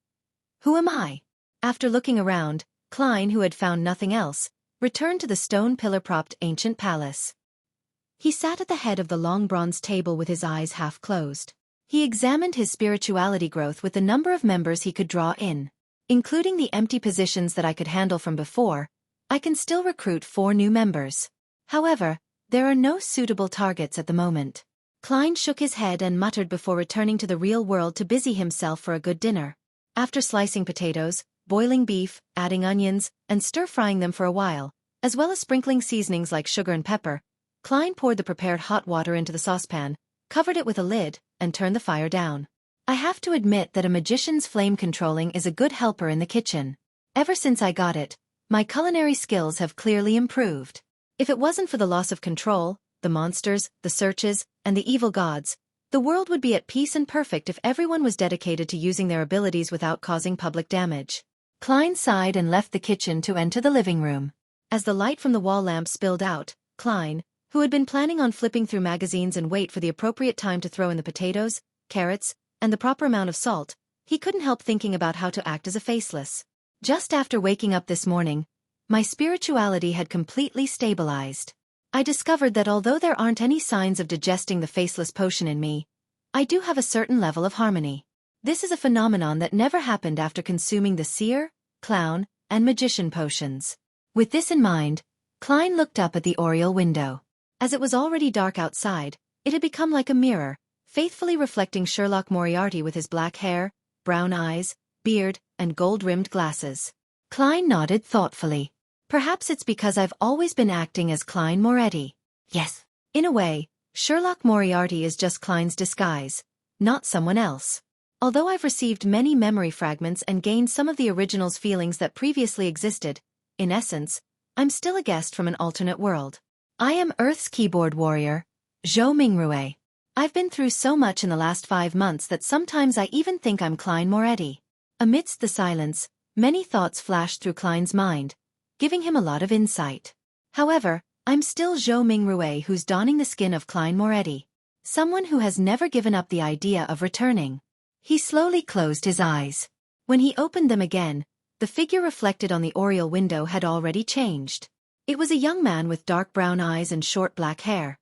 S1: Who am I? After looking around, Klein, who had found nothing else, returned to the stone pillar-propped ancient palace. He sat at the head of the long bronze table with his eyes half closed. He examined his spirituality growth with the number of members he could draw in. Including the empty positions that I could handle from before, I can still recruit 4 new members. However, there are no suitable targets at the moment. Klein shook his head and muttered before returning to the real world to busy himself for a good dinner. After slicing potatoes, boiling beef, adding onions, and stir-frying them for a while, as well as sprinkling seasonings like sugar and pepper, Klein poured the prepared hot water into the saucepan, covered it with a lid, and turned the fire down. I have to admit that a magician's flame controlling is a good helper in the kitchen. Ever since I got it, my culinary skills have clearly improved. If it wasn't for the loss of control, the monsters, the searches, and the evil gods, the world would be at peace and perfect if everyone was dedicated to using their abilities without causing public damage. Klein sighed and left the kitchen to enter the living room. As the light from the wall lamp spilled out, Klein, who had been planning on flipping through magazines and wait for the appropriate time to throw in the potatoes, carrots, and the proper amount of salt, he couldn't help thinking about how to act as a faceless. Just after waking up this morning, my spirituality had completely stabilized. I discovered that although there aren't any signs of digesting the faceless potion in me, I do have a certain level of harmony. This is a phenomenon that never happened after consuming the seer, clown, and magician potions. With this in mind, Klein looked up at the oriel window. As it was already dark outside, it had become like a mirror, faithfully reflecting Sherlock Moriarty with his black hair, brown eyes, beard, and gold-rimmed glasses. Klein nodded thoughtfully. Perhaps it's because I've always been acting as Klein Moretti. Yes. In a way, Sherlock Moriarty is just Klein's disguise, not someone else. Although I've received many memory fragments and gained some of the original's feelings that previously existed, in essence, I'm still a guest from an alternate world. I am Earth's keyboard warrior, Zhou Mingrue. I've been through so much in the last 5 months that sometimes I even think I'm Klein Moretti. Amidst the silence, many thoughts flashed through Klein's mind, giving him a lot of insight. However, I'm still Zhou Mingrue, who's donning the skin of Klein Moretti. Someone who has never given up the idea of returning. He slowly closed his eyes. When he opened them again, the figure reflected on the oriel window had already changed. It was a young man with dark brown eyes and short black hair.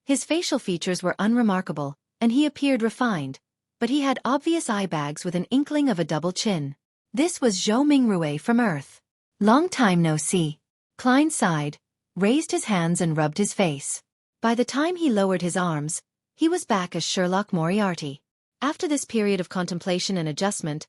S1: His facial features were unremarkable, and he appeared refined, but he had obvious eye bags with an inkling of a double chin. This was Zhou Mingrue from Earth. Long time no see. Klein sighed, raised his hands and rubbed his face. By the time he lowered his arms, he was back as Sherlock Moriarty. After this period of contemplation and adjustment,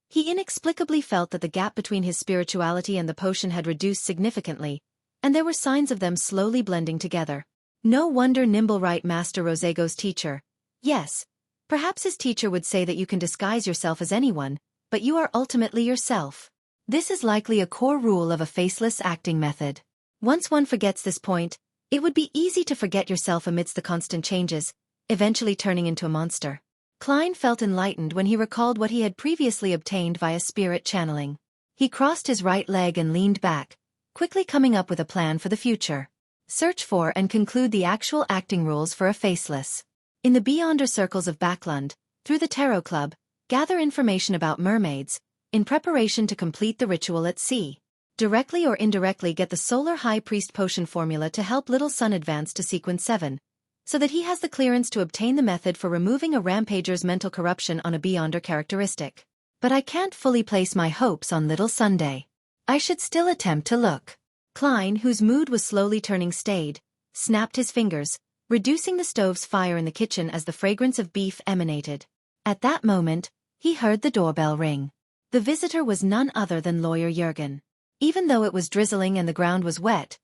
S1: he inexplicably felt that the gap between his spirituality and the potion had reduced significantly, and there were signs of them slowly blending together. No wonder Nimblewright Master Rosego's teacher. Yes, perhaps his teacher would say that you can disguise yourself as anyone, but you are ultimately yourself. This is likely a core rule of a faceless acting method. Once one forgets this point, it would be easy to forget yourself amidst the constant changes, eventually turning into a monster. Klein felt enlightened when he recalled what he had previously obtained via spirit channeling. He crossed his right leg and leaned back, quickly coming up with a plan for the future. Search for and conclude the actual acting rules for a faceless. In the Beyonder circles of Backlund, through the Tarot Club, gather information about mermaids, in preparation to complete the ritual at sea. Directly or indirectly get the Solar High Priest potion formula to help Little Sun advance to Sequence 7. So that he has the clearance to obtain the method for removing a rampager's mental corruption on a Beyonder characteristic. But I can't fully place my hopes on Little Sunday. I should still attempt to look. Klein, whose mood was slowly turning staid, snapped his fingers, reducing the stove's fire in the kitchen as the fragrance of beef emanated. At that moment, he heard the doorbell ring. The visitor was none other than Lawyer Jürgen. Even though it was drizzling and the ground was wet,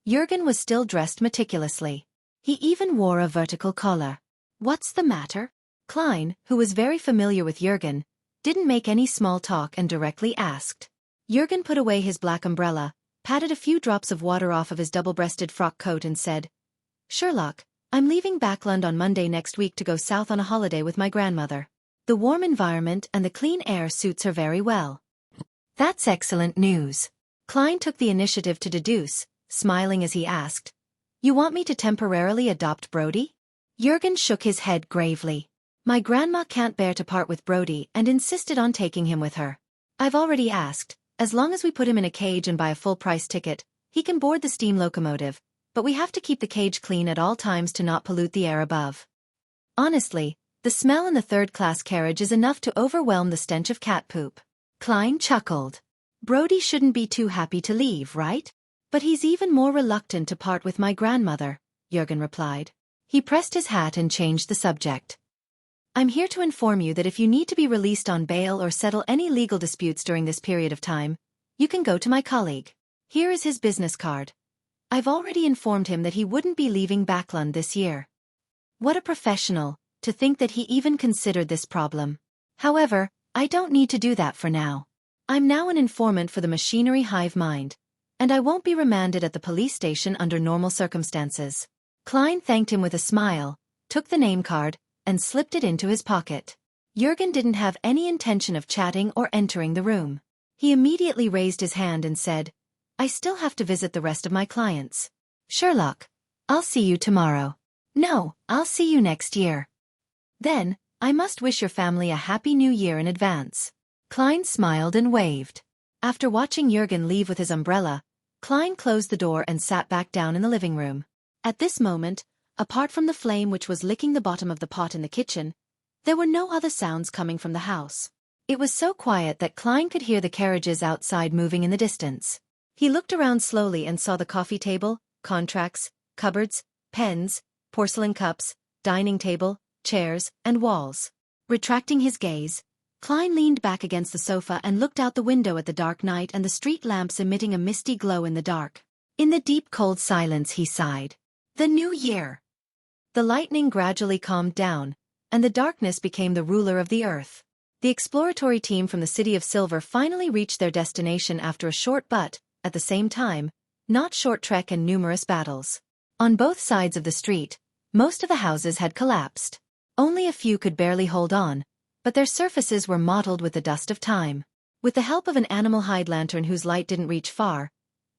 S1: Jürgen was still dressed meticulously. He even wore a vertical collar. What's the matter? Klein, who was very familiar with Jürgen, didn't make any small talk and directly asked. Jürgen put away his black umbrella, patted a few drops of water off of his double-breasted frock coat and said, "Sherlock, I'm leaving Backlund on Monday next week to go south on a holiday with my grandmother. The warm environment and the clean air suits her very well." "That's excellent news." Klein took the initiative to deduce, smiling as he asked, "You want me to temporarily adopt Brody?" Jürgen shook his head gravely. "My grandma can't bear to part with Brody and insisted on taking him with her. I've already asked, as long as we put him in a cage and buy a full-price ticket, he can board the steam locomotive, but we have to keep the cage clean at all times to not pollute the air above. Honestly, the smell in the third-class carriage is enough to overwhelm the stench of cat poop." Klein chuckled. "Brody shouldn't be too happy to leave, right? But he's even more reluctant to part with my grandmother," Jürgen replied. He pressed his hat and changed the subject. "I'm here to inform you that if you need to be released on bail or settle any legal disputes during this period of time, you can go to my colleague. Here is his business card. I've already informed him that he wouldn't be leaving Backlund this year." "What a professional," to think that he even considered this problem. However, I don't need to do that for now. I'm now an informant for the machinery Hivemind, and I won't be remanded at the police station under normal circumstances. Klein thanked him with a smile, took the name card, and slipped it into his pocket. Jurgen didn't have any intention of chatting or entering the room. He immediately raised his hand and said, I still have to visit the rest of my clients. Sherlock, I'll see you tomorrow. No, I'll see you next year. Then, I must wish your family a happy new year in advance. Klein smiled and waved. After watching Jurgen leave with his umbrella, Klein closed the door and sat back down in the living room. At this moment, apart from the flame which was licking the bottom of the pot in the kitchen, there were no other sounds coming from the house. It was so quiet that Klein could hear the carriages outside moving in the distance. He looked around slowly and saw the coffee table, contracts, cupboards, pens, porcelain cups, dining table, chairs, and walls. Retracting his gaze, Klein leaned back against the sofa and looked out the window at the dark night and the street lamps emitting a misty glow in the dark. In the deep cold silence he sighed. The new year! The lightning gradually calmed down, and the darkness became the ruler of the earth. The exploratory team from the City of Silver finally reached their destination after a short but, at the same time, not short trek and numerous battles. On both sides of the street, most of the houses had collapsed. Only a few could barely hold on, but their surfaces were mottled with the dust of time. With the help of an animal hide lantern whose light didn't reach far,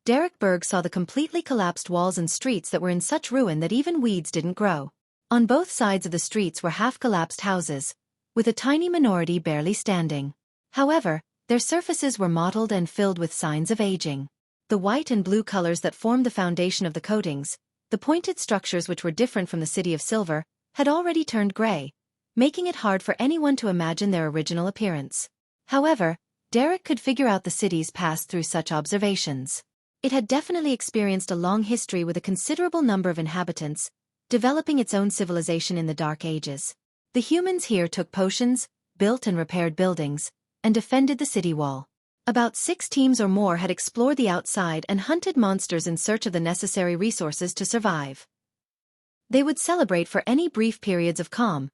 S1: Derek Berg saw the completely collapsed walls and streets that were in such ruin that even weeds didn't grow. On both sides of the streets were half-collapsed houses, with a tiny minority barely standing. However, their surfaces were mottled and filled with signs of aging. The white and blue colors that formed the foundation of the coatings, the pointed structures which were different from the City of Silver, had already turned gray, making it hard for anyone to imagine their original appearance. However, Derek could figure out the city's past through such observations. It had definitely experienced a long history with a considerable number of inhabitants, developing its own civilization in the Dark Ages. The humans here took potions, built and repaired buildings, and defended the city wall. About 6 teams or more had explored the outside and hunted monsters in search of the necessary resources to survive. They would celebrate for any brief periods of calm,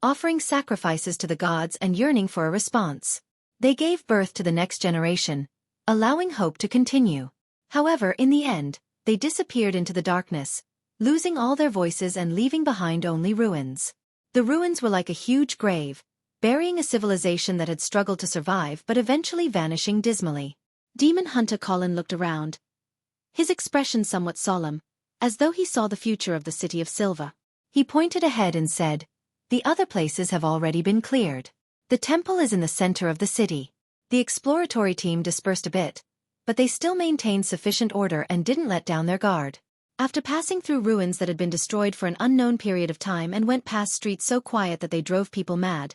S1: offering sacrifices to the gods and yearning for a response. They gave birth to the next generation, allowing hope to continue. However, in the end, they disappeared into the darkness, losing all their voices and leaving behind only ruins. The ruins were like a huge grave, burying a civilization that had struggled to survive but eventually vanishing dismally. Demon Hunter Colin looked around, his expression somewhat solemn, as though he saw the future of the City of Silver. He pointed ahead and said, "The other places have already been cleared. The temple is in the center of the city." The exploratory team dispersed a bit, but they still maintained sufficient order and didn't let down their guard. After passing through ruins that had been destroyed for an unknown period of time and went past streets so quiet that they drove people mad,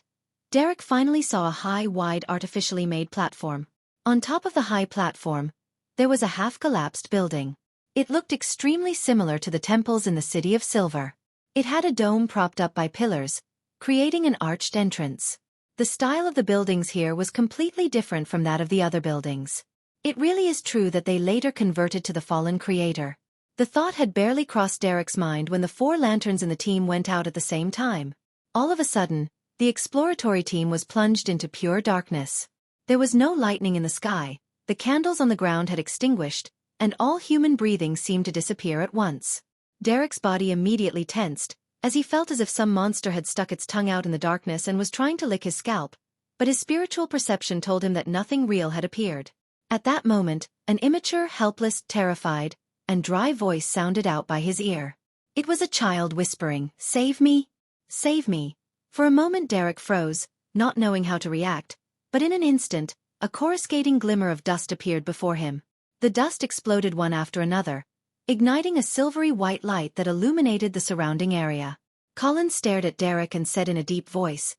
S1: Derek finally saw a high, wide, artificially made platform. On top of the high platform, there was a half-collapsed building. It looked extremely similar to the temples in the City of Silver. It had a dome propped up by pillars, creating an arched entrance. The style of the buildings here was completely different from that of the other buildings. It really is true that they later converted to the fallen creator. The thought had barely crossed Derek's mind when the 4 lanterns in the team went out at the same time. All of a sudden, the exploratory team was plunged into pure darkness. There was no lightning in the sky, the candles on the ground had extinguished, and all human breathing seemed to disappear at once. Derek's body immediately tensed, as he felt as if some monster had stuck its tongue out in the darkness and was trying to lick his scalp, but his spiritual perception told him that nothing real had appeared. At that moment, an immature, helpless, terrified, and dry voice sounded out by his ear. It was a child whispering, "Save me! Save me!" For a moment Derek froze, not knowing how to react, but in an instant, a coruscating glimmer of dust appeared before him. The dust exploded one after another, igniting a silvery white light that illuminated the surrounding area. Colin stared at Derek and said in a deep voice,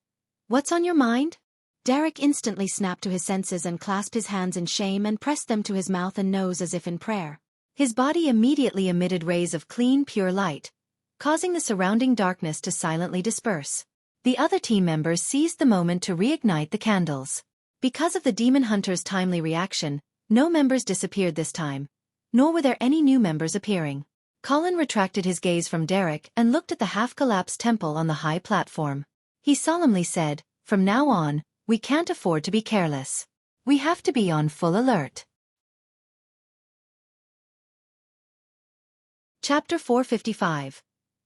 S1: "What's on your mind?" Derek instantly snapped to his senses and clasped his hands in shame and pressed them to his mouth and nose as if in prayer. His body immediately emitted rays of clean, pure light, causing the surrounding darkness to silently disperse. The other team members seized the moment to reignite the candles. Because of the demon hunter's timely reaction, no members disappeared this time, nor were there any new members appearing. Colin retracted his gaze from Derek and looked at the half-collapsed temple on the high platform. He solemnly said, "From now on, we can't afford to be careless. We have to be on full alert." Chapter 455.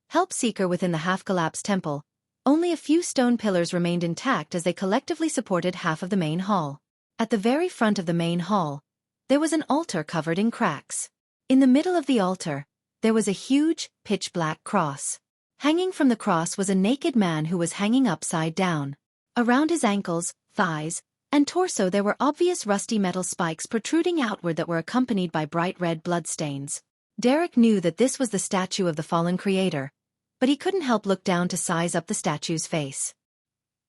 S1: Help Seeker within the half-collapsed temple. Only a few stone pillars remained intact as they collectively supported half of the main hall. At the very front of the main hall, there was an altar covered in cracks. In the middle of the altar, there was a huge, pitch-black cross. Hanging from the cross was a naked man who was hanging upside down. Around his ankles, thighs, and torso there were obvious rusty metal spikes protruding outward that were accompanied by bright red bloodstains. Derek knew that this was the statue of the fallen creator, but he couldn't help look down to size up the statue's face.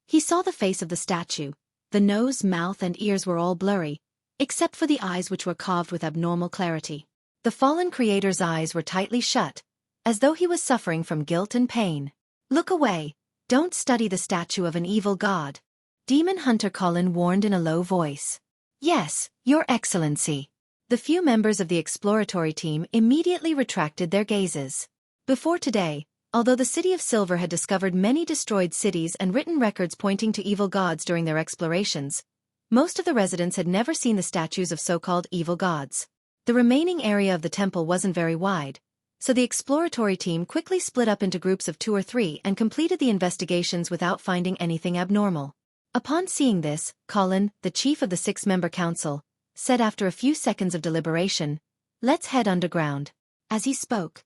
S1: He saw the face of the statue. The nose, mouth, and ears were all blurry, except for the eyes which were carved with abnormal clarity. The fallen creator's eyes were tightly shut, as though he was suffering from guilt and pain. "Look away, don't study the statue of an evil god," Demon Hunter Colin warned in a low voice. "Yes, Your Excellency." The few members of the exploratory team immediately retracted their gazes. Before today, although the City of Silver had discovered many destroyed cities and written records pointing to evil gods during their explorations, most of the residents had never seen the statues of so-called evil gods. The remaining area of the temple wasn't very wide, so the exploratory team quickly split up into groups of 2 or 3 and completed the investigations without finding anything abnormal. Upon seeing this, Colin, the chief of the 6-member council, said after a few seconds of deliberation, "Let's head underground." As he spoke,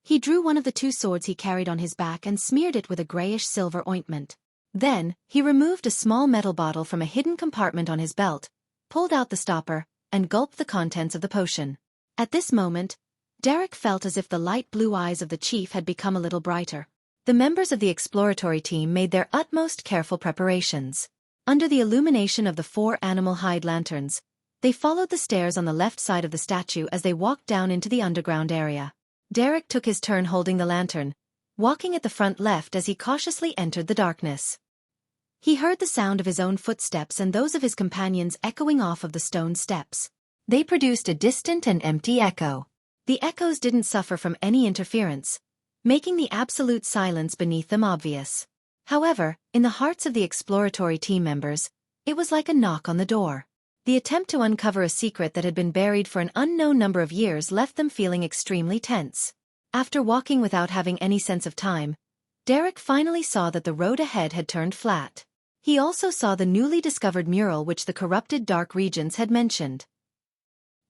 S1: he drew one of the 2 swords he carried on his back and smeared it with a grayish-silver ointment. Then, he removed a small metal bottle from a hidden compartment on his belt, pulled out the stopper, and gulped the contents of the potion. At this moment, Derek felt as if the light blue eyes of the chief had become a little brighter. The members of the exploratory team made their utmost careful preparations. Under the illumination of the 4 animal hide lanterns, they followed the stairs on the left side of the statue as they walked down into the underground area. Derek took his turn holding the lantern, walking at the front left as he cautiously entered the darkness. He heard the sound of his own footsteps and those of his companions echoing off of the stone steps. They produced a distant and empty echo. The echoes didn't suffer from any interference, making the absolute silence beneath them obvious. However, in the hearts of the exploratory team members, it was like a knock on the door. The attempt to uncover a secret that had been buried for an unknown number of years left them feeling extremely tense. After walking without having any sense of time, Derek finally saw that the road ahead had turned flat. He also saw the newly discovered mural which the corrupted Dark Regions had mentioned.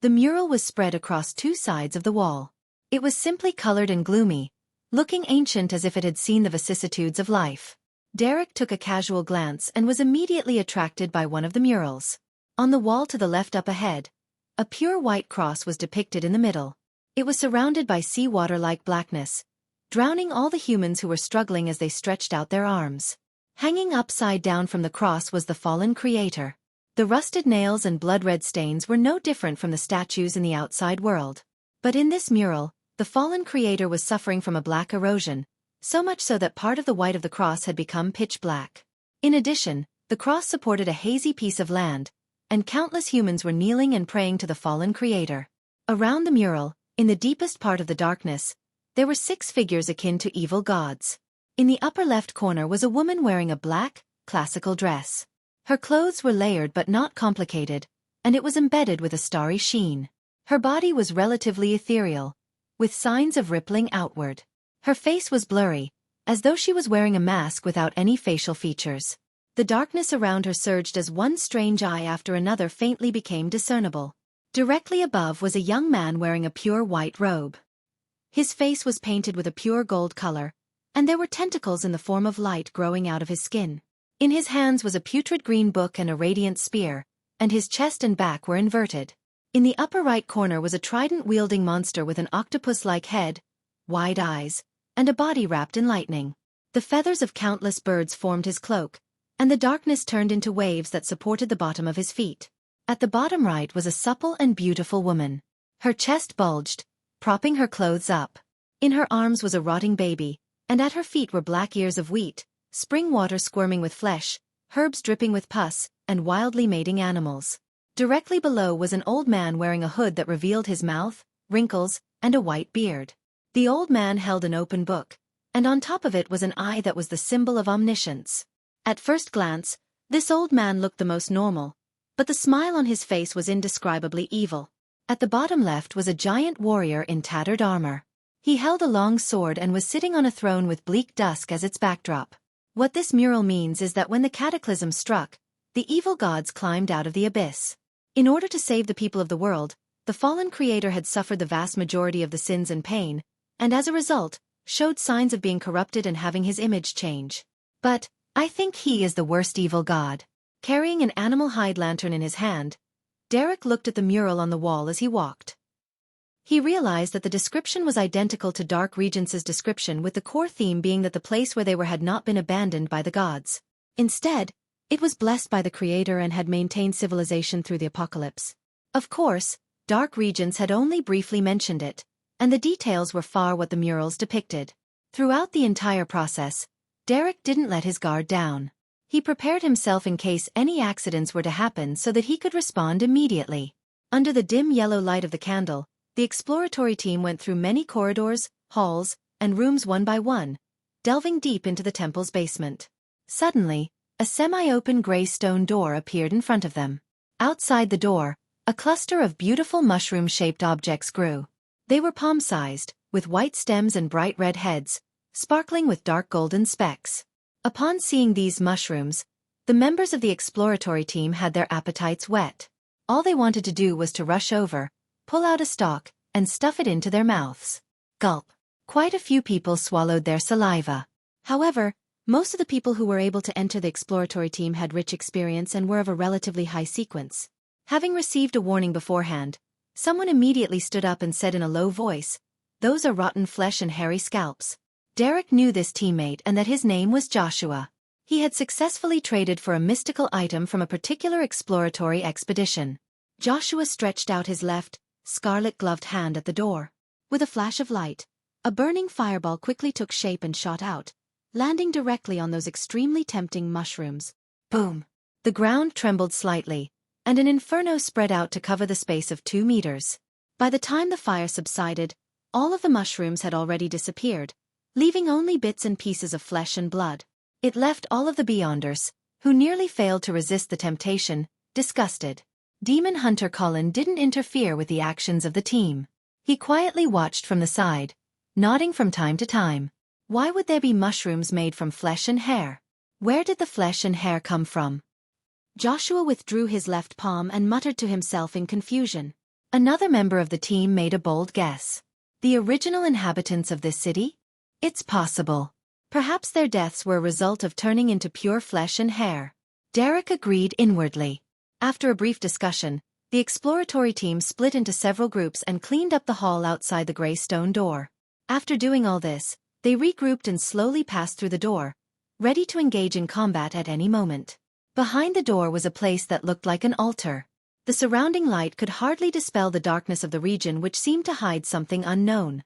S1: The mural was spread across 2 sides of the wall. It was simply colored and gloomy, looking ancient as if it had seen the vicissitudes of life. Derek took a casual glance and was immediately attracted by one of the murals. On the wall to the left up ahead, a pure white cross was depicted in the middle. It was surrounded by seawater-like blackness, drowning all the humans who were struggling as they stretched out their arms. Hanging upside down from the cross was the fallen creator. The rusted nails and blood-red stains were no different from the statues in the outside world. But in this mural, the fallen creator was suffering from a black erosion, so much so that part of the white of the cross had become pitch black. In addition, the cross supported a hazy piece of land, and countless humans were kneeling and praying to the fallen creator. Around the mural, in the deepest part of the darkness, there were 6 figures akin to evil gods. In the upper left corner was a woman wearing a black, classical dress. Her clothes were layered but not complicated, and it was embedded with a starry sheen. Her body was relatively ethereal, with signs of rippling outward. Her face was blurry, as though she was wearing a mask without any facial features. The darkness around her surged as one strange eye after another faintly became discernible. Directly above was a young man wearing a pure white robe. His face was painted with a pure gold color, and there were tentacles in the form of light growing out of his skin. In his hands was a putrid green book and a radiant spear, and his chest and back were inverted. In the upper right corner was a trident-wielding monster with an octopus-like head, wide eyes, and a body wrapped in lightning. The feathers of countless birds formed his cloak, and the darkness turned into waves that supported the bottom of his feet. At the bottom right was a supple and beautiful woman. Her chest bulged, propping her clothes up. In her arms was a rotting baby, and at her feet were black ears of wheat, spring water squirming with flesh, herbs dripping with pus, and wildly mating animals. Directly below was an old man wearing a hood that revealed his mouth, wrinkles, and a white beard. The old man held an open book, and on top of it was an eye that was the symbol of omniscience. At first glance, this old man looked the most normal, but the smile on his face was indescribably evil. At the bottom left was a giant warrior in tattered armor. He held a long sword and was sitting on a throne with bleak dusk as its backdrop. What this mural means is that when the cataclysm struck, the evil gods climbed out of the abyss. In order to save the people of the world, the fallen creator had suffered the vast majority of the sins and pain, and as a result, showed signs of being corrupted and having his image change. But, I think he is the worst evil god. Carrying an animal hide lantern in his hand, Derek looked at the mural on the wall as he walked. He realized that the description was identical to Dark Regence's description, with the core theme being that the place where they were had not been abandoned by the gods. Instead, it was blessed by the Creator and had maintained civilization through the apocalypse. Of course, Dark Regence had only briefly mentioned it, and the details were far what the murals depicted. Throughout the entire process, Derek didn't let his guard down. He prepared himself in case any accidents were to happen so that he could respond immediately. Under the dim yellow light of the candle, the exploratory team went through many corridors, halls, and rooms one by one, delving deep into the temple's basement. Suddenly, a semi-open gray stone door appeared in front of them. Outside the door, a cluster of beautiful mushroom-shaped objects grew. They were palm-sized, with white stems and bright red heads, sparkling with dark golden specks. Upon seeing these mushrooms, the members of the exploratory team had their appetites whet. All they wanted to do was to rush over, pull out a stalk, and stuff it into their mouths. Gulp. Quite a few people swallowed their saliva. However, most of the people who were able to enter the exploratory team had rich experience and were of a relatively high sequence. Having received a warning beforehand, someone immediately stood up and said in a low voice, "Those are rotten flesh and hairy scalps." Derek knew this teammate and that his name was Joshua. He had successfully traded for a mystical item from a particular exploratory expedition. Joshua stretched out his left, scarlet-gloved hand at the door. With a flash of light, a burning fireball quickly took shape and shot out, landing directly on those extremely tempting mushrooms. Boom! The ground trembled slightly, and an inferno spread out to cover the space of 2 meters. By the time the fire subsided, all of the mushrooms had already disappeared, leaving only bits and pieces of flesh and blood. It left all of the Beyonders, who nearly failed to resist the temptation, disgusted. Demon Hunter Cullen didn't interfere with the actions of the team. He quietly watched from the side, nodding from time to time. Why would there be mushrooms made from flesh and hair? Where did the flesh and hair come from? Joshua withdrew his left palm and muttered to himself in confusion. Another member of the team made a bold guess. The original inhabitants of this city? It's possible. Perhaps their deaths were a result of turning into pure flesh and hair. Derek agreed inwardly. After a brief discussion, the exploratory team split into several groups and cleaned up the hall outside the gray stone door. After doing all this, they regrouped and slowly passed through the door, ready to engage in combat at any moment. Behind the door was a place that looked like an altar. The surrounding light could hardly dispel the darkness of the region, which seemed to hide something unknown.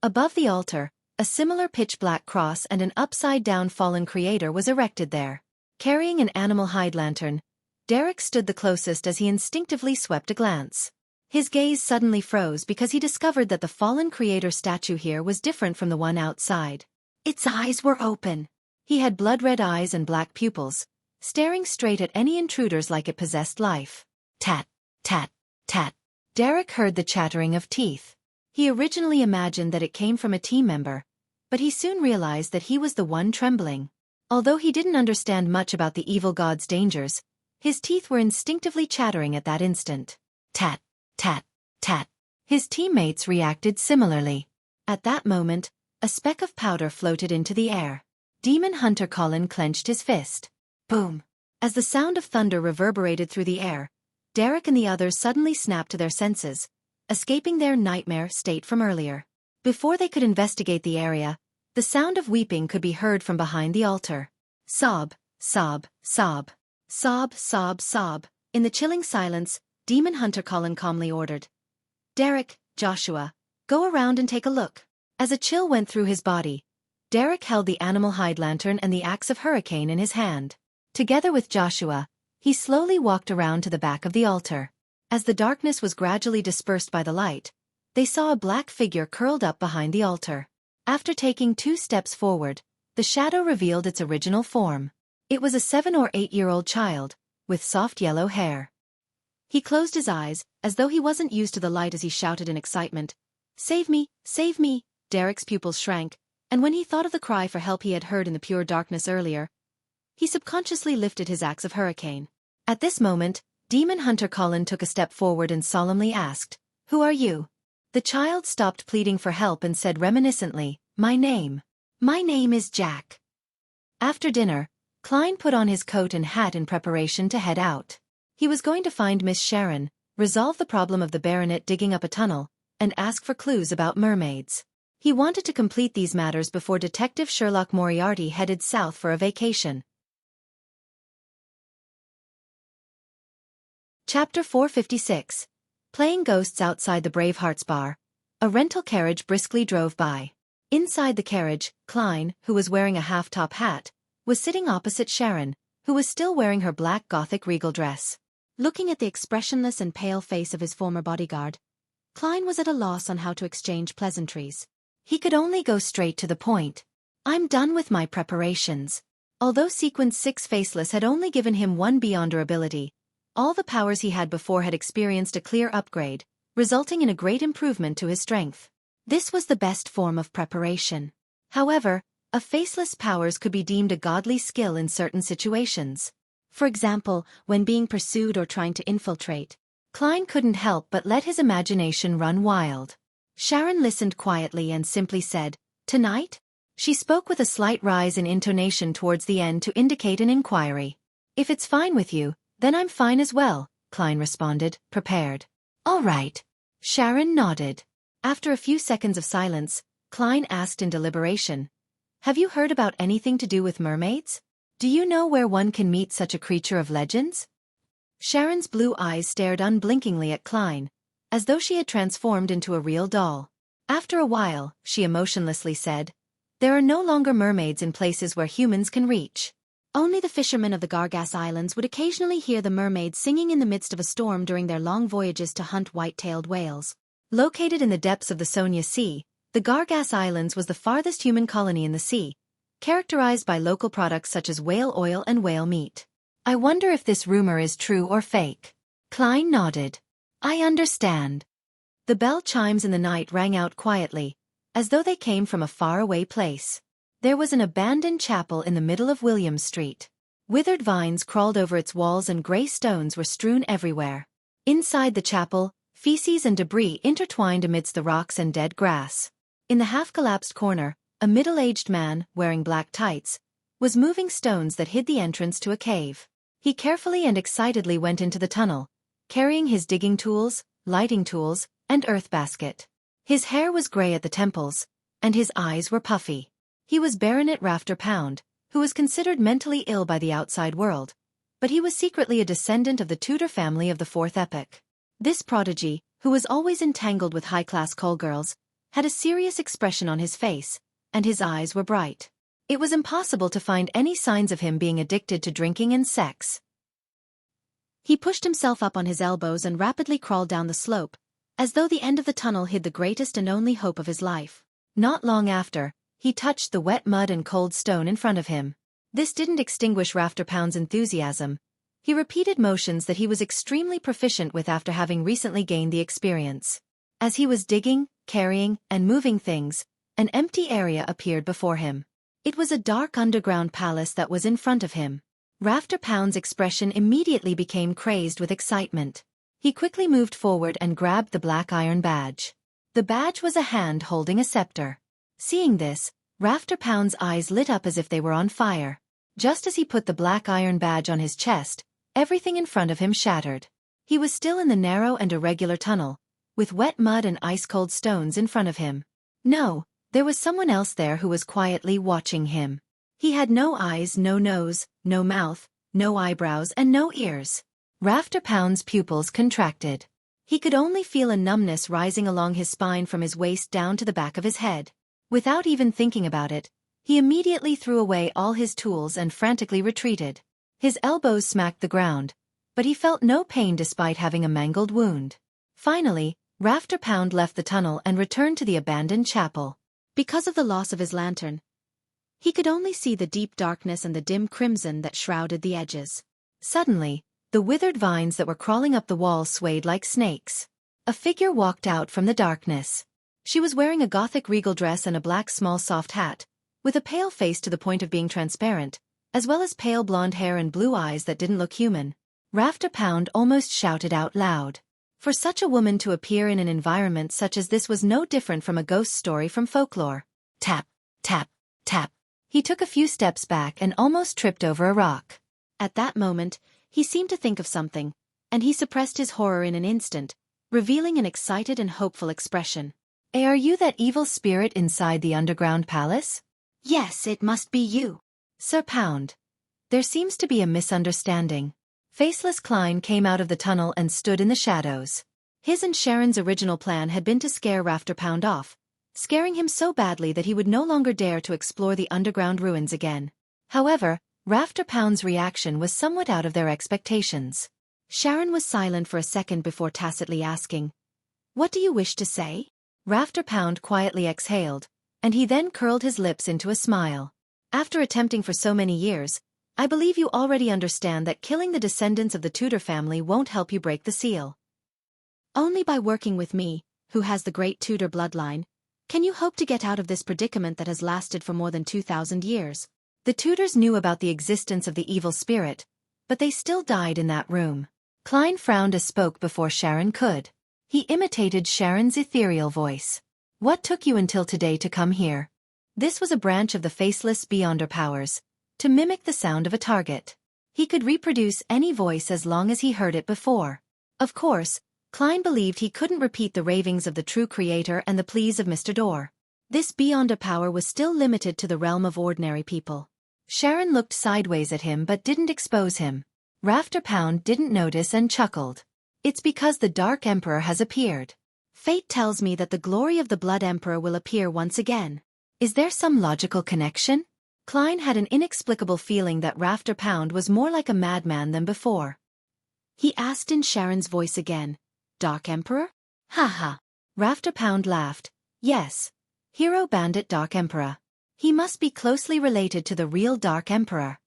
S1: Above the altar, a similar pitch-black cross and an upside-down fallen creator was erected there. Carrying an animal hide lantern, Derek stood the closest as he instinctively swept a glance. His gaze suddenly froze because he discovered that the fallen creator statue here was different from the one outside. Its eyes were open. He had blood-red eyes and black pupils, staring straight at any intruders like it possessed life. Tat, tat, tat. Derek heard the chattering of teeth. He originally imagined that it came from a team member, but he soon realized that he was the one trembling. Although he didn't understand much about the evil god's dangers, his teeth were instinctively chattering at that instant. Tat, tat, tat. His teammates reacted similarly. At that moment, a speck of powder floated into the air. Demon Hunter Cullen clenched his fist. Boom! As the sound of thunder reverberated through the air, Derek and the others suddenly snapped to their senses, escaping their nightmare state from earlier. Before they could investigate the area, the sound of weeping could be heard from behind the altar. Sob, sob, sob. Sob, sob, sob. In the chilling silence, Demon Hunter Cullen calmly ordered, "Derek, Joshua, go around and take a look." As a chill went through his body, Derek held the animal hide lantern and the axe of hurricane in his hand. Together with Joshua, he slowly walked around to the back of the altar. As the darkness was gradually dispersed by the light, they saw a black figure curled up behind the altar. After taking 2 steps forward, the shadow revealed its original form. It was a 7 or 8-year-old child, with soft yellow hair. He closed his eyes, as though he wasn't used to the light as he shouted in excitement, "Save me! Save me!" Derek's pupils shrank, and when he thought of the cry for help he had heard in the pure darkness earlier, he subconsciously lifted his axe of hurricane. At this moment, Demon Hunter Colin took a step forward and solemnly asked, "Who are you?" The child stopped pleading for help and said reminiscently, My name is Jack." After dinner, Klein put on his coat and hat in preparation to head out. He was going to find Miss Sharon, resolve the problem of the Baronet digging up a tunnel, and ask for clues about mermaids. He wanted to complete these matters before Detective Sherlock Moriarty headed south for a vacation. Chapter 456. Playing ghosts outside the Bravehearts bar. A rental carriage briskly drove by. Inside the carriage, Klein, who was wearing a half-top hat, was sitting opposite Sharon, who was still wearing her black Gothic regal dress. Looking at the expressionless and pale face of his former bodyguard, Klein was at a loss on how to exchange pleasantries. He could only go straight to the point. "I'm done with my preparations." Although Sequence 6 Faceless had only given him 1 beyonder ability, all the powers he had before had experienced a clear upgrade, resulting in a great improvement to his strength. This was the best form of preparation. However, a Faceless powers could be deemed a godly skill in certain situations. For example, when being pursued or trying to infiltrate, Klein couldn't help but let his imagination run wild. Sharon listened quietly and simply said, "Tonight?" She spoke with a slight rise in intonation towards the end to indicate an inquiry. "If it's fine with you, then I'm fine as well," Klein responded, prepared. "All right." Sharon nodded. After a few seconds of silence, Klein asked in deliberation, "Have you heard about anything to do with mermaids? Do you know where one can meet such a creature of legends?" Sharon's blue eyes stared unblinkingly at Klein, as though she had transformed into a real doll. After a while, she emotionlessly said, "There are no longer mermaids in places where humans can reach. Only the fishermen of the Gargas Islands would occasionally hear the mermaids singing in the midst of a storm during their long voyages to hunt white-tailed whales." Located in the depths of the Sonia Sea, the Gargas Islands was the farthest human colony in the sea, characterized by local products such as whale oil and whale meat. "I wonder if this rumor is true or fake." Klein nodded. "I understand." The bell chimes in the night rang out quietly, as though they came from a faraway place. There was an abandoned chapel in the middle of William Street. Withered vines crawled over its walls and gray stones were strewn everywhere. Inside the chapel, feces and debris intertwined amidst the rocks and dead grass. In the half-collapsed corner, a middle-aged man, wearing black tights, was moving stones that hid the entrance to a cave. He carefully and excitedly went into the tunnel, carrying his digging tools, lighting tools, and earth basket. His hair was gray at the temples, and his eyes were puffy. He was Baronet Rafter Pound, who was considered mentally ill by the outside world, but he was secretly a descendant of the Tudor family of the 4th epoch. This prodigy, who was always entangled with high-class call girls, had a serious expression on his face, and his eyes were bright. It was impossible to find any signs of him being addicted to drinking and sex. He pushed himself up on his elbows and rapidly crawled down the slope, as though the end of the tunnel hid the greatest and only hope of his life. Not long after, he touched the wet mud and cold stone in front of him. This didn't extinguish Rafter Pound's enthusiasm. He repeated motions that he was extremely proficient with after having recently gained the experience. As he was digging, carrying, and moving things, an empty area appeared before him. It was a dark underground palace that was in front of him. Rafter Pound's expression immediately became crazed with excitement. He quickly moved forward and grabbed the black iron badge. The badge was a hand holding a scepter. Seeing this, Rafter Pound's eyes lit up as if they were on fire. Just as he put the black iron badge on his chest, everything in front of him shattered. He was still in the narrow and irregular tunnel, with wet mud and ice-cold stones in front of him. No, there was someone else there who was quietly watching him. He had no eyes, no nose, no mouth, no eyebrows, and no ears. Rafter Pound's pupils contracted. He could only feel a numbness rising along his spine from his waist down to the back of his head. Without even thinking about it, he immediately threw away all his tools and frantically retreated. His elbows smacked the ground, but he felt no pain despite having a mangled wound. Finally, Rafter Pound left the tunnel and returned to the abandoned chapel. Because of the loss of his lantern, he could only see the deep darkness and the dim crimson that shrouded the edges. Suddenly, the withered vines that were crawling up the wall swayed like snakes. A figure walked out from the darkness. She was wearing a gothic regal dress and a black small soft hat, with a pale face to the point of being transparent, as well as pale blonde hair and blue eyes that didn't look human. Rafter Pound almost shouted out loud. For such a woman to appear in an environment such as this was no different from a ghost story from folklore. Tap, tap, tap. He took a few steps back and almost tripped over a rock. At that moment, he seemed to think of something, and he suppressed his horror in an instant, revealing an excited and hopeful expression. Are you that evil spirit inside the underground palace?
S2: Yes, it must be you.
S1: Sir Pound. There seems to be a misunderstanding. Faceless Klein came out of the tunnel and stood in the shadows. His and Sharon's original plan had been to scare Rafter Pound off, scaring him so badly that he would no longer dare to explore the underground ruins again. However, Rafter Pound's reaction was somewhat out of their expectations. Sharon was silent for a second before tacitly asking, "What do you wish to say?" Rafter Pound quietly exhaled, and he then curled his lips into a smile. "After attempting for so many years, I believe you already understand that killing the descendants of the Tudor family won't help you break the seal. Only by working with me, who has the great Tudor bloodline, can you hope to get out of this predicament that has lasted for more than 2,000 years. The Tudors knew about the existence of the evil spirit, but they still died in that room." Klein frowned as spoke before Sharon could. He imitated Sharon's ethereal voice. "What took you until today to come here?" This was a branch of the Faceless Beyonder powers, to mimic the sound of a target. He could reproduce any voice as long as he heard it before. Of course, Klein believed he couldn't repeat the ravings of the true creator and the pleas of Mr. Dorr. This Beyonder power was still limited to the realm of ordinary people. Sharon looked sideways at him but didn't expose him. Rafter Pound didn't notice and chuckled. "It's because the Dark Emperor has appeared. Fate tells me that the glory of the Blood Emperor will appear once again. Is there some logical connection?" Klein had an inexplicable feeling that Rafter Pound was more like a madman than before. He asked in Sharon's voice again, "Dark Emperor?" "Ha ha." Rafter Pound laughed. "Yes. Hero Bandit Dark Emperor. He must be closely related to the real Dark Emperor."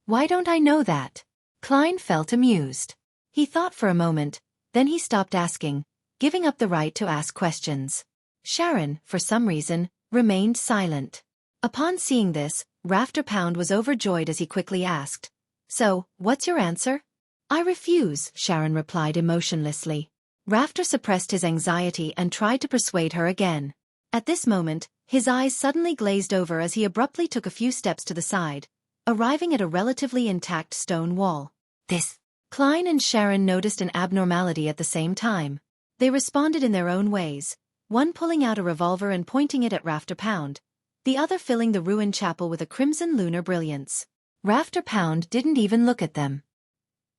S1: "Why don't I know that?" Klein felt amused. He thought for a moment, then he stopped asking, giving up the right to ask questions. Sharon, for some reason, remained silent. Upon seeing this, Rafter Pound was overjoyed as he quickly asked, "So, what's your answer?" "I refuse," Sharon replied emotionlessly. Rafter suppressed his anxiety and tried to persuade her again. At this moment, his eyes suddenly glazed over as he abruptly took a few steps to the side, arriving at a relatively intact stone wall. "This." Klein and Sharon noticed an abnormality at the same time. They responded in their own ways, one pulling out a revolver and pointing it at Rafter Pound, the other filling the ruined chapel with a crimson lunar brilliance. Rafter Pound didn't even look at them.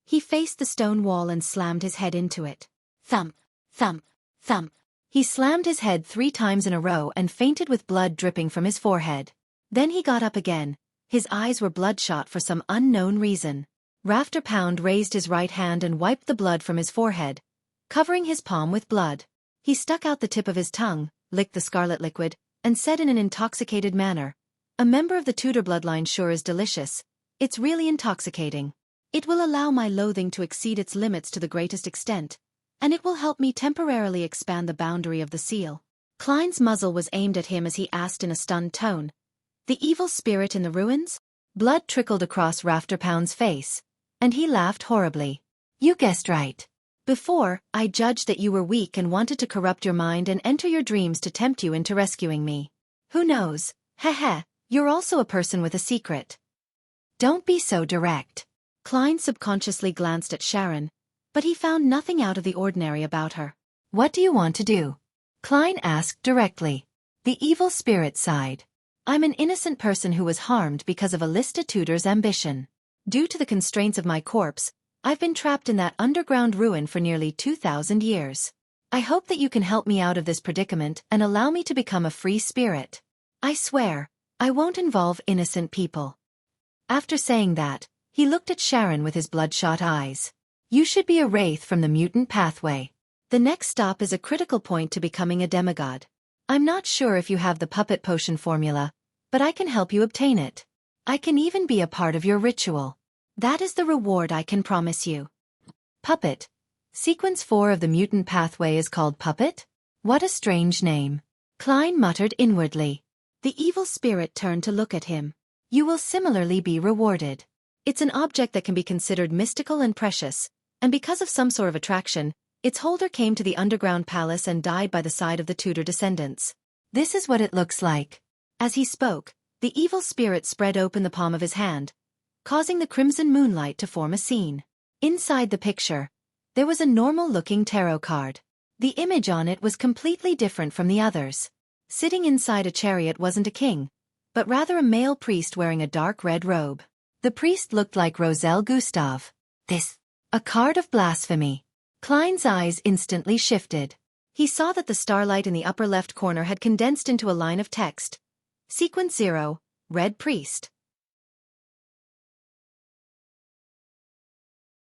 S1: He faced the stone wall and slammed his head into it. Thump, thump, thump. He slammed his head 3 times in a row and fainted with blood dripping from his forehead. Then he got up again. His eyes were bloodshot for some unknown reason. Rafter Pound raised his right hand and wiped the blood from his forehead, covering his palm with blood. He stuck out the tip of his tongue, licked the scarlet liquid, and said in an intoxicated manner, "A member of the Tudor bloodline sure is delicious. It's really intoxicating. It will allow my loathing to exceed its limits to the greatest extent, and it will help me temporarily expand the boundary of the seal." Klein's muzzle was aimed at him as he asked in a stunned tone, "The evil spirit in the ruins?" Blood trickled across Rafter Pound's face, and he laughed horribly. "You guessed right. Before, I judged that you were weak and wanted to corrupt your mind and enter your dreams to tempt you into rescuing me. Who knows, heh, you're also a person with a secret. Don't be so direct." Klein subconsciously glanced at Sharon, but he found nothing out of the ordinary about her. "What do you want to do?" Klein asked directly. "The evil spirit side. I'm an innocent person who was harmed because of a Lista Tudor's ambition. Due to the constraints of my corpse, I've been trapped in that underground ruin for nearly 2,000 years. I hope that you can help me out of this predicament and allow me to become a free spirit. I swear, I won't involve innocent people." After saying that, he looked at Sharon with his bloodshot eyes. "You should be a wraith from the mutant pathway. The next stop is a critical point to becoming a demigod. I'm not sure if you have the puppet potion formula, but I can help you obtain it. I can even be a part of your ritual. That is the reward I can promise you. Puppet. Sequence 4 of the mutant pathway is called Puppet? What a strange name. Klein muttered inwardly. The evil spirit turned to look at him. You will similarly be rewarded. It's an object that can be considered mystical and precious, and because of some sort of attraction, its holder came to the underground palace and died by the side of the Tudor descendants. This is what it looks like. As he spoke, the evil spirit spread open the palm of his hand, causing the crimson moonlight to form a scene. Inside the picture, there was a normal-looking tarot card. The image on it was completely different from the others. Sitting inside a chariot wasn't a king, but rather a male priest wearing a dark red robe. The priest looked like Roselle Gustave. This, a card of blasphemy. Klein's eyes instantly shifted. He saw that the starlight in the upper left corner had condensed into a line of text. Sequence 0, Red Priest.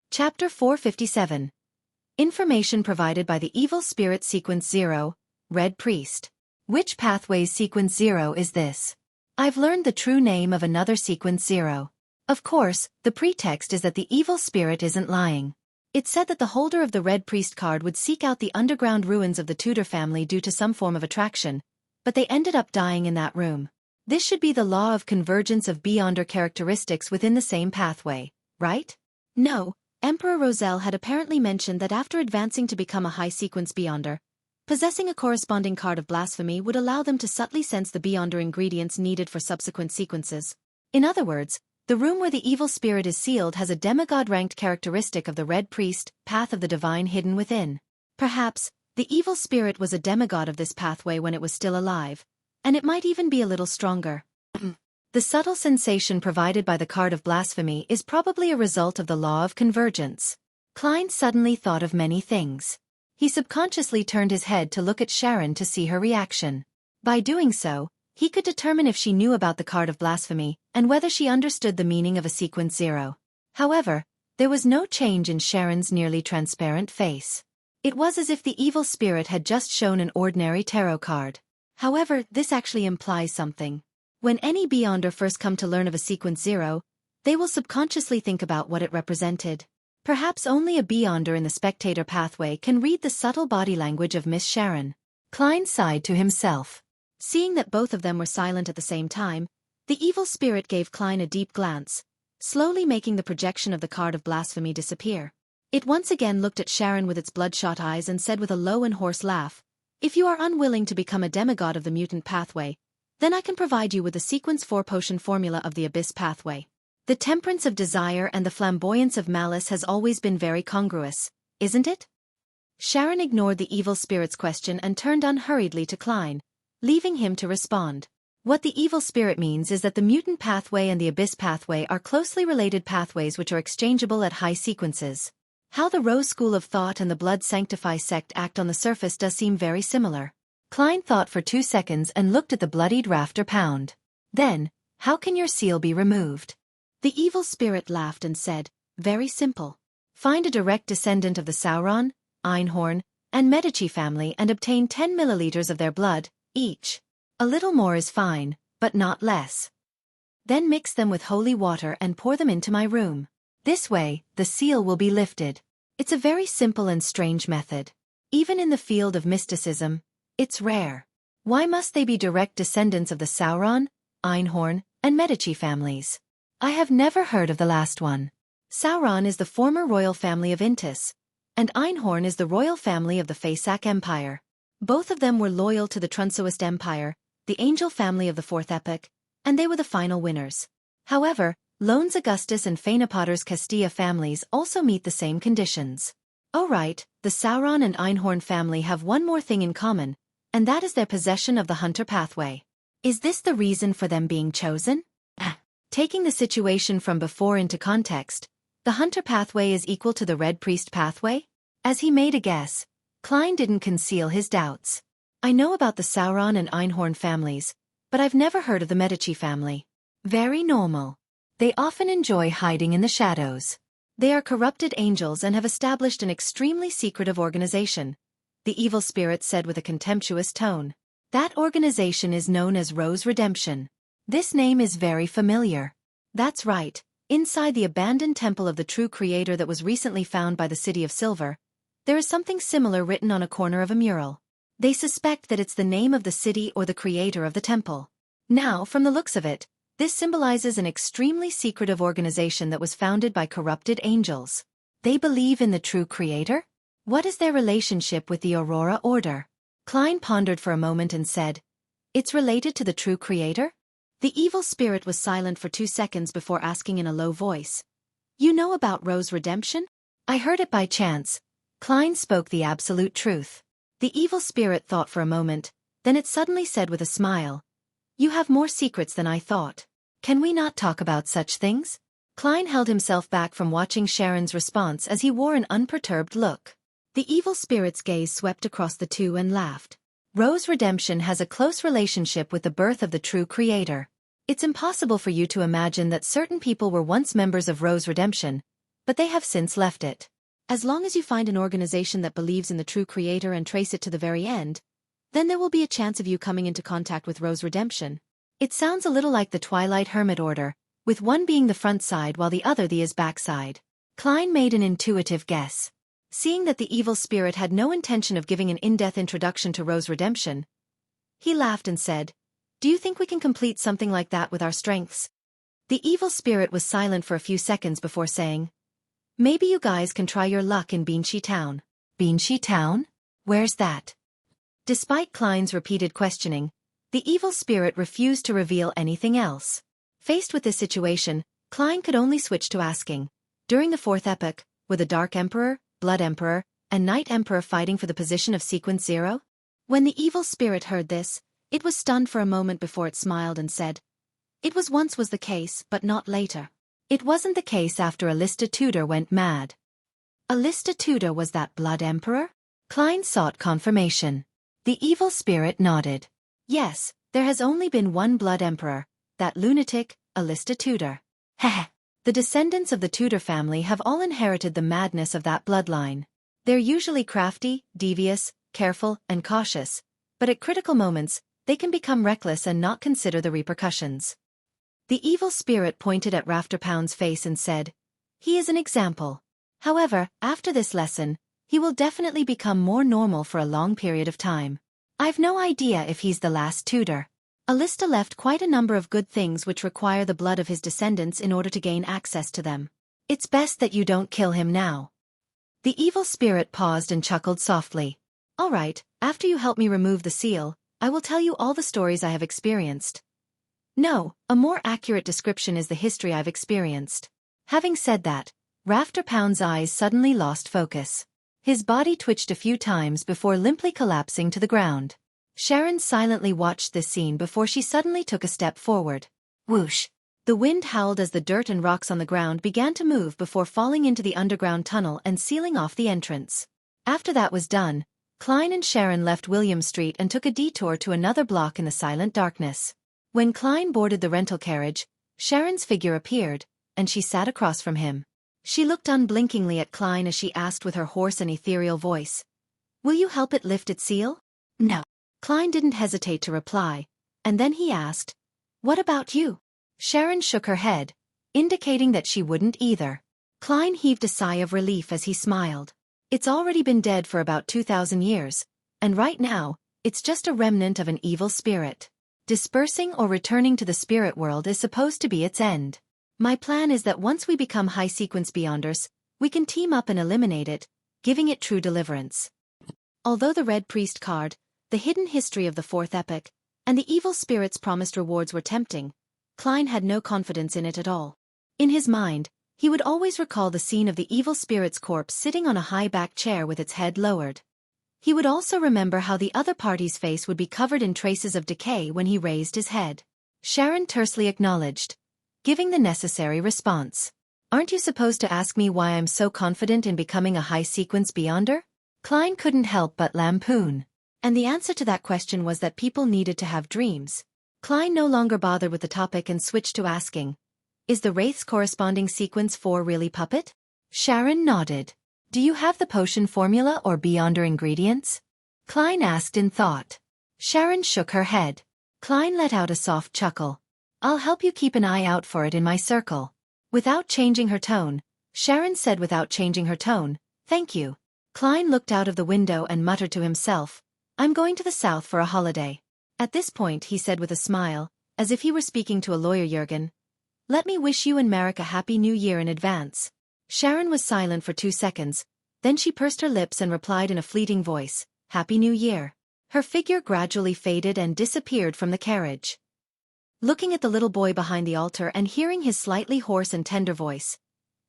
S1: Chapter 457. Information provided by the evil spirit Sequence 0, Red Priest. Which pathway's Sequence 0 is this? I've learned the true name of another Sequence 0. Of course, the pretext is that the evil spirit isn't lying. It said that the holder of the Red Priest card would seek out the underground ruins of the Tudor family due to some form of attraction, but they ended up dying in that room. This should be the law of convergence of Beyonder characteristics within the same pathway, right? No, Emperor Roselle had apparently mentioned that after advancing to become a high sequence Beyonder, possessing a corresponding card of blasphemy would allow them to subtly sense the Beyonder ingredients needed for subsequent sequences. In other words, the room where the evil spirit is sealed has a demigod-ranked characteristic of the Red Priest, path of the divine hidden within. Perhaps, the evil spirit was a demigod of this pathway when it was still alive, and it might even be a little stronger. The subtle sensation provided by the card of blasphemy is probably a result of the law of convergence. Klein suddenly thought of many things. He subconsciously turned his head to look at Sharon to see her reaction. By doing so, he could determine if she knew about the card of blasphemy and whether she understood the meaning of a Sequence 0. However, there was no change in Sharon's nearly transparent face. It was as if the evil spirit had just shown an ordinary tarot card. However, this actually implies something. When any Beyonder first come to learn of a Sequence 0, they will subconsciously think about what it represented. Perhaps only a Beyonder in the spectator pathway can read the subtle body language of Miss Sharon. Klein sighed to himself. Seeing that both of them were silent at the same time, the evil spirit gave Klein a deep glance, slowly making the projection of the card of blasphemy disappear. It once again looked at Sharon with its bloodshot eyes and said with a low and hoarse laugh, "If you are unwilling to become a demigod of the mutant pathway, then I can provide you with the Sequence 4 potion formula of the Abyss pathway. The temperance of desire and the flamboyance of malice has always been very congruous, isn't it?" Sharon ignored the evil spirit's question and turned unhurriedly to Klein, leaving him to respond. What the evil spirit means is that the mutant pathway and the Abyss pathway are closely related pathways which are exchangeable at high sequences. How the Rose School of Thought and the Blood Sanctify sect act on the surface does seem very similar. Klein thought for 2 seconds and looked at the bloodied rafter pound. Then, how can your seal be removed? The evil spirit laughed and said, "Very simple. Find a direct descendant of the Sauron, Einhorn, and Medici family and obtain 10 milliliters of their blood, each. A little more is fine, but not less. Then mix them with holy water and pour them into my room. This way, the seal will be lifted." It's a very simple and strange method. Even in the field of mysticism, it's rare. Why must they be direct descendants of the Sauron, Einhorn, and Medici families? I have never heard of the last one. Sauron is the former royal family of Intis, and Einhorn is the royal family of the Faceless Empire. Both of them were loyal to the Trunsoist Empire, the angel family of the Fourth Epoch, and they were the final winners. However, Loans Augustus and Phaenopoder's Castilla families also meet the same conditions. Oh right, the Sauron and Einhorn family have one more thing in common, and that is their possession of the Hunter pathway. Is this the reason for them being chosen? Taking the situation from before into context, the Hunter pathway is equal to the Red Priest pathway? As he made a guess, Klein didn't conceal his doubts. I know about the Sauron and Einhorn families, but I've never heard of the Medici family. Very normal. They often enjoy hiding in the shadows. They are corrupted angels and have established an extremely secretive organization, the evil spirit said with a contemptuous tone. That organization is known as Rose Redemption. This name is very familiar. That's right. Inside the abandoned temple of the true creator that was recently found by the City of Silver, there is something similar written on a corner of a mural. They suspect that it's the name of the city or the creator of the temple. Now, from the looks of it, this symbolizes an extremely secretive organization that was founded by corrupted angels. They believe in the true creator? What is their relationship with the Aurora Order? Klein pondered for a moment and said, "It's related to the true creator?" The evil spirit was silent for 2 seconds before asking in a low voice, "You know about Rose Redemption?" "I heard it by chance." Klein spoke the absolute truth. The evil spirit thought for a moment, then it suddenly said with a smile, "You have more secrets than I thought. Can we not talk about such things?" Klein held himself back from watching Sharon's response as he wore an unperturbed look. The evil spirit's gaze swept across the two and laughed. "Rose Redemption has a close relationship with the birth of the true creator. It's impossible for you to imagine that certain people were once members of Rose Redemption, but they have since left it. As long as you find an organization that believes in the true creator and trace it to the very end, then there will be a chance of you coming into contact with Rose Redemption. It sounds a little like the Twilight Hermit Order, with one being the front side while the other the back side." Klein made an intuitive guess. Seeing that the evil spirit had no intention of giving an in-depth introduction to Rose Redemption, he laughed and said, "Do you think we can complete something like that with our strengths?" The evil spirit was silent for a few seconds before saying, "Maybe you guys can try your luck in Beanshy Town." "Beanshy Town? Where's that?" Despite Klein's repeated questioning, the evil spirit refused to reveal anything else. Faced with this situation, Klein could only switch to asking, "During the Fourth Epoch, were the Dark Emperor, Blood Emperor, and Night Emperor fighting for the position of Sequence 0? When the evil spirit heard this, it was stunned for a moment before it smiled and said, "It was once was the case, but not later. It wasn't the case after Alista Tudor went mad." "Alista Tudor was that Blood Emperor?" Klein sought confirmation. The evil spirit nodded. "Yes, there has only been one Blood Emperor, that lunatic, Alista Tudor. Heh. The descendants of the Tudor family have all inherited the madness of that bloodline. They're usually crafty, devious, careful, and cautious, but at critical moments, they can become reckless and not consider the repercussions." The evil spirit pointed at Rafterpound's face and said, "He is an example. However, after this lesson, he will definitely become more normal for a long period of time. I've no idea if he's the last Tudor. Alista left quite a number of good things which require the blood of his descendants in order to gain access to them. It's best that you don't kill him now." The evil spirit paused and chuckled softly. "All right, after you help me remove the seal, I will tell you all the stories I have experienced. No, a more accurate description is the history I've experienced." Having said that, Rafterpound's eyes suddenly lost focus. His body twitched a few times before limply collapsing to the ground. Sharon silently watched this scene before she suddenly took a step forward. Whoosh! The wind howled as the dirt and rocks on the ground began to move before falling into the underground tunnel and sealing off the entrance. After that was done, Klein and Sharon left William Street and took a detour to another block in the silent darkness. When Klein boarded the rental carriage, Sharon's figure appeared, and she sat across from him. She looked unblinkingly at Klein as she asked with her hoarse and ethereal voice, "Will you help it lift its seal?"
S2: No.
S1: Klein didn't hesitate to reply, and then he asked, "What about you?" Sharon shook her head, indicating that she wouldn't either. Klein heaved a sigh of relief as he smiled. "It's already been dead for about 2,000 years, and right now, it's just a remnant of an evil spirit. Dispersing or returning to the spirit world is supposed to be its end. My plan is that once we become high-sequence Beyonders, we can team up and eliminate it, giving it true deliverance." Although the Red Priest card, the hidden history of the Fourth Epoch, and the evil spirit's promised rewards were tempting, Klein had no confidence in it at all. In his mind, he would always recall the scene of the evil spirit's corpse sitting on a high-backed chair with its head lowered. He would also remember how the other party's face would be covered in traces of decay when he raised his head. Sharon tersely acknowledged, giving the necessary response. "Aren't you supposed to ask me why I'm so confident in becoming a high-sequence Beyonder?" Klein couldn't help but lampoon. And the answer to that question was that people needed to have dreams. Klein no longer bothered with the topic and switched to asking, "Is the Wraith's corresponding sequence 4 really puppet?" Sharon nodded. "Do you have the potion formula or Beyonder ingredients?" Klein asked in thought. Sharon shook her head. Klein let out a soft chuckle. I'll help you keep an eye out for it in my circle. Without changing her tone, Sharon said without changing her tone, thank you. Klein looked out of the window and muttered to himself, I'm going to the south for a holiday. At this point he said with a smile, as if he were speaking to a lawyer, Jurgen, let me wish you and Marek a happy new year in advance. Sharon was silent for 2 seconds, then she pursed her lips and replied in a fleeting voice, Happy New Year. Her figure gradually faded and disappeared from the carriage. Looking at the little boy behind the altar and hearing his slightly hoarse and tender voice,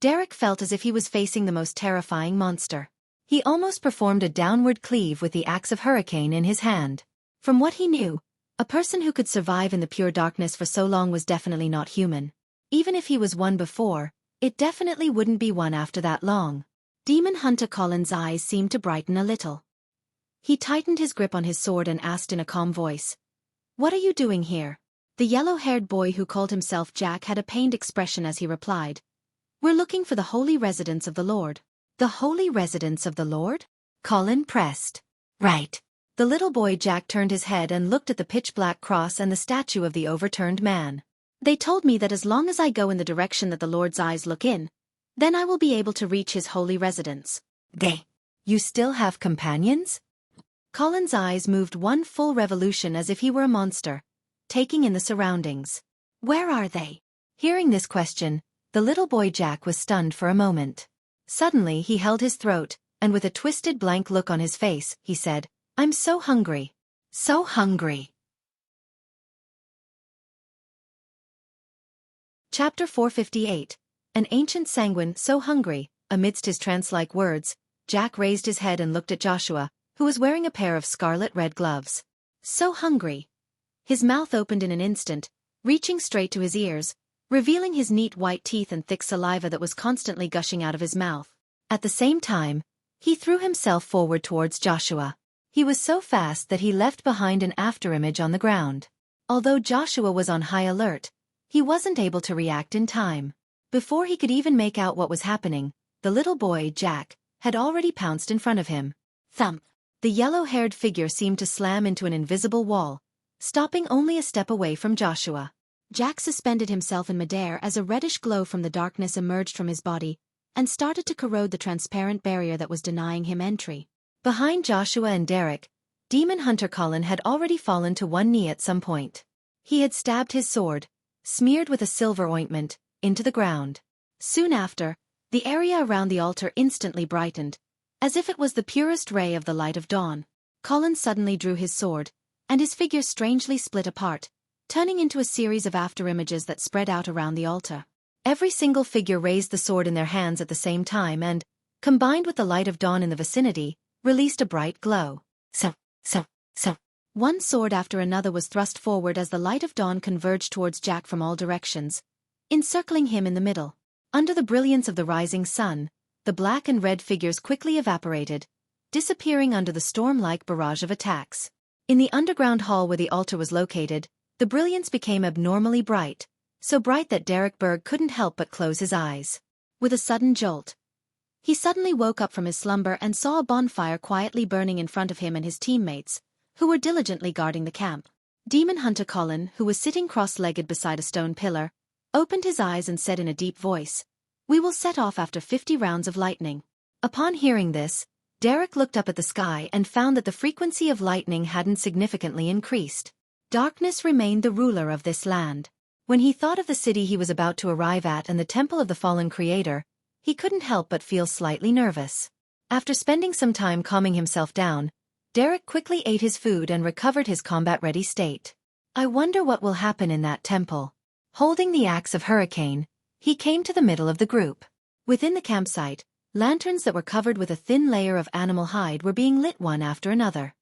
S1: Derek felt as if he was facing the most terrifying monster. He almost performed a downward cleave with the axe of Hurricane in his hand. From what he knew, a person who could survive in the pure darkness for so long was definitely not human. Even if he was one before, it definitely wouldn't be one after that long. Demon Hunter Colin's eyes seemed to brighten a little. He tightened his grip on his sword and asked in a calm voice, What are you doing here? The yellow-haired boy who called himself Jack had a pained expression as he replied, We're looking for the holy residence of the Lord. The holy residence of the Lord? Colin pressed. Right. The little boy Jack turned his head and looked at the pitch-black cross and the statue of the overturned man. They told me that as long as I go in the direction that the Lord's eyes look in, then I will be able to reach his holy residence. You still have companions? Colin's eyes moved one full revolution as if he were a monster, taking in the surroundings. Where are they? Hearing this question, the little boy Jack was stunned for a moment. Suddenly he held his throat, and with a twisted blank look on his face, he said, I'm so hungry. So hungry. Chapter 458. An ancient sanguine so hungry. Amidst his trance-like words, Jack raised his head and looked at Joshua, who was wearing a pair of scarlet-red gloves. So hungry. His mouth opened in an instant, reaching straight to his ears, revealing his neat white teeth and thick saliva that was constantly gushing out of his mouth. At the same time, he threw himself forward towards Joshua. He was so fast that he left behind an afterimage on the ground. Although Joshua was on high alert, he wasn't able to react in time. Before he could even make out what was happening, the little boy, Jack, had already pounced in front of him. Thump! The yellow-haired figure seemed to slam into an invisible wall, stopping only a step away from Joshua. Jack suspended himself in midair as a reddish glow from the darkness emerged from his body and started to corrode the transparent barrier that was denying him entry. Behind Joshua and Derek, Demon Hunter Colin had already fallen to one knee at some point. He had stabbed his sword, smeared with a silver ointment, into the ground. Soon after, the area around the altar instantly brightened, as if it was the purest ray of the light of dawn. Colin suddenly drew his sword, and his figure strangely split apart, turning into a series of afterimages that spread out around the altar. Every single figure raised the sword in their hands at the same time and, combined with the light of dawn in the vicinity, released a bright glow. So. One sword after another was thrust forward as the light of dawn converged towards Jack from all directions, encircling him in the middle. Under the brilliance of the rising sun, the black and red figures quickly evaporated, disappearing under the storm-like barrage of attacks. In the underground hall where the altar was located, the brilliance became abnormally bright, so bright that Derek Berg couldn't help but close his eyes. With a sudden jolt, he suddenly woke up from his slumber and saw a bonfire quietly burning in front of him and his teammates, who were diligently guarding the camp. Demon Hunter Colin, who was sitting cross-legged beside a stone pillar, opened his eyes and said in a deep voice, We will set off after 50 rounds of lightning. Upon hearing this, Derek looked up at the sky and found that the frequency of lightning hadn't significantly increased. Darkness remained the ruler of this land. When he thought of the city he was about to arrive at and the temple of the fallen creator, he couldn't help but feel slightly nervous. After spending some time calming himself down, Derek quickly ate his food and recovered his combat-ready state. I wonder what will happen in that temple. Holding the axe of Hurricane, he came to the middle of the group. Within the campsite, lanterns that were covered with a thin layer of animal hide were being lit one after another.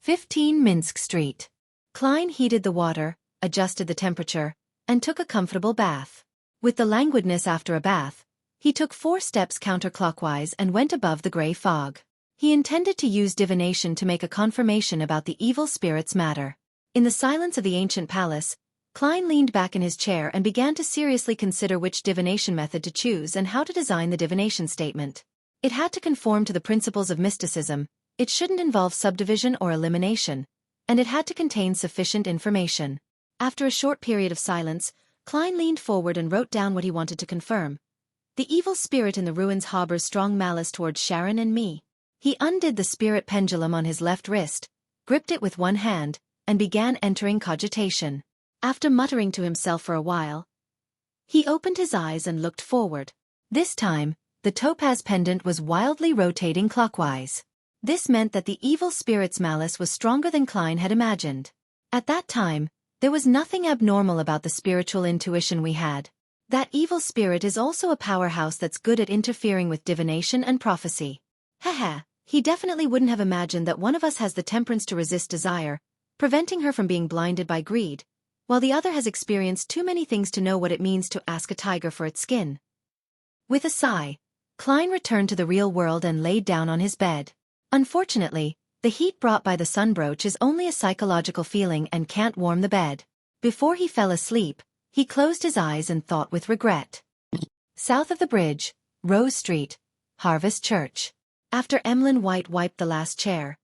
S1: 15 Minsk Street. Klein heated the water, adjusted the temperature, and took a comfortable bath. With the languidness after a bath, he took 4 steps counterclockwise and went above the gray fog. He intended to use divination to make a confirmation about the evil spirit's matter. In the silence of the ancient palace, Klein leaned back in his chair and began to seriously consider which divination method to choose and how to design the divination statement. It had to conform to the principles of mysticism, It shouldn't involve subdivision or elimination, and it had to contain sufficient information. After a short period of silence, Klein leaned forward and wrote down what he wanted to confirm. The evil spirit in the ruins harbors strong malice towards Sharon and me. He undid the spirit pendulum on his left wrist, gripped it with one hand, and began entering cogitation. After muttering to himself for a while, he opened his eyes and looked forward. This time, the topaz pendant was wildly rotating clockwise. This meant that the evil spirit's malice was stronger than Klein had imagined. At that time, there was nothing abnormal about the spiritual intuition we had. That evil spirit is also a powerhouse that's good at interfering with divination and prophecy. Haha, he definitely wouldn't have imagined that one of us has the temperance to resist desire, preventing her from being blinded by greed, while the other has experienced too many things to know what it means to ask a tiger for its skin. With a sigh, Klein returned to the real world and laid down on his bed. Unfortunately, the heat brought by the sunbroach is only a psychological feeling and can't warm the bed. Before he fell asleep, he closed his eyes and thought with regret. South of the bridge, Rose Street, Harvest Church. After Emlyn White wiped the last chair,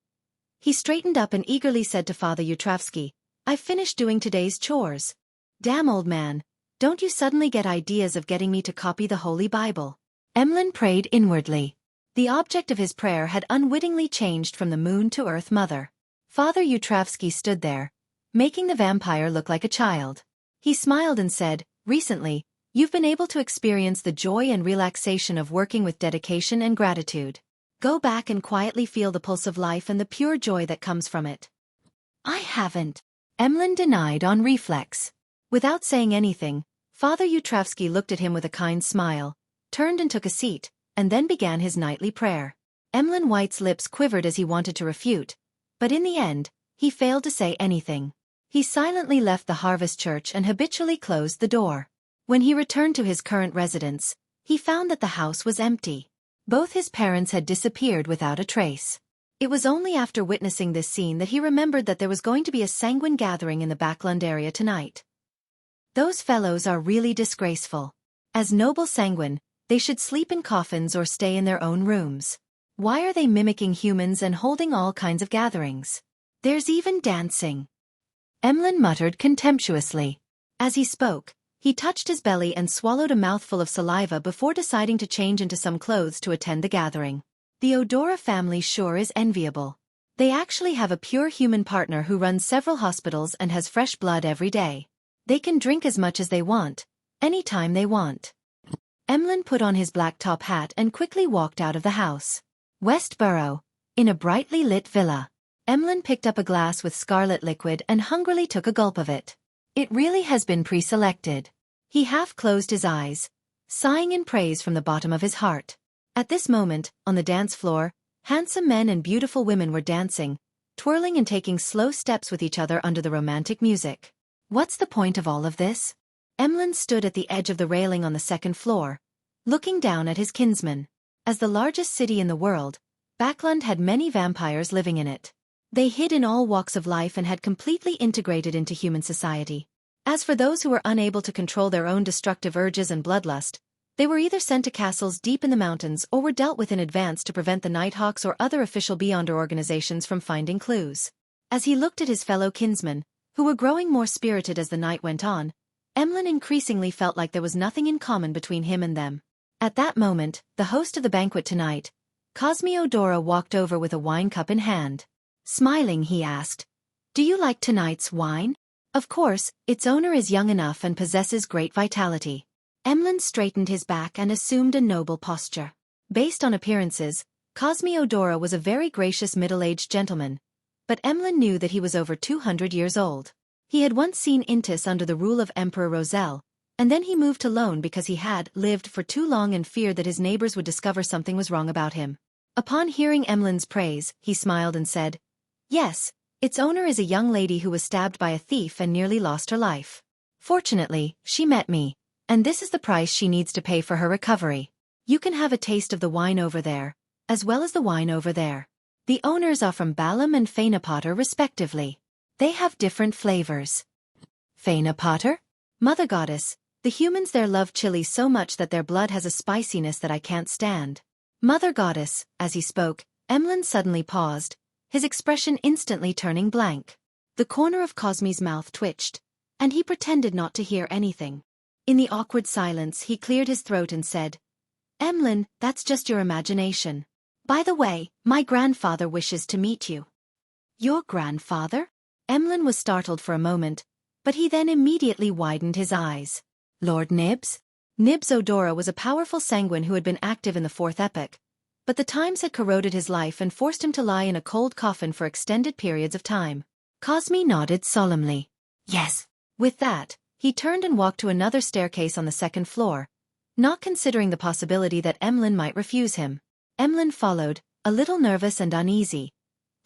S1: he straightened up and eagerly said to Father Yutravsky, "I've finished doing today's chores." "Damn, old man, don't you suddenly get ideas of getting me to copy the Holy Bible?" Emlyn prayed inwardly. The object of his prayer had unwittingly changed from the moon to Earth Mother. Father Yutravsky stood there, making the vampire look like a child. He smiled and said, "Recently, you've been able to experience the joy and relaxation of working with dedication and gratitude. Go back and quietly feel the pulse of life and the pure joy that comes from it."
S2: I haven't.
S1: Emlyn denied on reflex. Without saying anything, Father Yutravsky looked at him with a kind smile, turned and took a seat, and then began his nightly prayer. Emlyn White's lips quivered as he wanted to refute, but in the end, he failed to say anything. He silently left the Harvest Church and habitually closed the door. When he returned to his current residence, he found that the house was empty. Both his parents had disappeared without a trace. It was only after witnessing this scene that he remembered that there was going to be a Sanguine gathering in the Backlund area tonight. Those fellows are really disgraceful. As noble Sanguine, they should sleep in coffins or stay in their own rooms. Why are they mimicking humans and holding all kinds of gatherings? There's even dancing. Emlyn muttered contemptuously. As he spoke, he touched his belly and swallowed a mouthful of saliva before deciding to change into some clothes to attend the gathering. The Odora family sure is enviable. They actually have a pure human partner who runs several hospitals and has fresh blood every day. They can drink as much as they want, anytime they want. Emlyn put on his black top hat and quickly walked out of the house. Westborough, in a brightly lit villa. Emlyn picked up a glass with scarlet liquid and hungrily took a gulp of it. It really has been pre-selected. He half closed his eyes, sighing in praise from the bottom of his heart. At this moment, on the dance floor, handsome men and beautiful women were dancing, twirling and taking slow steps with each other under the romantic music. What's the point of all of this? Emlyn stood at the edge of the railing on the second floor, looking down at his kinsman. As the largest city in the world, Backlund had many vampires living in it. They hid in all walks of life and had completely integrated into human society. As for those who were unable to control their own destructive urges and bloodlust, they were either sent to castles deep in the mountains or were dealt with in advance to prevent the Nighthawks or other official Beyonder organizations from finding clues. As he looked at his fellow kinsmen, who were growing more spirited as the night went on, Emlyn increasingly felt like there was nothing in common between him and them. At that moment, the host of the banquet tonight, Cosmio Dora, walked over with a wine cup in hand. Smiling, he asked, "Do you like tonight's wine?" Of course, its owner is young enough and possesses great vitality. Emlyn straightened his back and assumed a noble posture. Based on appearances, Cosmio Dora was a very gracious middle-aged gentleman, but Emlyn knew that he was over 200 years old. He had once seen Intis under the rule of Emperor Roselle, and then he moved to Lone because he had lived for too long and feared that his neighbors would discover something was wrong about him. Upon hearing Emlyn's praise, he smiled and said, "Yes, its owner is a young lady who was stabbed by a thief and nearly lost her life. Fortunately, she met me, and this is the price she needs to pay for her recovery. You can have a taste of the wine over there, as well as the wine over there. The owners are from Balam and Fainapotter respectively. They have different flavors." Fainapotter? Mother Goddess, the humans there love chili so much that their blood has a spiciness that I can't stand. Mother Goddess, as he spoke, Emlyn suddenly paused, his expression instantly turning blank. The corner of Cosme's mouth twitched, and he pretended not to hear anything. In the awkward silence he cleared his throat and said, "Emlyn, that's just your imagination. By the way, my grandfather wishes to meet you." "Your grandfather?" Emlyn was startled for a moment, but he then immediately widened his eyes. "Lord Nibs?" Nibs Odora was a powerful Sanguine who had been active in the Fourth Epoch, but the times had corroded his life and forced him to lie in a cold coffin for extended periods of time. Cosme nodded solemnly. "Yes." With that, he turned and walked to another staircase on the second floor, not considering the possibility that Emlyn might refuse him. Emlyn followed, a little nervous and uneasy,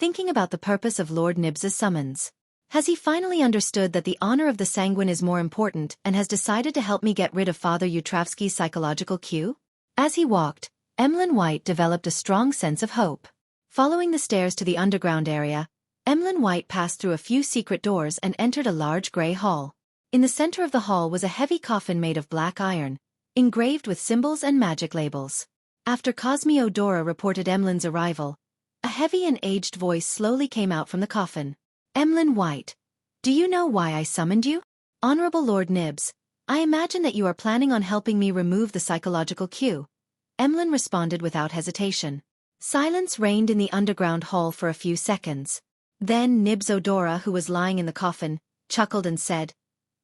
S1: thinking about the purpose of Lord Nibs's summons. Has he finally understood that the honor of the Sanguine is more important and has decided to help me get rid of Father Yutravsky's psychological cue? As he walked, Emlyn White developed a strong sense of hope. Following the stairs to the underground area, Emlyn White passed through a few secret doors and entered a large gray hall. In the center of the hall was a heavy coffin made of black iron, engraved with symbols and magic labels. After Cosme Odora reported Emlyn's arrival, a heavy and aged voice slowly came out from the coffin. "Emlyn White, do you know why I summoned you? Honorable Lord Nibs, I imagine that you are planning on helping me remove the psychological cue." Emlyn responded without hesitation. Silence reigned in the underground hall for a few seconds. Then Nibs Odora, who was lying in the coffin, chuckled and said,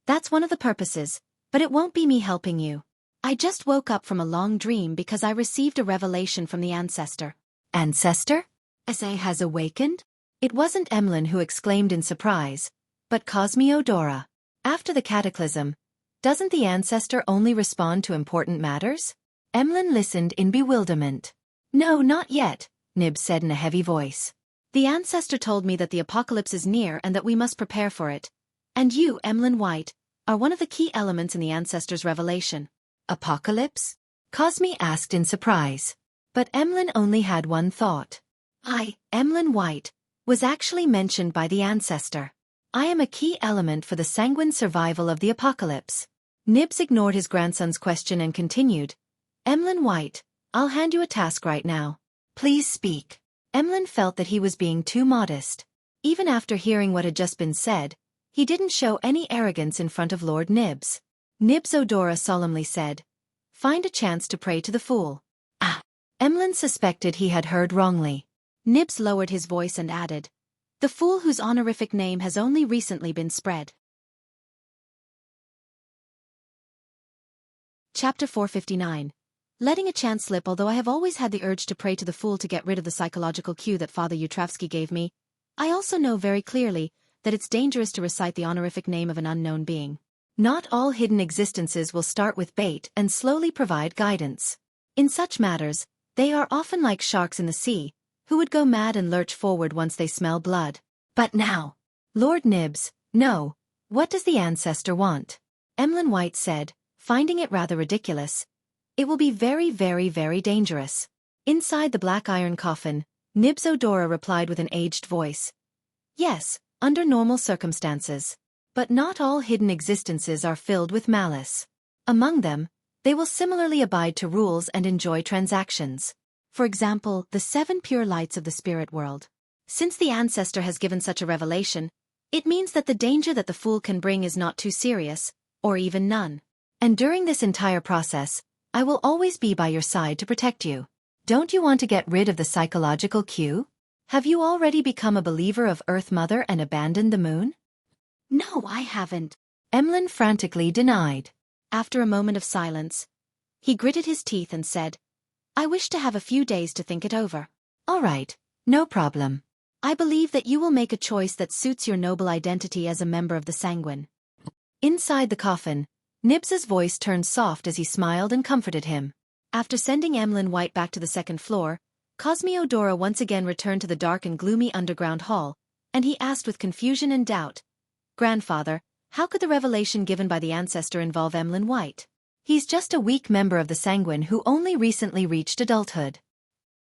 S1: "That's one of the purposes, but it won't be me helping you. I just woke up from a long dream because I received a revelation from the ancestor." "Ancestor? Sa has awakened?" It wasn't Emlyn who exclaimed in surprise, but Cosme Odora. After the cataclysm, doesn't the ancestor only respond to important matters? Emlyn listened in bewilderment. "No, not yet," Nibs said in a heavy voice. "The ancestor told me that the apocalypse is near and that we must prepare for it. And you, Emlyn White, are one of the key elements in the ancestor's revelation." "Apocalypse?" Cosme asked in surprise. But Emlyn only had one thought. "I, Emlyn White, was actually mentioned by the ancestor. I am a key element for the sanguine survival of the apocalypse." Nibs ignored his grandson's question and continued, "Emlyn White, I'll hand you a task right now. Please speak." Emlyn felt that he was being too modest. Even after hearing what had just been said, he didn't show any arrogance in front of Lord Nibs. Nibs Odora solemnly said, "Find a chance to pray to the fool." "Ah." Emlyn suspected he had heard wrongly. Nibs lowered his voice and added, "The fool whose honorific name has only recently been spread." Chapter 459. Letting a chance slip. Although I have always had the urge to pray to the fool to get rid of the psychological cue that Father Yutravsky gave me, I also know very clearly that it's dangerous to recite the honorific name of an unknown being. Not all hidden existences will start with bait and slowly provide guidance. In such matters, they are often like sharks in the sea, who would go mad and lurch forward once they smell blood. But now, Lord Nibs, no, what does the ancestor want? Emlyn White said, finding it rather ridiculous. It will be very, very, very dangerous. Inside the black iron coffin, Nibs Odora replied with an aged voice. Yes, under normal circumstances. But not all hidden existences are filled with malice. Among them, they will similarly abide to rules and enjoy transactions. For example, the 7 pure lights of the spirit world. Since the ancestor has given such a revelation, it means that the danger that the fool can bring is not too serious, or even none. And during this entire process, I will always be by your side to protect you. Don't you want to get rid of the psychological cue? Have you already become a believer of Earth Mother and abandoned the moon?
S2: No, I haven't.
S1: Emlyn frantically denied. After a moment of silence, he gritted his teeth and said, I wish to have a few days to think it over. All right, no problem. I believe that you will make a choice that suits your noble identity as a member of the Sanguine. Inside the coffin, Nibs's voice turned soft as he smiled and comforted him. After sending Emlyn White back to the second floor, Cosme Odora once again returned to the dark and gloomy underground hall, and he asked with confusion and doubt, Grandfather, how could the revelation given by the ancestor involve Emlyn White? He's just a weak member of the Sanguine who only recently reached adulthood.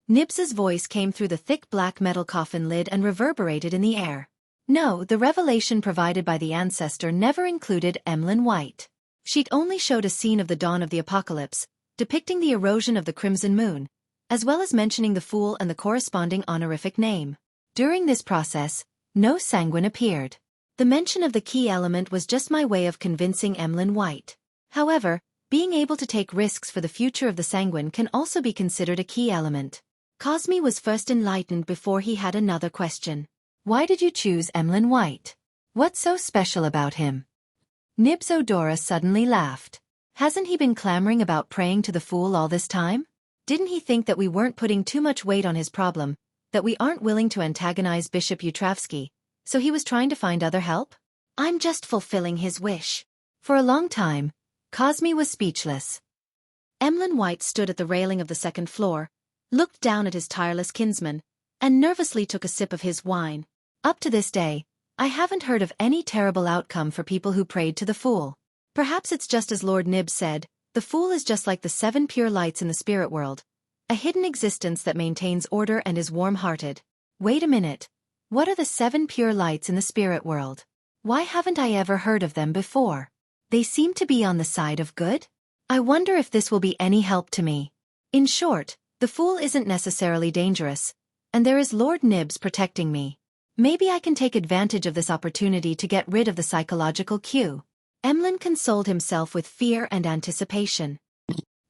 S1: Nibs's voice came through the thick black metal coffin lid and reverberated in the air. No, the revelation provided by the ancestor never included Emlyn White. She'd only showed a scene of the dawn of the apocalypse, depicting the erosion of the crimson moon, as well as mentioning the fool and the corresponding honorific name. During this process, no Sanguine appeared. The mention of the key element was just my way of convincing Emlyn White. However, being able to take risks for the future of the Sanguine can also be considered a key element. Cosme was first enlightened before he had another question. Why did you choose Emlyn White? What's so special about him? Nibs Odora suddenly laughed. Hasn't he been clamoring about praying to the fool all this time? Didn't he think that we weren't putting too much weight on his problem, that we aren't willing to antagonize Bishop Utravsky, so he was trying to find other help?
S2: I'm just fulfilling his wish.
S1: For a long time, Cosme was speechless. Emlyn White stood at the railing of the second floor, looked down at his tireless kinsman, and nervously took a sip of his wine. Up to this day, I haven't heard of any terrible outcome for people who prayed to the fool. Perhaps it's just as Lord Nibs said, the fool is just like the 7 pure lights in the spirit world, a hidden existence that maintains order and is warm-hearted. Wait a minute. What are the 7 pure lights in the spirit world? Why haven't I ever heard of them before? They seem to be on the side of good? I wonder if this will be any help to me. In short, the fool isn't necessarily dangerous, and there is Lord Nibs protecting me. Maybe I can take advantage of this opportunity to get rid of the psychological cue. Emlyn consoled himself with fear and anticipation.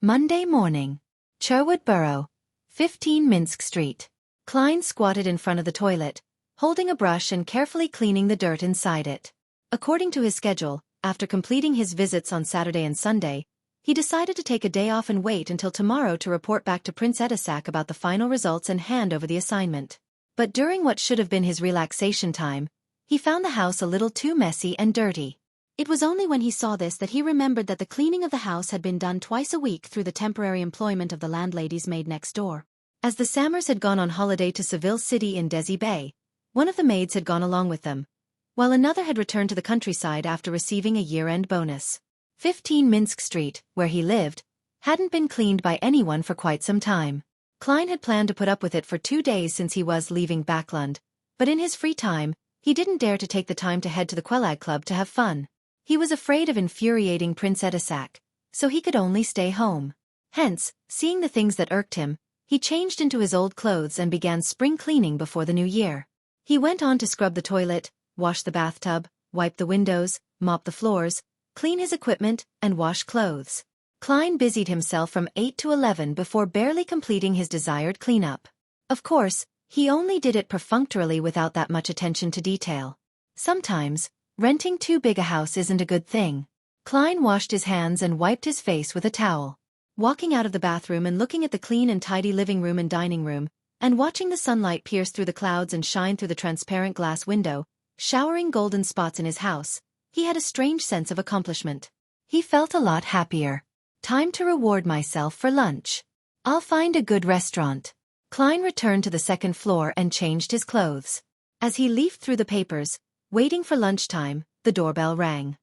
S1: Monday morning. Cherwood Borough, 15 Minsk Street. Klein squatted in front of the toilet, holding a brush and carefully cleaning the dirt inside it. According to his schedule, after completing his visits on Saturday and Sunday, he decided to take a day off and wait until tomorrow to report back to Prince Edisac about the final results and hand over the assignment. But during what should have been his relaxation time, he found the house a little too messy and dirty. It was only when he saw this that he remembered that the cleaning of the house had been done twice a week through the temporary employment of the landlady's maid next door. As the Sammers had gone on holiday to Seville City in Desi Bay, one of the maids had gone along with them, while another had returned to the countryside after receiving a year-end bonus. 15 Minsk Street, where he lived, hadn't been cleaned by anyone for quite some time. Klein had planned to put up with it for 2 days since he was leaving Backlund, but in his free time, he didn't dare to take the time to head to the Quelag Club to have fun. He was afraid of infuriating Prince Edisac, so he could only stay home. Hence, seeing the things that irked him, he changed into his old clothes and began spring cleaning before the new year. He went on to scrub the toilet, wash the bathtub, wipe the windows, mop the floors, clean his equipment, and wash clothes. Klein busied himself from 8 to 11 before barely completing his desired cleanup. Of course, he only did it perfunctorily without that much attention to detail. Sometimes, renting too big a house isn't a good thing. Klein washed his hands and wiped his face with a towel. Walking out of the bathroom and looking at the clean and tidy living room and dining room, and watching the sunlight pierce through the clouds and shine through the transparent glass window, showering golden spots in his house, he had a strange sense of accomplishment. He felt a lot happier. Time to reward myself for lunch. I'll find a good restaurant. Klein returned to the second floor and changed his clothes. As he leafed through the papers, waiting for lunchtime, the doorbell rang.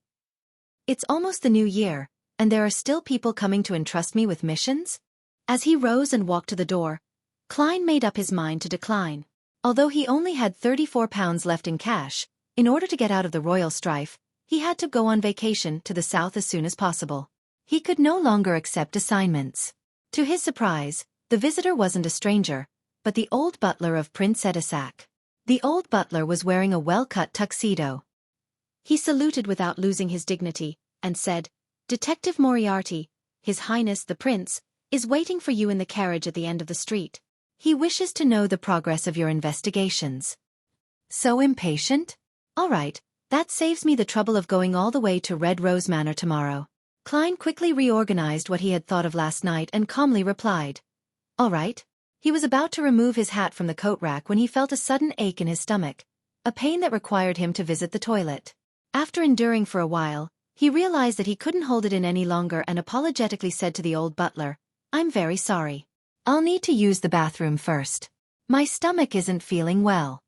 S1: It's almost the new year, and there are still people coming to entrust me with missions? As he rose and walked to the door, Klein made up his mind to decline. Although he only had £34 left in cash, in order to get out of the royal strife, he had to go on vacation to the south as soon as possible. He could no longer accept assignments. To his surprise, the visitor wasn't a stranger, but the old butler of Prince Edisac. The old butler was wearing a well-cut tuxedo. He saluted without losing his dignity, and said, "Detective Moriarty, His Highness the Prince, is waiting for you in the carriage at the end of the street. He wishes to know the progress of your investigations." So impatient? All right, that saves me the trouble of going all the way to Red Rose Manor tomorrow. Klein quickly reorganized what he had thought of last night and calmly replied, "All right." He was about to remove his hat from the coat rack when he felt a sudden ache in his stomach, a pain that required him to visit the toilet. After enduring for a while, he realized that he couldn't hold it in any longer and apologetically said to the old butler, "I'm very sorry. I'll need to use the bathroom first. My stomach isn't feeling well."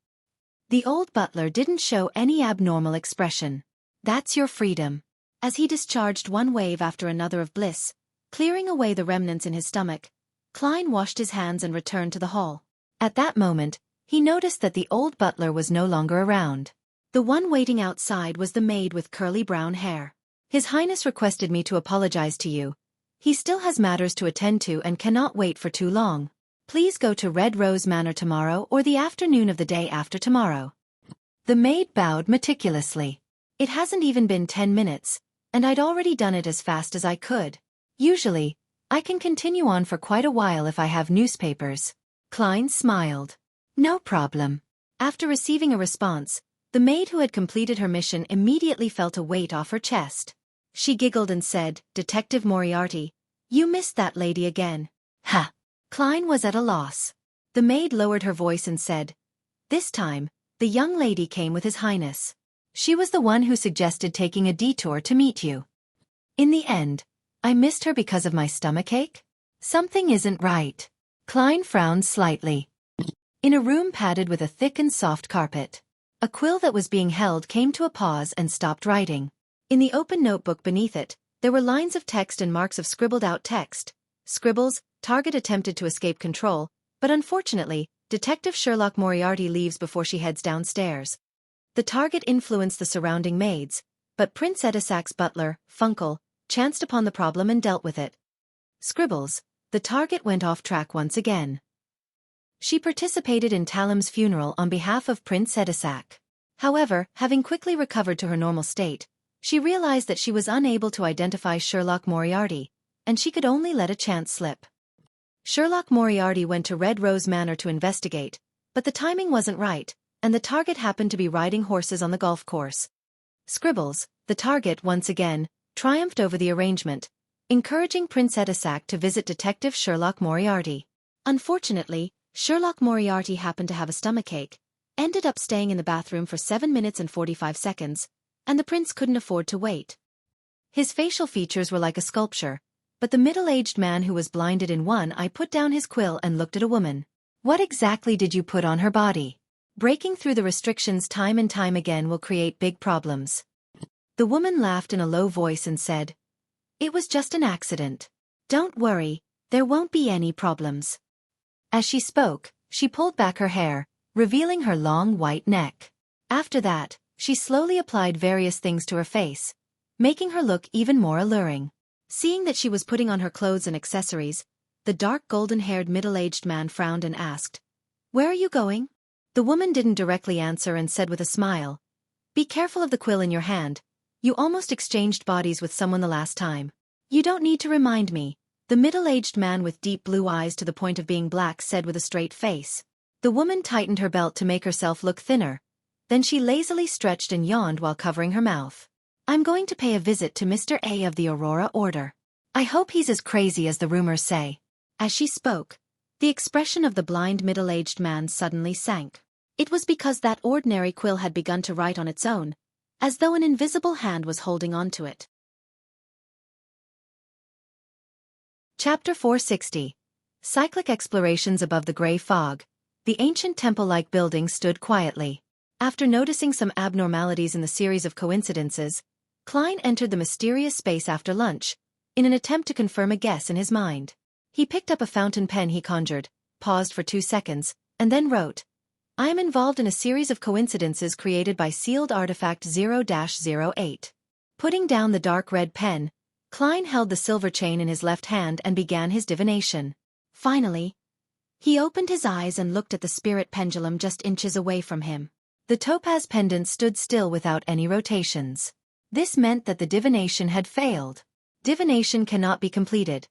S1: The old butler didn't show any abnormal expression. "That's your freedom." As he discharged one wave after another of bliss, clearing away the remnants in his stomach, Klein washed his hands and returned to the hall. At that moment, he noticed that the old butler was no longer around. The one waiting outside was the maid with curly brown hair. "His Highness requested me to apologize to you. He still has matters to attend to and cannot wait for too long." Please go to Red Rose Manor tomorrow or the afternoon of the day after tomorrow. The maid bowed meticulously. It hasn't even been 10 minutes, and I'd already done it as fast as I could. Usually, I can continue on for quite a while if I have newspapers. Klein smiled. No problem. After receiving a response, the maid who had completed her mission immediately felt a weight off her chest. She giggled and said, "Detective Moriarty, you missed that lady again." Ha! Klein was at a loss. The maid lowered her voice and said, "This time, the young lady came with His Highness. She was the one who suggested taking a detour to meet you. In the end, I missed her because of my stomachache? Something isn't right." Klein frowned slightly. In a room padded with a thick and soft carpet, a quill that was being held came to a pause and stopped writing. In the open notebook beneath it, there were lines of text and marks of scribbled-out text. Scribbles: "Target attempted to escape control, but unfortunately, Detective Sherlock Moriarty leaves before she heads downstairs. The target influenced the surrounding maids, but Prince Edisac's butler, Funkel, chanced upon the problem and dealt with it." Scribbles: "The target went off track once again. She participated in Talam's funeral on behalf of Prince Edisac. However, having quickly recovered to her normal state, she realized that she was unable to identify Sherlock Moriarty, and she could only let a chance slip. Sherlock Moriarty went to Red Rose Manor to investigate, but the timing wasn't right, and the target happened to be riding horses on the golf course." Scribbles: "The target once again triumphed over the arrangement, encouraging Prince Edisac to visit Detective Sherlock Moriarty. Unfortunately, Sherlock Moriarty happened to have a stomachache, ended up staying in the bathroom for 7 minutes and 45 seconds, and the prince couldn't afford to wait. His facial features were like a sculpture, but the middle-aged man who was blinded in one eye put down his quill and looked at a woman. What exactly did you put on her body? Breaking through the restrictions time and time again will create big problems." The woman laughed in a low voice and said, "It was just an accident. Don't worry, there won't be any problems." As she spoke, she pulled back her hair, revealing her long white neck. After that, she slowly applied various things to her face, making her look even more alluring. Seeing that she was putting on her clothes and accessories, the dark golden-haired middle-aged man frowned and asked, "Where are you going?" The woman didn't directly answer and said with a smile, "Be careful of the quill in your hand. You almost exchanged bodies with someone the last time." "You don't need to remind me," the middle-aged man with deep blue eyes to the point of being black said with a straight face. The woman tightened her belt to make herself look thinner. Then she lazily stretched and yawned while covering her mouth. "I'm going to pay a visit to Mr. A of the Aurora Order. I hope he's as crazy as the rumors say." As she spoke, the expression of the blind middle-aged man suddenly sank. It was because that ordinary quill had begun to write on its own, as though an invisible hand was holding on to it. Chapter 460. Cyclic explorations above the gray fog. The ancient temple-like building stood quietly. After noticing some abnormalities in the series of coincidences, Klein entered the mysterious space after lunch, in an attempt to confirm a guess in his mind. He picked up a fountain pen he conjured, paused for 2 seconds, and then wrote, "I am involved in a series of coincidences created by sealed artifact 0-08. Putting down the dark red pen, Klein held the silver chain in his left hand and began his divination. Finally, he opened his eyes and looked at the spirit pendulum just inches away from him. The topaz pendant stood still without any rotations. This meant that the divination had failed. Divination cannot be completed,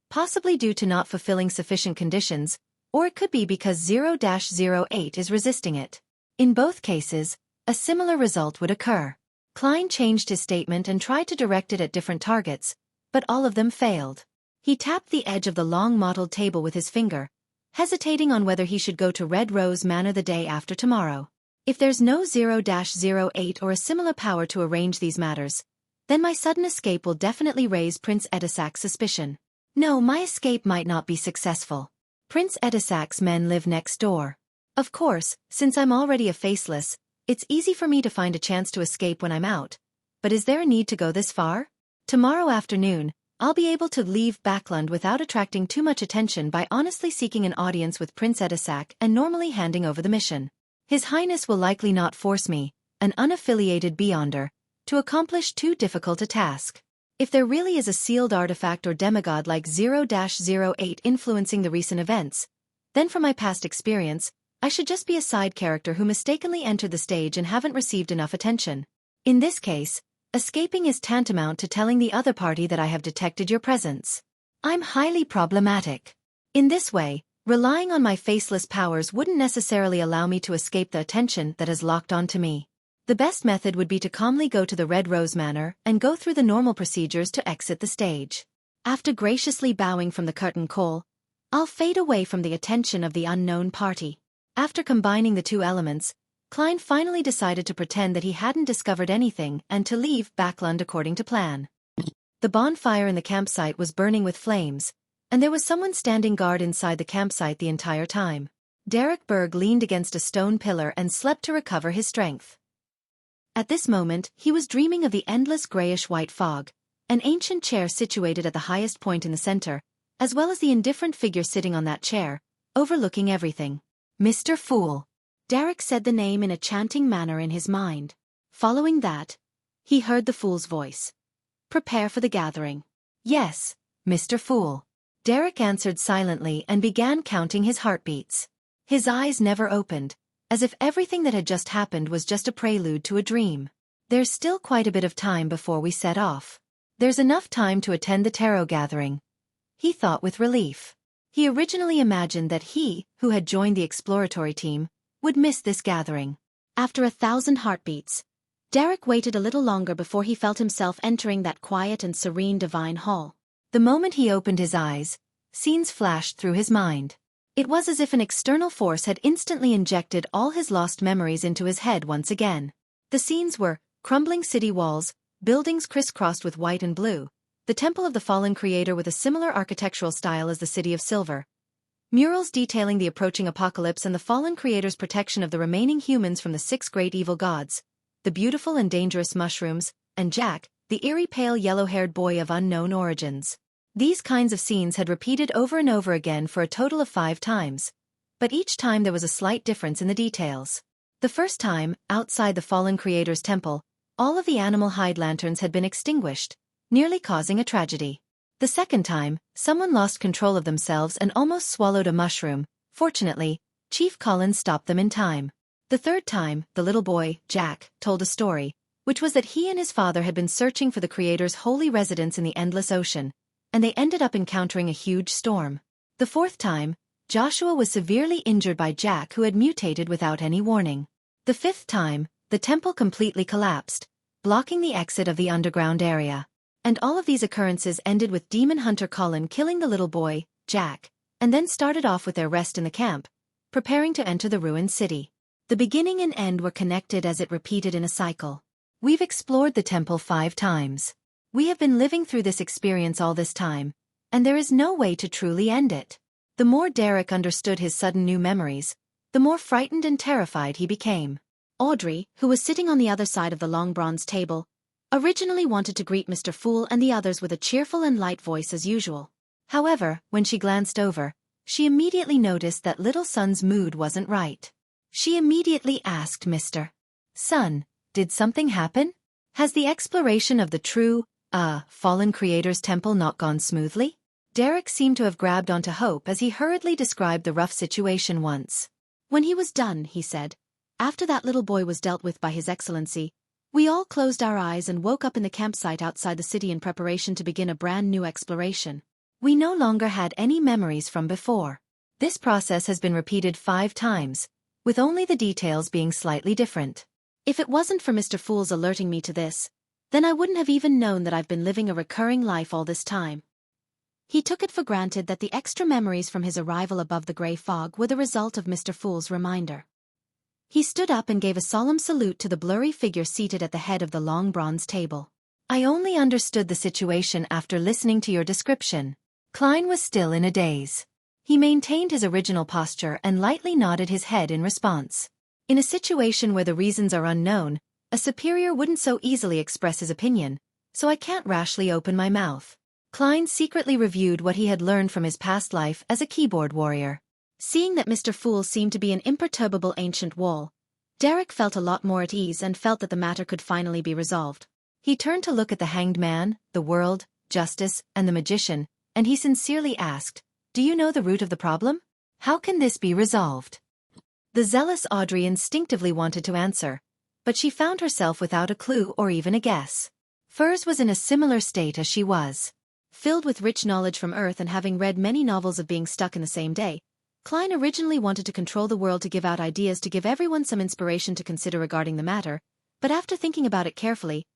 S1: possibly due to not fulfilling sufficient conditions, or it could be because 0-08 is resisting it. In both cases, a similar result would occur. Klein changed his statement and tried to direct it at different targets, but all of them failed. He tapped the edge of the long mottled table with his finger, hesitating on whether he should go to Red Rose Manor the day after tomorrow. If there's no 0-08 or a similar power to arrange these matters, then my sudden escape will definitely raise Prince Edisac's suspicion. No, my escape might not be successful. Prince Edisac's men live next door. Of course, since I'm already a Faceless, it's easy for me to find a chance to escape when I'm out. But is there a need to go this far? Tomorrow afternoon, I'll be able to leave Backland without attracting too much attention by honestly seeking an audience with Prince Edisac and normally handing over the mission. His Highness will likely not force me, an unaffiliated Beyonder, to accomplish too difficult a task. If there really is a sealed artifact or demigod like 0-08 influencing the recent events, Then from my past experience, I should just be a side character who mistakenly entered the stage and haven't received enough attention. In this case, escaping is tantamount to telling the other party that I have detected your presence. I'm highly problematic. In this way, relying on my faceless powers wouldn't necessarily allow me to escape the attention that has locked onto me. The best method would be to calmly go to the Red Rose Manor and go through the normal procedures to exit the stage. After graciously bowing from the curtain call, I'll fade away from the attention of the unknown party. After combining the two elements, Klein finally decided to pretend that he hadn't discovered anything and to leave Backland according to plan. The bonfire in the campsite was burning with flames, and there was someone standing guard inside the campsite the entire time. Derek Berg leaned against a stone pillar and slept to recover his strength. At this moment, he was dreaming of the endless grayish-white fog, an ancient chair situated at the highest point in the center, as well as the indifferent figure sitting on that chair, overlooking everything. Mr. Fool. Derek said the name in a chanting manner in his mind. Following that, he heard the fool's voice. Prepare for the gathering. Yes, Mr. Fool. Derek answered silently and began counting his heartbeats. His eyes never opened, as if everything that had just happened was just a prelude to a dream. There's still quite a bit of time before we set off. There's enough time to attend the tarot gathering, he thought with relief. He originally imagined that he, who had joined the exploratory team, would miss this gathering. After 1,000 heartbeats, Derek waited a little longer before he felt himself entering that quiet and serene divine hall. The moment he opened his eyes, scenes flashed through his mind. It was as if an external force had instantly injected all his lost memories into his head once again. The scenes were crumbling city walls, buildings crisscrossed with white and blue, the Temple of the Fallen Creator with a similar architectural style as the City of Silver, murals detailing the approaching apocalypse and the Fallen Creator's protection of the remaining humans from the 6 great evil gods, the beautiful and dangerous mushrooms, and Jack, the eerie pale yellow-haired boy of unknown origins. These kinds of scenes had repeated over and over again for a total of 5 times, but each time there was a slight difference in the details. The first time, outside the Fallen Creator's temple, all of the animal hide lanterns had been extinguished, nearly causing a tragedy. The second time, someone lost control of themselves and almost swallowed a mushroom. Fortunately, Chief Collins stopped them in time. The third time, the little boy, Jack, told a story, which was that he and his father had been searching for the Creator's holy residence in the endless ocean, and they ended up encountering a huge storm. The fourth time, Joshua was severely injured by Jack, who had mutated without any warning. The fifth time, the temple completely collapsed, blocking the exit of the underground area. And all of these occurrences ended with Demon Hunter Colin killing the little boy, Jack, and then started off with their rest in the camp, preparing to enter the ruined city. The beginning and end were connected as it repeated in a cycle. We've explored the temple 5 times. We have been living through this experience all this time, and there is no way to truly end it. The more Derek understood his sudden new memories, the more frightened and terrified he became. Audrey, who was sitting on the other side of the long bronze table, originally wanted to greet Mr. Fool and the others with a cheerful and light voice as usual. However, when she glanced over, she immediately noticed that little Sun's mood wasn't right. She immediately asked Mr. Sun, did something happen? Has the exploration of the true, Fallen Creator's temple not gone smoothly? Derek seemed to have grabbed onto hope as he hurriedly described the rough situation once. When he was done, he said, after that little boy was dealt with by His Excellency, we all closed our eyes and woke up in the campsite outside the city in preparation to begin a brand new exploration. We no longer had any memories from before. This process has been repeated 5 times, with only the details being slightly different. If it wasn't for Mr. Fool's alerting me to this, then I wouldn't have even known that I've been living a recurring life all this time. He took it for granted that the extra memories from his arrival above the grey fog were the result of Mr. Fool's reminder. He stood up and gave a solemn salute to the blurry figure seated at the head of the long bronze table. I only understood the situation after listening to your description. Klein was still in a daze. He maintained his original posture and lightly nodded his head in response. In a situation where the reasons are unknown, a superior wouldn't so easily express his opinion, so I can't rashly open my mouth. Klein secretly reviewed what he had learned from his past life as a keyboard warrior. Seeing that Mr. Fool seemed to be an imperturbable ancient wall, Derek felt a lot more at ease and felt that the matter could finally be resolved. He turned to look at the Hanged Man, the World, Justice, and the Magician, and he sincerely asked, "Do you know the root of the problem? How can this be resolved? The zealous Audrey instinctively wanted to answer, but she found herself without a clue or even a guess. Furs was in a similar state as she was. Filled with rich knowledge from Earth and having read many novels of being stuck in the same day, Klein originally wanted to control the world to give out ideas to give everyone some inspiration to consider regarding the matter, but after thinking about it carefully,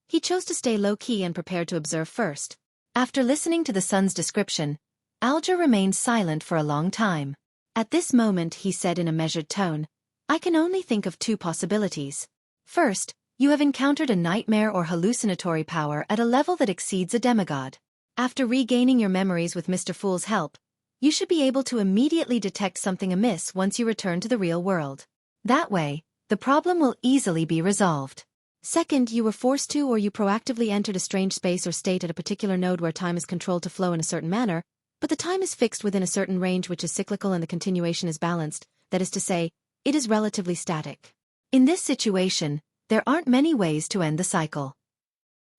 S1: he chose to stay low-key and prepared to observe first. After listening to the sun's description, Alger remained silent for a long time. At this moment he said in a measured tone, "I can only think of two possibilities. First, you have encountered a nightmare or hallucinatory power at a level that exceeds a demigod. After regaining your memories with Mr. Fool's help, you should be able to immediately detect something amiss once you return to the real world. That way, the problem will easily be resolved. Second, you were forced to or you proactively entered a strange space or state at a particular node where time is controlled to flow in a certain manner, but the time is fixed within a certain range which is cyclical and the continuation is balanced, that is to say, it is relatively static. In this situation, there aren't many ways to end the cycle.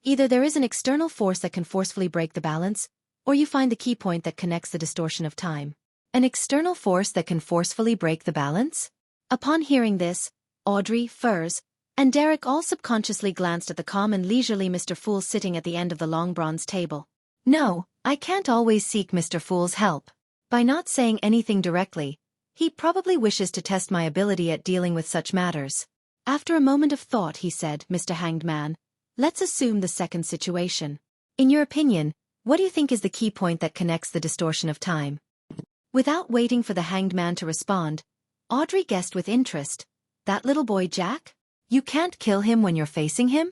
S1: Either there is an external force that can forcefully break the balance, or you find the key point that connects the distortion of time. An external force that can forcefully break the balance? Upon hearing this, Audrey, Furs, and Derek all subconsciously glanced at the calm and leisurely Mr. Fool sitting at the end of the long bronze table. No, I can't always seek Mr. Fool's help. By not saying anything directly, he probably wishes to test my ability at dealing with such matters. After a moment of thought he said, "Mr. Hanged Man, let's assume the second situation. In your opinion, what do you think is the key point that connects the distortion of time?" Without waiting for the Hanged Man to respond, Audrey guessed with interest, "That little boy Jack? You can't kill him when you're facing him?"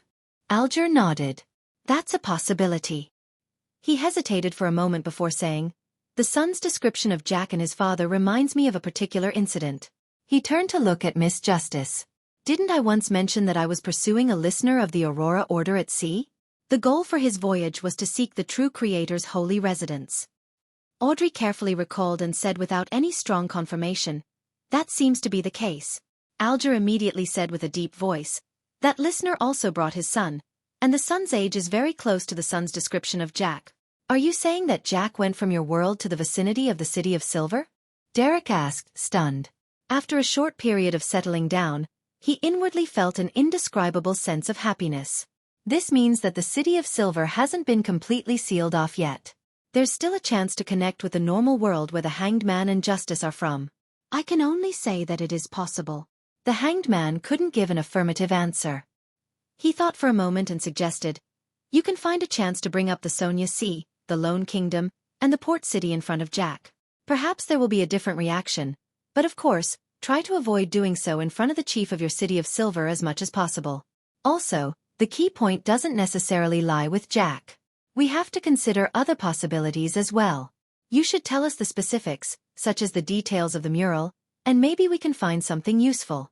S1: Alger nodded. "That's a possibility." He hesitated for a moment before saying, "The son's description of Jack and his father reminds me of a particular incident." He turned to look at Miss Justice. "Didn't I once mention that I was pursuing a listener of the Aurora Order at sea? The goal for his voyage was to seek the true creator's holy residence." Audrey carefully recalled and said without any strong confirmation, "That seems to be the case." Alger immediately said with a deep voice, "That listener also brought his son, and the son's age is very close to the son's description of Jack. Are you saying that Jack went from your world to the vicinity of the City of Silver?" Derek asked, stunned. After a short period of settling down, he inwardly felt an indescribable sense of happiness. This means that the City of Silver hasn't been completely sealed off yet. There's still a chance to connect with the normal world where the Hanged Man and Justice are from. I can only say that it is possible. The Hanged Man couldn't give an affirmative answer. He thought for a moment and suggested, "You can find a chance to bring up the Sonia Sea, the Lone Kingdom, and the Port City in front of Jack. Perhaps there will be a different reaction, but of course, try to avoid doing so in front of the chief of your City of Silver as much as possible. Also, the key point doesn't necessarily lie with Jack. We have to consider other possibilities as well. You should tell us the specifics, such as the details of the mural, and maybe we can find something useful."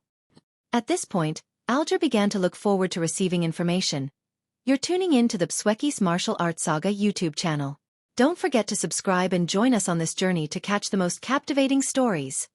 S1: At this point, Alger began to look forward to receiving information. You're tuning in to the Xueqi's Martial Arts Saga YouTube channel. Don't forget to subscribe and join us on this journey to catch the most captivating stories.